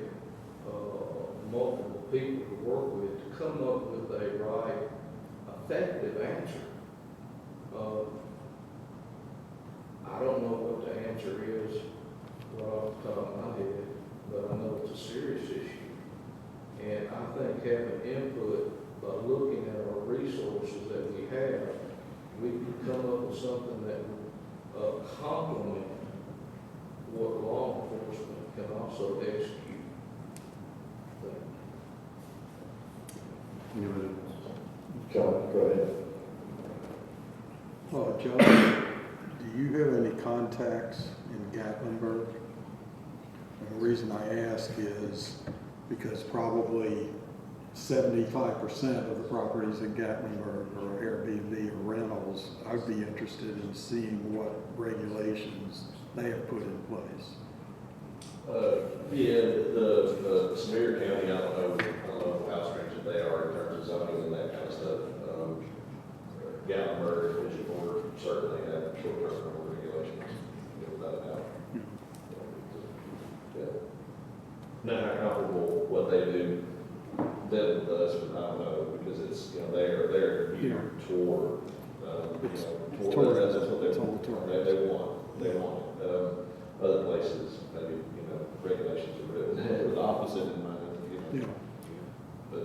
multiple people to work with to come up with a right, effective answer. I don't know what the answer is right off the top of my head, but I know it's a serious issue. And I think having input by looking at our resources that we have, we could come up with something that would complement what law enforcement can also execute. John, go ahead. John, do you have any contacts in Gatlinburg? And the reason I ask is because probably 75% of the properties in Gatlinburg are Airbnb or rentals. I'd be interested in seeing what regulations they have put in place. The Sumner County, I don't know how stringent they are in terms of zoning and that kind of stuff. Gatlinburg, Division Board certainly have short-term rental regulations, without a doubt. Yeah. Not how comparable what they do then with us, but I don't know, because it's, they're geared toward, toward that's what they want. They want it. Other places, maybe, regulations are written with the opposite in mind, Yeah. But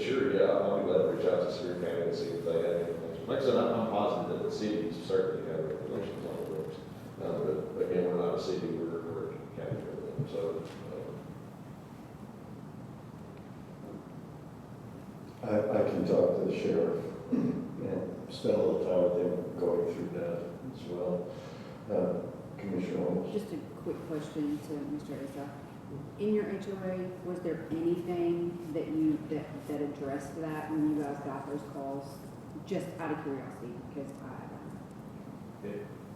sure, yeah, I'll be glad to reach out to Sumner County and see if they have anything. Like I said, I'm positive that the cities certainly have regulations on the books. But again, we're not a city, we're a county government, so. I can talk to the sheriff and spend a little time with him going through that as well. Commissioner Holmes? Just a quick question to Mr. Issa. In your HOA, was there anything that addressed that when you guys got those calls? Just out of curiosity, because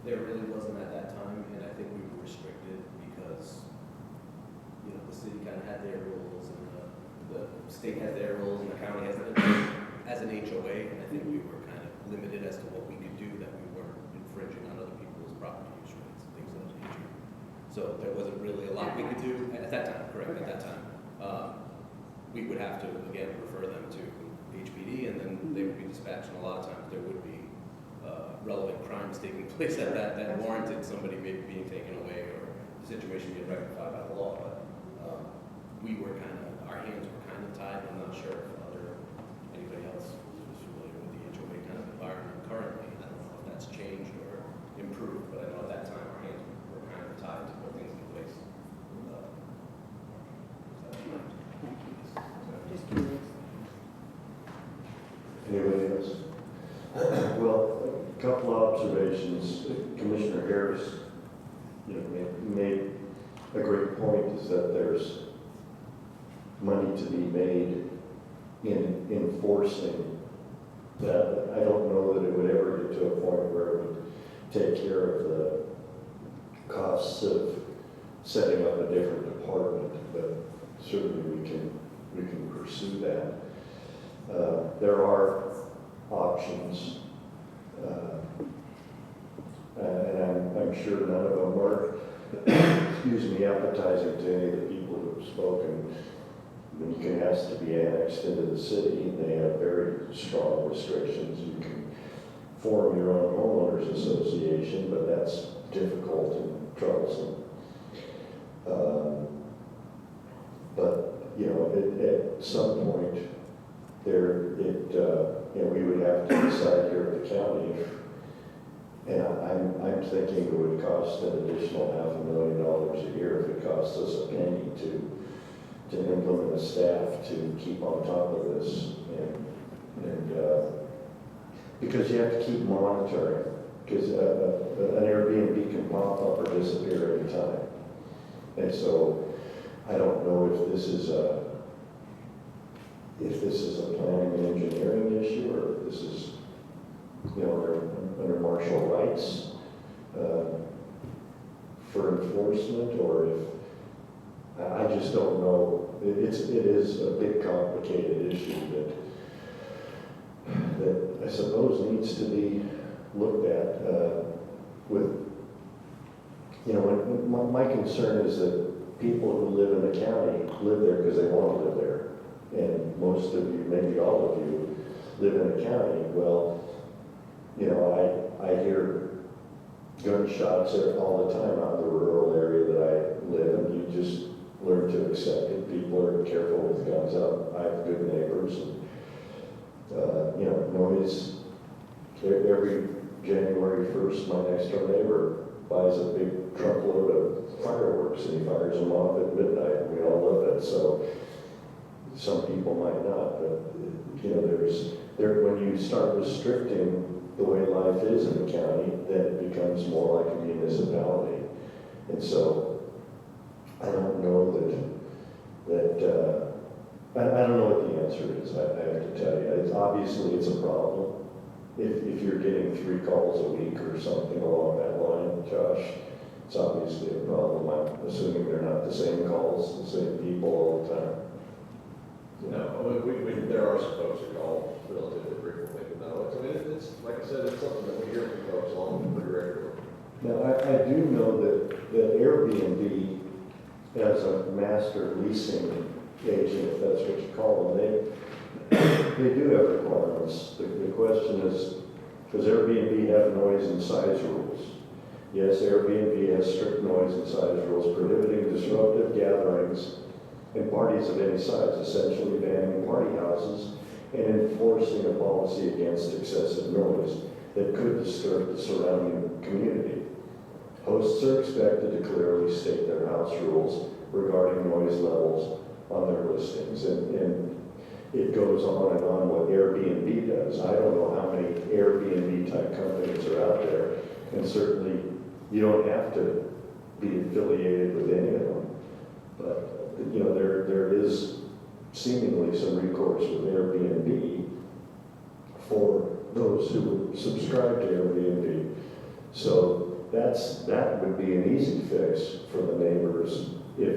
There really wasn't at that time, and I think we were restricted because, the city kind of had their rules, and the state has their rules, and the county has their rules as an HOA, and I think we were kind of limited as to what we could do, that we weren't infringing on other people's property use rights, things of that nature. So there wasn't really a lot we could do at that time, correct, at that time. We would have to, again, refer them to HPD, and then they would be dispatched, and a lot of times there would be relevant crimes taking place at that warranted somebody maybe being taken away or the situation being rectified by the law. But our hands were kind of tied. I'm not sure if anybody else is familiar with the HOA kind of environment currently. I don't know if that's changed or improved, but I know at that time our hands were kind of tied to put things in place. thank you. Just curious. Anybody else? Well, a couple of observations. Commissioner Harris, made a great point, is that there's money to be made in enforcing that. I don't know that it would ever get to a point where it would take care of the costs of setting up a different department, but certainly we can pursue that. There are options, and I'm sure none of them are, appetizing to any of the people who have spoken. Lincoln has to be annexed into the city. They have very strong restrictions. You can form your own homeowners association, but that's difficult and troublesome. But at some point, we would have to decide here at the county, and I'm thinking it would cost an additional $500,000 a year if it costs us a penny to implement a staff to keep on top of this, and because you have to keep monitoring, because an Airbnb can pop up or disappear any time, and so I don't know if this is a planning and engineering issue, or if this is, under martial rights for enforcement, or if, I just don't know. It is a big complicated issue that I suppose needs to be looked at my concern is that people who live in the county live there because they want to live there. And most of you, maybe all of you, live in the county. Well, I hear gunshots all the time out in the rural area that I live in. You just learn to accept it. People are careful with guns out. I have good neighbors, and noise Every January 1st, my next door neighbor buys a big truckload of fireworks and he fires them off at midnight, and we all love it. So some people might not, but you know, when you start restricting the way life is in the county, then it becomes more like a municipality. And so I don't know I don't know what the answer is. I have to tell you, obviously it's a problem. If you're getting 3 calls a week or something along that line, Josh, it's obviously a problem. I'm assuming they're not the same calls, the same people all the time. No, there are some folks who call relatively frequently, but no, it's like I said, it's something that we hear from folks along pretty regularly. Now, I do know that Airbnb, as a master leasing agent, if that's what you call them, they do have requirements. The question is, does Airbnb have noise and size rules? Yes, Airbnb has strict noise and size rules prohibiting disruptive gatherings and parties of any size, essentially banning party houses and enforcing a policy against excessive noise that could disturb the surrounding community. Hosts are expected to clearly state their house rules regarding noise levels on their listings, and it goes on and on what Airbnb does. I don't know how many Airbnb type companies are out there, and certainly you don't have to be affiliated with any of them. But you know, there is seemingly some recourse with Airbnb for those who would subscribe to Airbnb. So that would be an easy fix for the neighbors if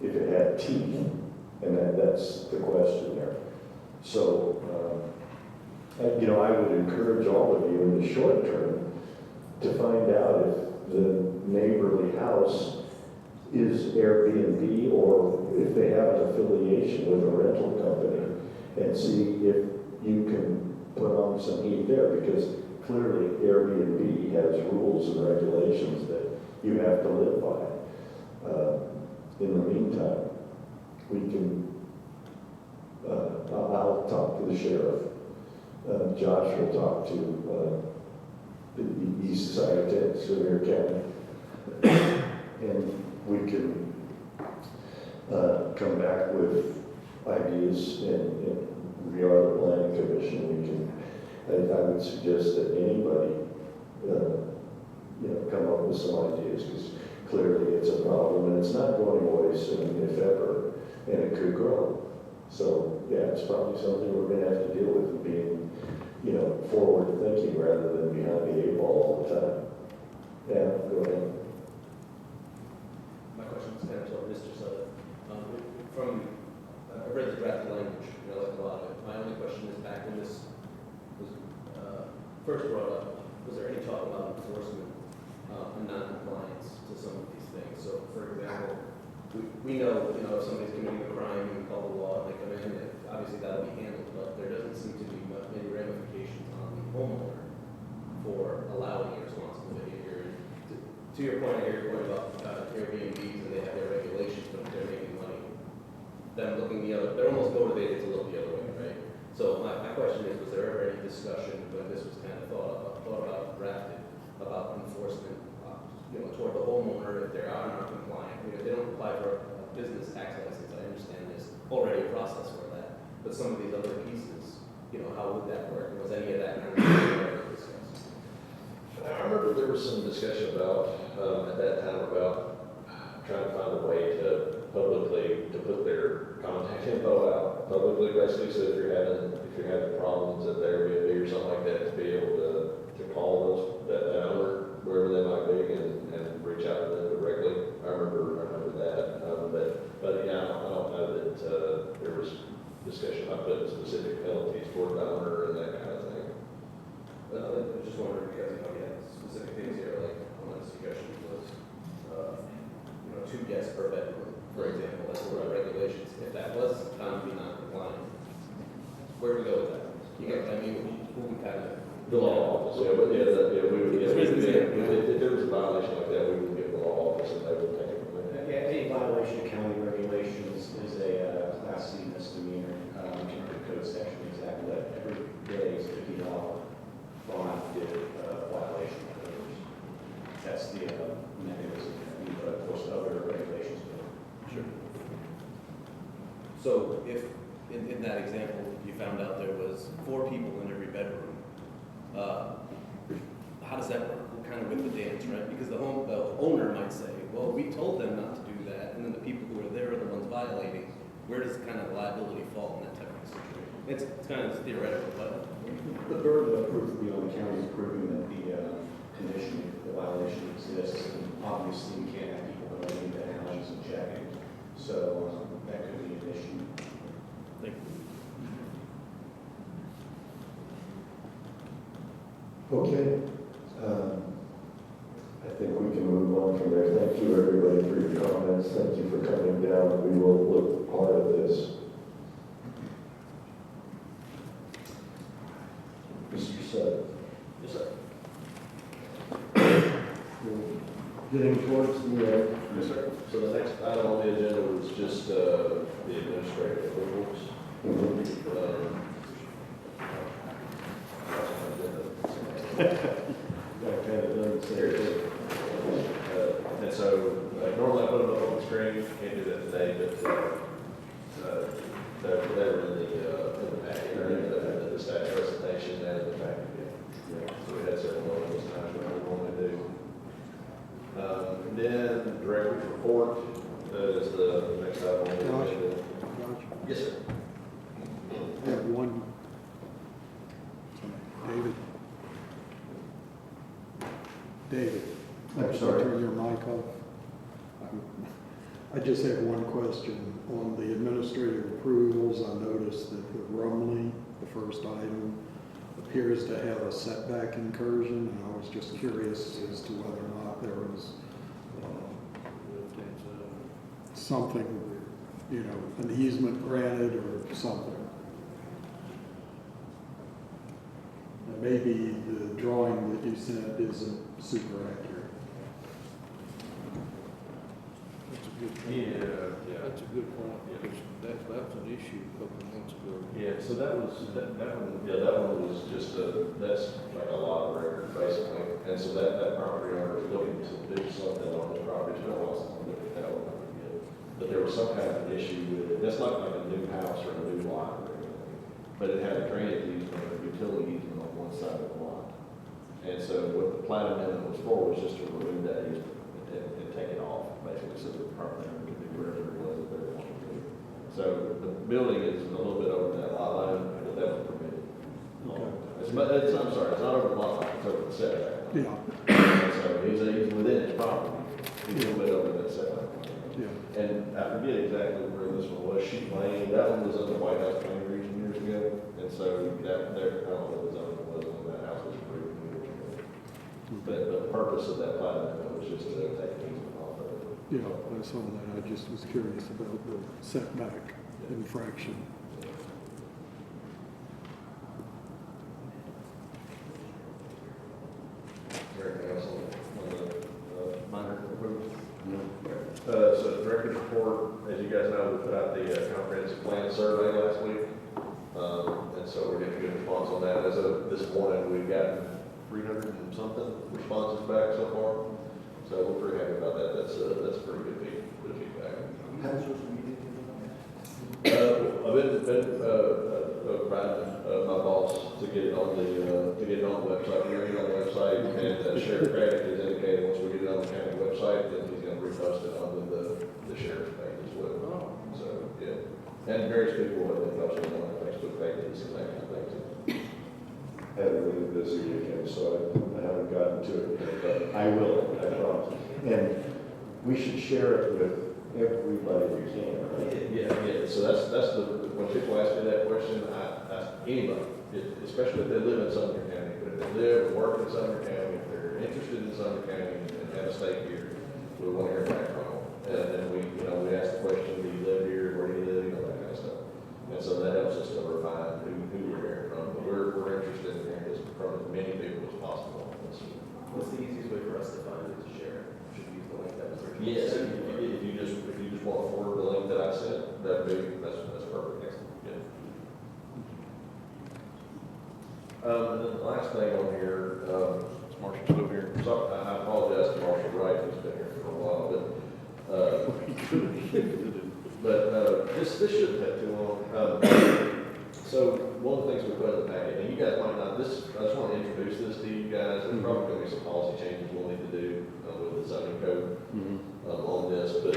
it had teeth, and that's the question there. So, you know, I would encourage all of you in the short term to find out if the neighborly house is Airbnb or if they have an affiliation with a rental company, and see if you can put on some heat there, because clearly Airbnb has rules and regulations that you have to live by. In the meantime, we can, I'll talk to the sheriff. Josh will talk to the east side of Sumner County, and we can come back with ideas, and we are the planning commission. I would suggest that anybody, you know, come up with some ideas, because clearly it's a problem and it's not going away soon, if ever, and it could grow. So yeah, it's probably something we're going to have to deal with, and being, you know, forward thinking rather than behind the 8 ball all the time. Yeah, go ahead. My question is kind of toward Mr. Sutter. I read the draft language, and I like a lot of it. My only question is, back when this was first brought up, was there any talk about enforcement and non-compliance to some of these things? So, for example, we know, you know, if somebody's committing a crime, we call the law, and they come in, and obviously that'll be handled, but there doesn't seem to be many ramifications on the homeowner for allowing irresponsible behavior. To your point, I hear your point about Airbnbs, and they have their regulations, but if they're making money, they're almost motivated to look the other way, right? So my question is, was there ever any discussion when this was kind of thought about, drafted, about enforcement, you know, toward the homeowner if they're out and not compliant? I mean, if they don't apply for a business tax license, I understand there's already a process for that. But some of these other pieces, you know, how would that work? Was any of that kind of discussed? I remember there was some discussion about, at that time, about trying to find a way to publicly, to put their contact info out publicly, basically, so if you're having problems at the Airbnb or something like that, to be able to call that owner, wherever they might be, and reach out to them directly. I remember that, but yeah, I don't know that there was discussion about putting specific penalties for the owner and that kind of thing. I was just wondering, because, you know, we have specific things here, like one of the suggestions was, you know, 2 guests per bedroom, for example. That's one of the regulations. If that was found to be non-compliant, where do we go with that? You get what I mean? Who we kind of The law office, we would, if there was a violation like that, we would get the law office and they would take it from there. Yeah, any violation of county regulations is a Class C misdemeanor, in the code section, exactly that every day is $50 fine So if, in that example, you found out there was 4 people in every bedroom, how does that work? Kind of with the dance, right? Because the owner might say, well, we told them not to do that, and then the people who are there are the ones violating. Where does kind of liability fall in that type of situation? It's kind of theoretical, but The burden of proof will be on the county proving that the condition, the violation exists, and obviously you can't have people going into houses and checking. So that could be an issue. Thank you. Okay. I think we can move on from there. Thank you, everybody, for your comments. Thank you for coming down. We will look hard at this. Mr. Sutton. Yes, sir. Getting towards the end. Yes, sir. So the next item on the agenda was just the administrative approvals. And so normally I put them up on the screen, can't do that today, but they were in the packet, or in the staff presentation and in the packet. So we had several of those times we normally do. Then director's report is the next item on the agenda. Yes, sir. I have one. David, I'm sorry. Turn your mic off. I just have one question. On the administrative approvals, I noticed that the Rumley, the first item, appears to have a setback incursion, and I was just curious as to whether or not there was something, an easement granted or something. And maybe the drawing that you sent isn't super accurate. That's a good point. Yeah. That's a good point, because that was an issue a couple of months ago. Yeah, so that one was just that's like a lot of record, basically. And so that property owner was looking to do something on his property, so I wasn't looking at that one. But there was some kind of an issue with it. That's not like a new house or a new lot or anything, but it had a drainage easement or utility easement on one side of the lot. And so what the plat amendment was for was just to remove that easement and take it off, basically, so that the property owner could do whatever it was that they wanted to do. So the building is a little bit over that lot line, but that was permitted. I'm sorry, it's not over the lot line, it's over the setback. Yeah. And so he's within his property, he's a little bit over that setback. Yeah. And I forget exactly where this one was, Sheep Lane, that one was in the White House planning region years ago. And so that, there, I don't know what the zoning was when that house was approved years ago. But the purpose of that plat amendment was just to take the easement off of it. Yeah, I saw that. I just was curious about the setback infraction. Anything else on the minor approvals? No. So the director's report, as you guys know, we put out the comprehensive plan survey last week. And so we're getting a good response on that. As of this morning, we've gotten 300 and something responses back so far. So we're pretty happy about that. That's pretty good feedback. How much was we did? I've been my boss to get it on the website. We're going to get it on the website, and Sheriff Craddock has indicated once we get it on the county website, that he's going to repost it on the sheriff's page as well. So yeah, and various people have been posting it on their Facebook pages and that kind of thing too. Had a really busy weekend, so I haven't gotten to it yet, but I will, I promise. And we should share it with everybody we can, right? Yeah. So that's when people ask me that question, I ask anybody, especially if they live in Sumner County, but if they live and work in Sumner County, if they're interested in Sumner County and have a stake here, we want to hear back from them. And then we ask the question, do you live here, where do you live, that kind of stuff. And so that helps us to refine who we're hearing from. But we're interested in hearing this from as many people as possible. What's the easiest way for us to find it to share? Should we use the link that was originally Yes, sent? if you just want to forward the link that I sent, that's perfect. Excellent. Good. And then the last thing on here, is Marshall still here? So I apologize to Marshall Wright, who's been here for a while, but this this shouldn't take too long. So one of the things we put in the packet, and you guys might not, I just want to introduce this to you guys. There's probably going to be some policy changes we'll need to do with the zoning code on this, but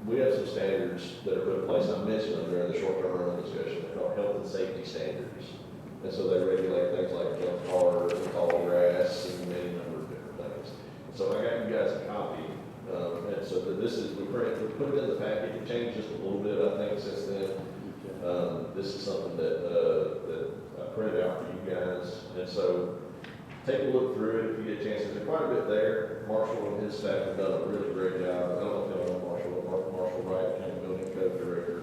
we have some standards that are put in place. I mentioned them during the short-term rental discussion. They're called health and safety standards. And so they regulate things like junk cars and tall grass and any number of different things. So I got you guys a copy. And so this is, we put it in the packet. It changed just a little bit, I think, since then. This is something that I printed out for you guys. And so take a look through it if you get a chance. There's quite a bit there. Marshall and his staff have done a really great job. I don't know if y'all know Marshall Wright, County Building Code Director.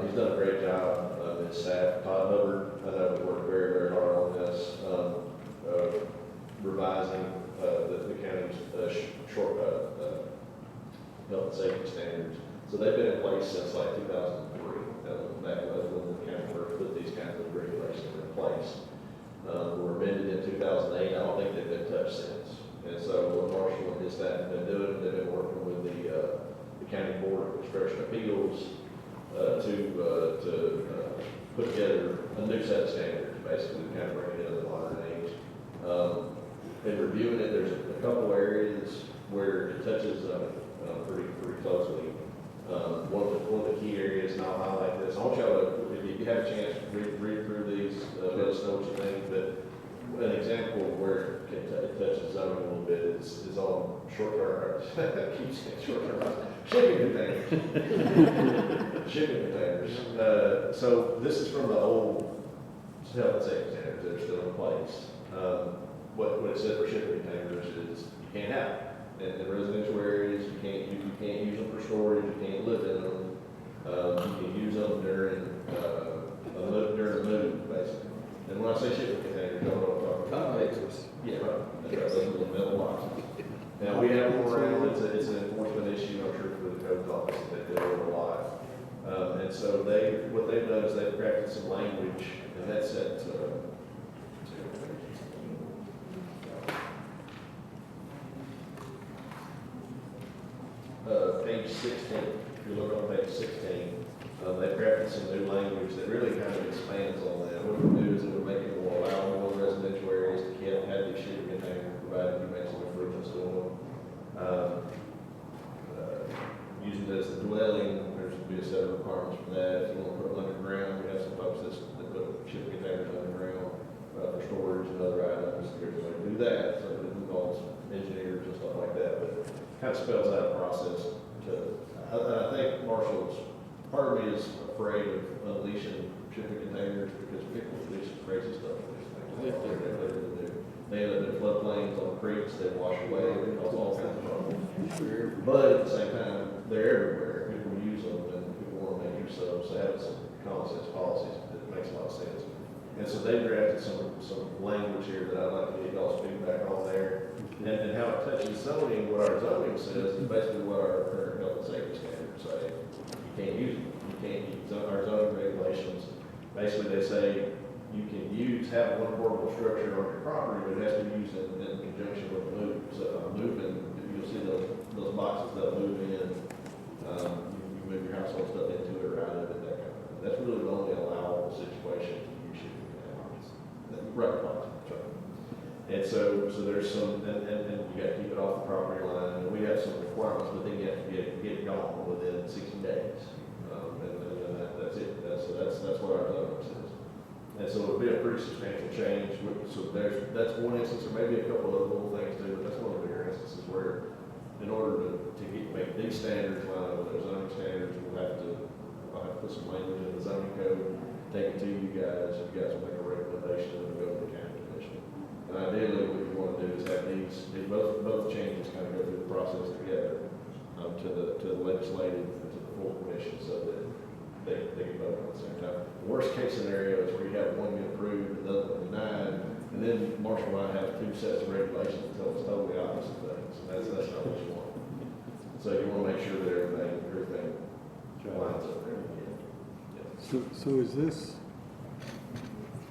He's done a great job. His staff, Todd Hubbard, I know has worked very, very hard on this, revising the county's short health and safety standards. So they've been in place since like 2003. Back when the county first put these kinds of regulations in place. Were amended in 2008. I don't think they've been touched since. And so what Marshall and his staff have been doing, they've been working with the County Board of Construction Appeals to put together a new set of standards, basically kind of bring it into the modern age. In reviewing it, there's a couple areas where it touches pretty closely. One of the key areas, and I'll highlight this. I want y'all to, if you have a chance, read through these, let us know what you think. But an example of where it touches zoning a little bit is on short-term, I keep saying short-term, shipping containers. Shipping containers. So this is from the old health and safety standards that are still in place. What it said for shipping containers is you can't have it. In residential areas, you can't use them for storage, you can't live in them. You can use them during a move, basically. And when I say shipping containers, you know what I'm talking about. Yeah, right. That's right. Those are the metal boxes. Now, we have them around. It's an enforcement issue, I'm sure, for the code office that they deal with a lot. And so what they've done is they've crafted some language, and that's at page 16. If you look on page 16, they've crafted some new language that really kind of expands on that. What it would do is it would make it more allowable in residential areas to have these shipping containers, provided you make some improvements to them. Using it as a dwelling, there's going to be a set of requirements for that. If you want to put them underground, we have some folks that put shipping containers underground for storage and other items. There's a way to do that, so it involves engineers and stuff like that, but it kind of spells out a process. I think Marshall's, part of me is afraid of unleashing shipping containers because people do some crazy stuff with these things. They end up in floodplains on creeks, they wash away, they cause all kinds of problems. But at the same time, they're everywhere. People use them and people want to make use of them. So having some common sense policies, it makes a lot of sense. And so they drafted some language here that I'd like to get y'all's feedback on there. And how it touches zoning, what our zoning says is basically what our current health and safety standards say. You can't use them. You can't use our zoning regulations. Basically, they say you can have one portable structure on your property, but it has to be used in conjunction with a move. So if I'm moving, you'll see those boxes that move in. You move your household stuff into it or out of it, that kind of thing. That's really the only allowable situation to use shipping containers. Right. And so there's some, and you got to keep it off the property line. And we have some requirements, but then you have to get it gone within 60 days. And that's it. That's what our zoning says. And so it'll be a pretty substantial change. So that's one instance, or maybe a couple of other little things too, but that's one of the bigger instances where, in order to make these standards line up with our zoning standards, I'll have to put some language in the zoning code, take it to you guys. You guys will make a recommendation and go to the county commission. And ideally, what you want to do is have both changes kind of go through the process together to the legislative and to the full commission, so that they can vote at the same time. The worst case scenario is where you have one get approved and the other one denied, and then Marshall and I have two sets of regulations that tell us totally opposite things, and that's not what you want. So you want to make sure that everything lines up there. So is this,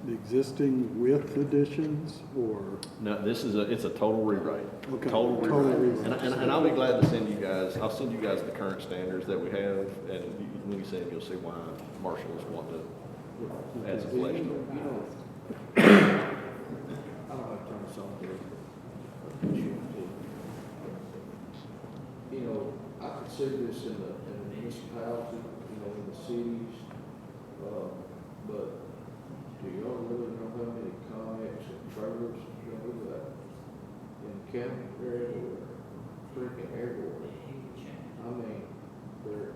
the existing with additions, or? No, it's a total rewrite. Okay, Total total rewrite. rewrite. And I'll be glad to send you guys, I'll send you guys the current standards that we have, and when you see them, you'll see why Marshall is wanting to add some flesh to it. I don't have to turn this on here. You know, I could see this in the municipality, you know, in the cities, but do y'all really know how many comics and trailers you know that in the county? They're everywhere, freaking everywhere. I mean, they're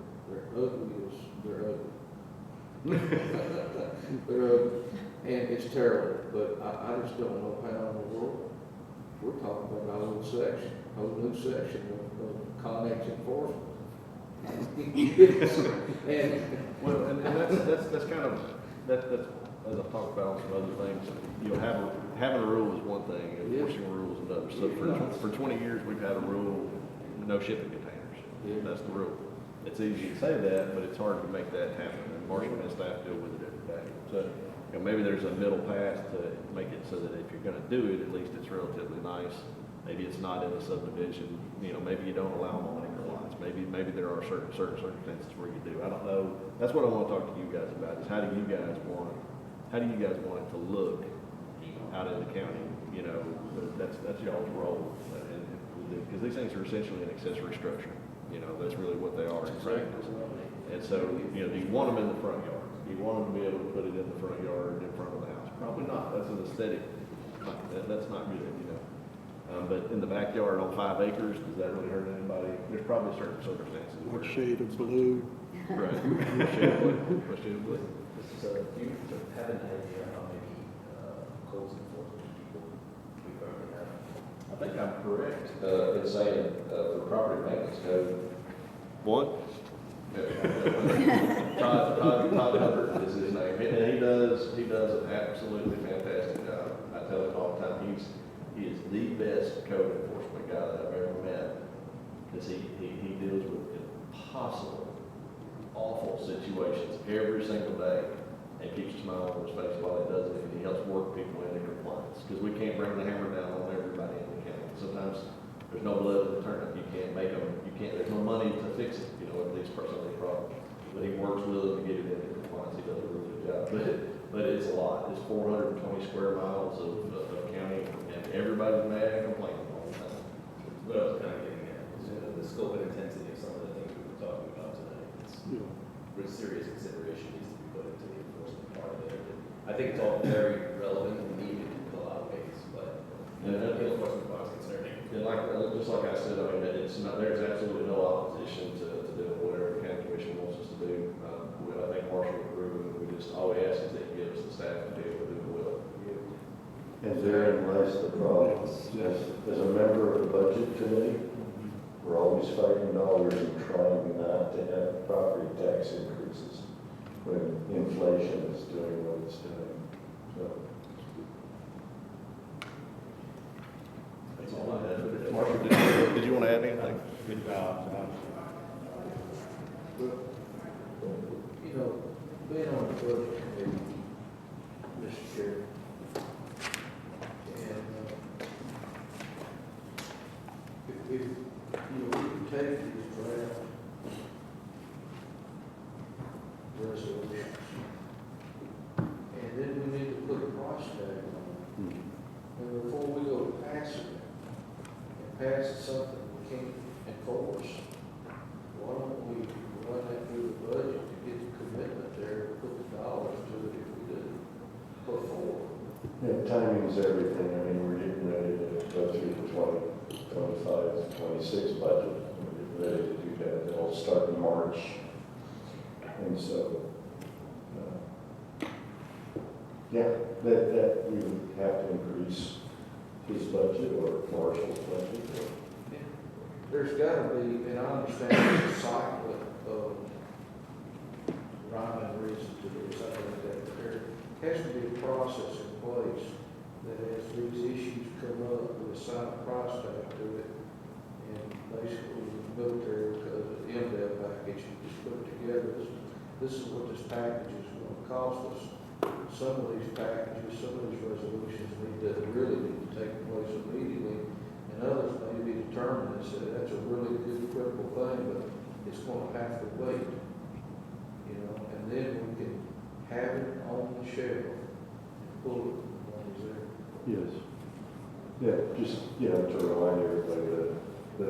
ugly as they're ugly. They're ugly, and it's terrible. But I just don't know how in the world we're talking about a whole new section of comics enforcement. Well, and that's kind of, that's, as I've talked about on some other things, you know, having a rule is one thing, enforcing a rule is another. So for 20 years, we've had a rule, no shipping containers. That's the rule. It's easy to say that, but it's hard to make that happen, and Marshall and his staff deal with it every day. So, you know, maybe there's a middle path to make it so that if you're gonna do it, at least it's relatively nice. Maybe it's not in a subdivision, you know, maybe you don't allow them on acre lots. Maybe there are certain circumstances where you do. I don't know. That's what I want to talk to you guys about, is how do you guys want it to look out in the county? You know, that's y'all's role, because these things are essentially an accessory structure. You know, that's really what they are in practice. And so, you know, do you want them in the front yard? Do you want them to be able to put it in the front yard, in front of the house? Probably not. That's an aesthetic. That's not good, you know. But in the backyard on 5 acres, does that really hurt anybody? There's probably certain circumstances. What shade of blue? Right. What shade of blue? What shade of blue? So do you have an idea how many codes enforcement people we currently have? I think I'm correct. In saying for property maintenance code. One? Todd Hubbard is his name, and he does an absolutely fantastic job. I tell him all the time, he is the best code enforcement guy that I've ever met, because he deals with impossible, awful situations every single day, and keeps a smile on his face while he does it, and he helps work people into compliance, because we can't bring the hammer down on everybody in the county. Sometimes there's no blood in the turnip. You can't make them, there's no money to fix it, you know, at least personally problems. But he works with them to get it into compliance. He does a really good job. But it's a lot. It's 420 square miles of county, and everybody's mad and complaining all the time. What I was kind of getting at is the scope and intensity of some of the things we were talking about tonight. It's really serious consideration needs to be put into the enforcement part of it. I think it's all very relevant and needed in a lot of ways, but the enforcement part is concerning. And just like I said, I mean, there's absolutely no opposition to doing whatever the county commission wants us to do. I think Marshall approved, and all we ask is that you give us the staff to be able to do the will. And therein lies the problem. As a member of the budget committee, we're always fighting dollars and trying not to have property tax increases when inflation is doing what it's doing. So. That's all I had. Marshall, did you want to add anything? Good job. You know, being on the budget committee, Mr. Chair, and if you know, we can take these draft resolutions, and then we need to put a price tag on it. And before we go to passing it, and pass something we can't enforce, why don't we run that through the budget to get the commitment there, put the dollars to it if we do before? Yeah, timing's everything. I mean, we're getting ready to go through the 2025, 26 budget. We're getting ready to do that. It'll start in March. And so, yeah, that we would have to increase his budget or Marshall's budget. There's got to be, and I understand there's a cycle of rhyme and reason to do something like that, but there has to be a process in place that as these issues come up, we assign a price tag to it, and basically the military, because of the MDL package, you just put it together, this is what this package is going to cost us. some of these packages, some of these resolutions really need to take place immediately, and others may be determined and say, that's a really good critical thing, but it's gonna have to wait. You know, and then we can have it on the shelf and pull it when it's there. Yes. Yeah, just, you know, to remind everybody that the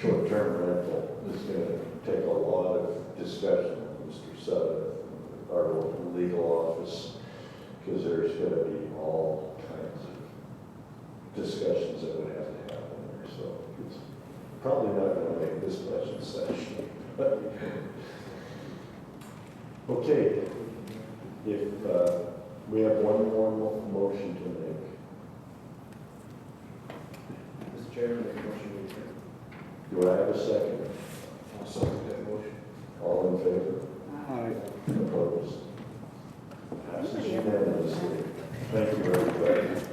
short-term rental is gonna take a lot of discussion with Mr. Sutter, our local legal office, because there's gonna be all kinds of discussions that would have to happen there, so it's probably not gonna make this budget session. Okay, if, we have one more motion to make. Mr. Chairman, make a motion to adjourn. Do I have a second? I'll second that motion. All in favor? Aye. Opposed? Passes unanimously. Thank you, everybody.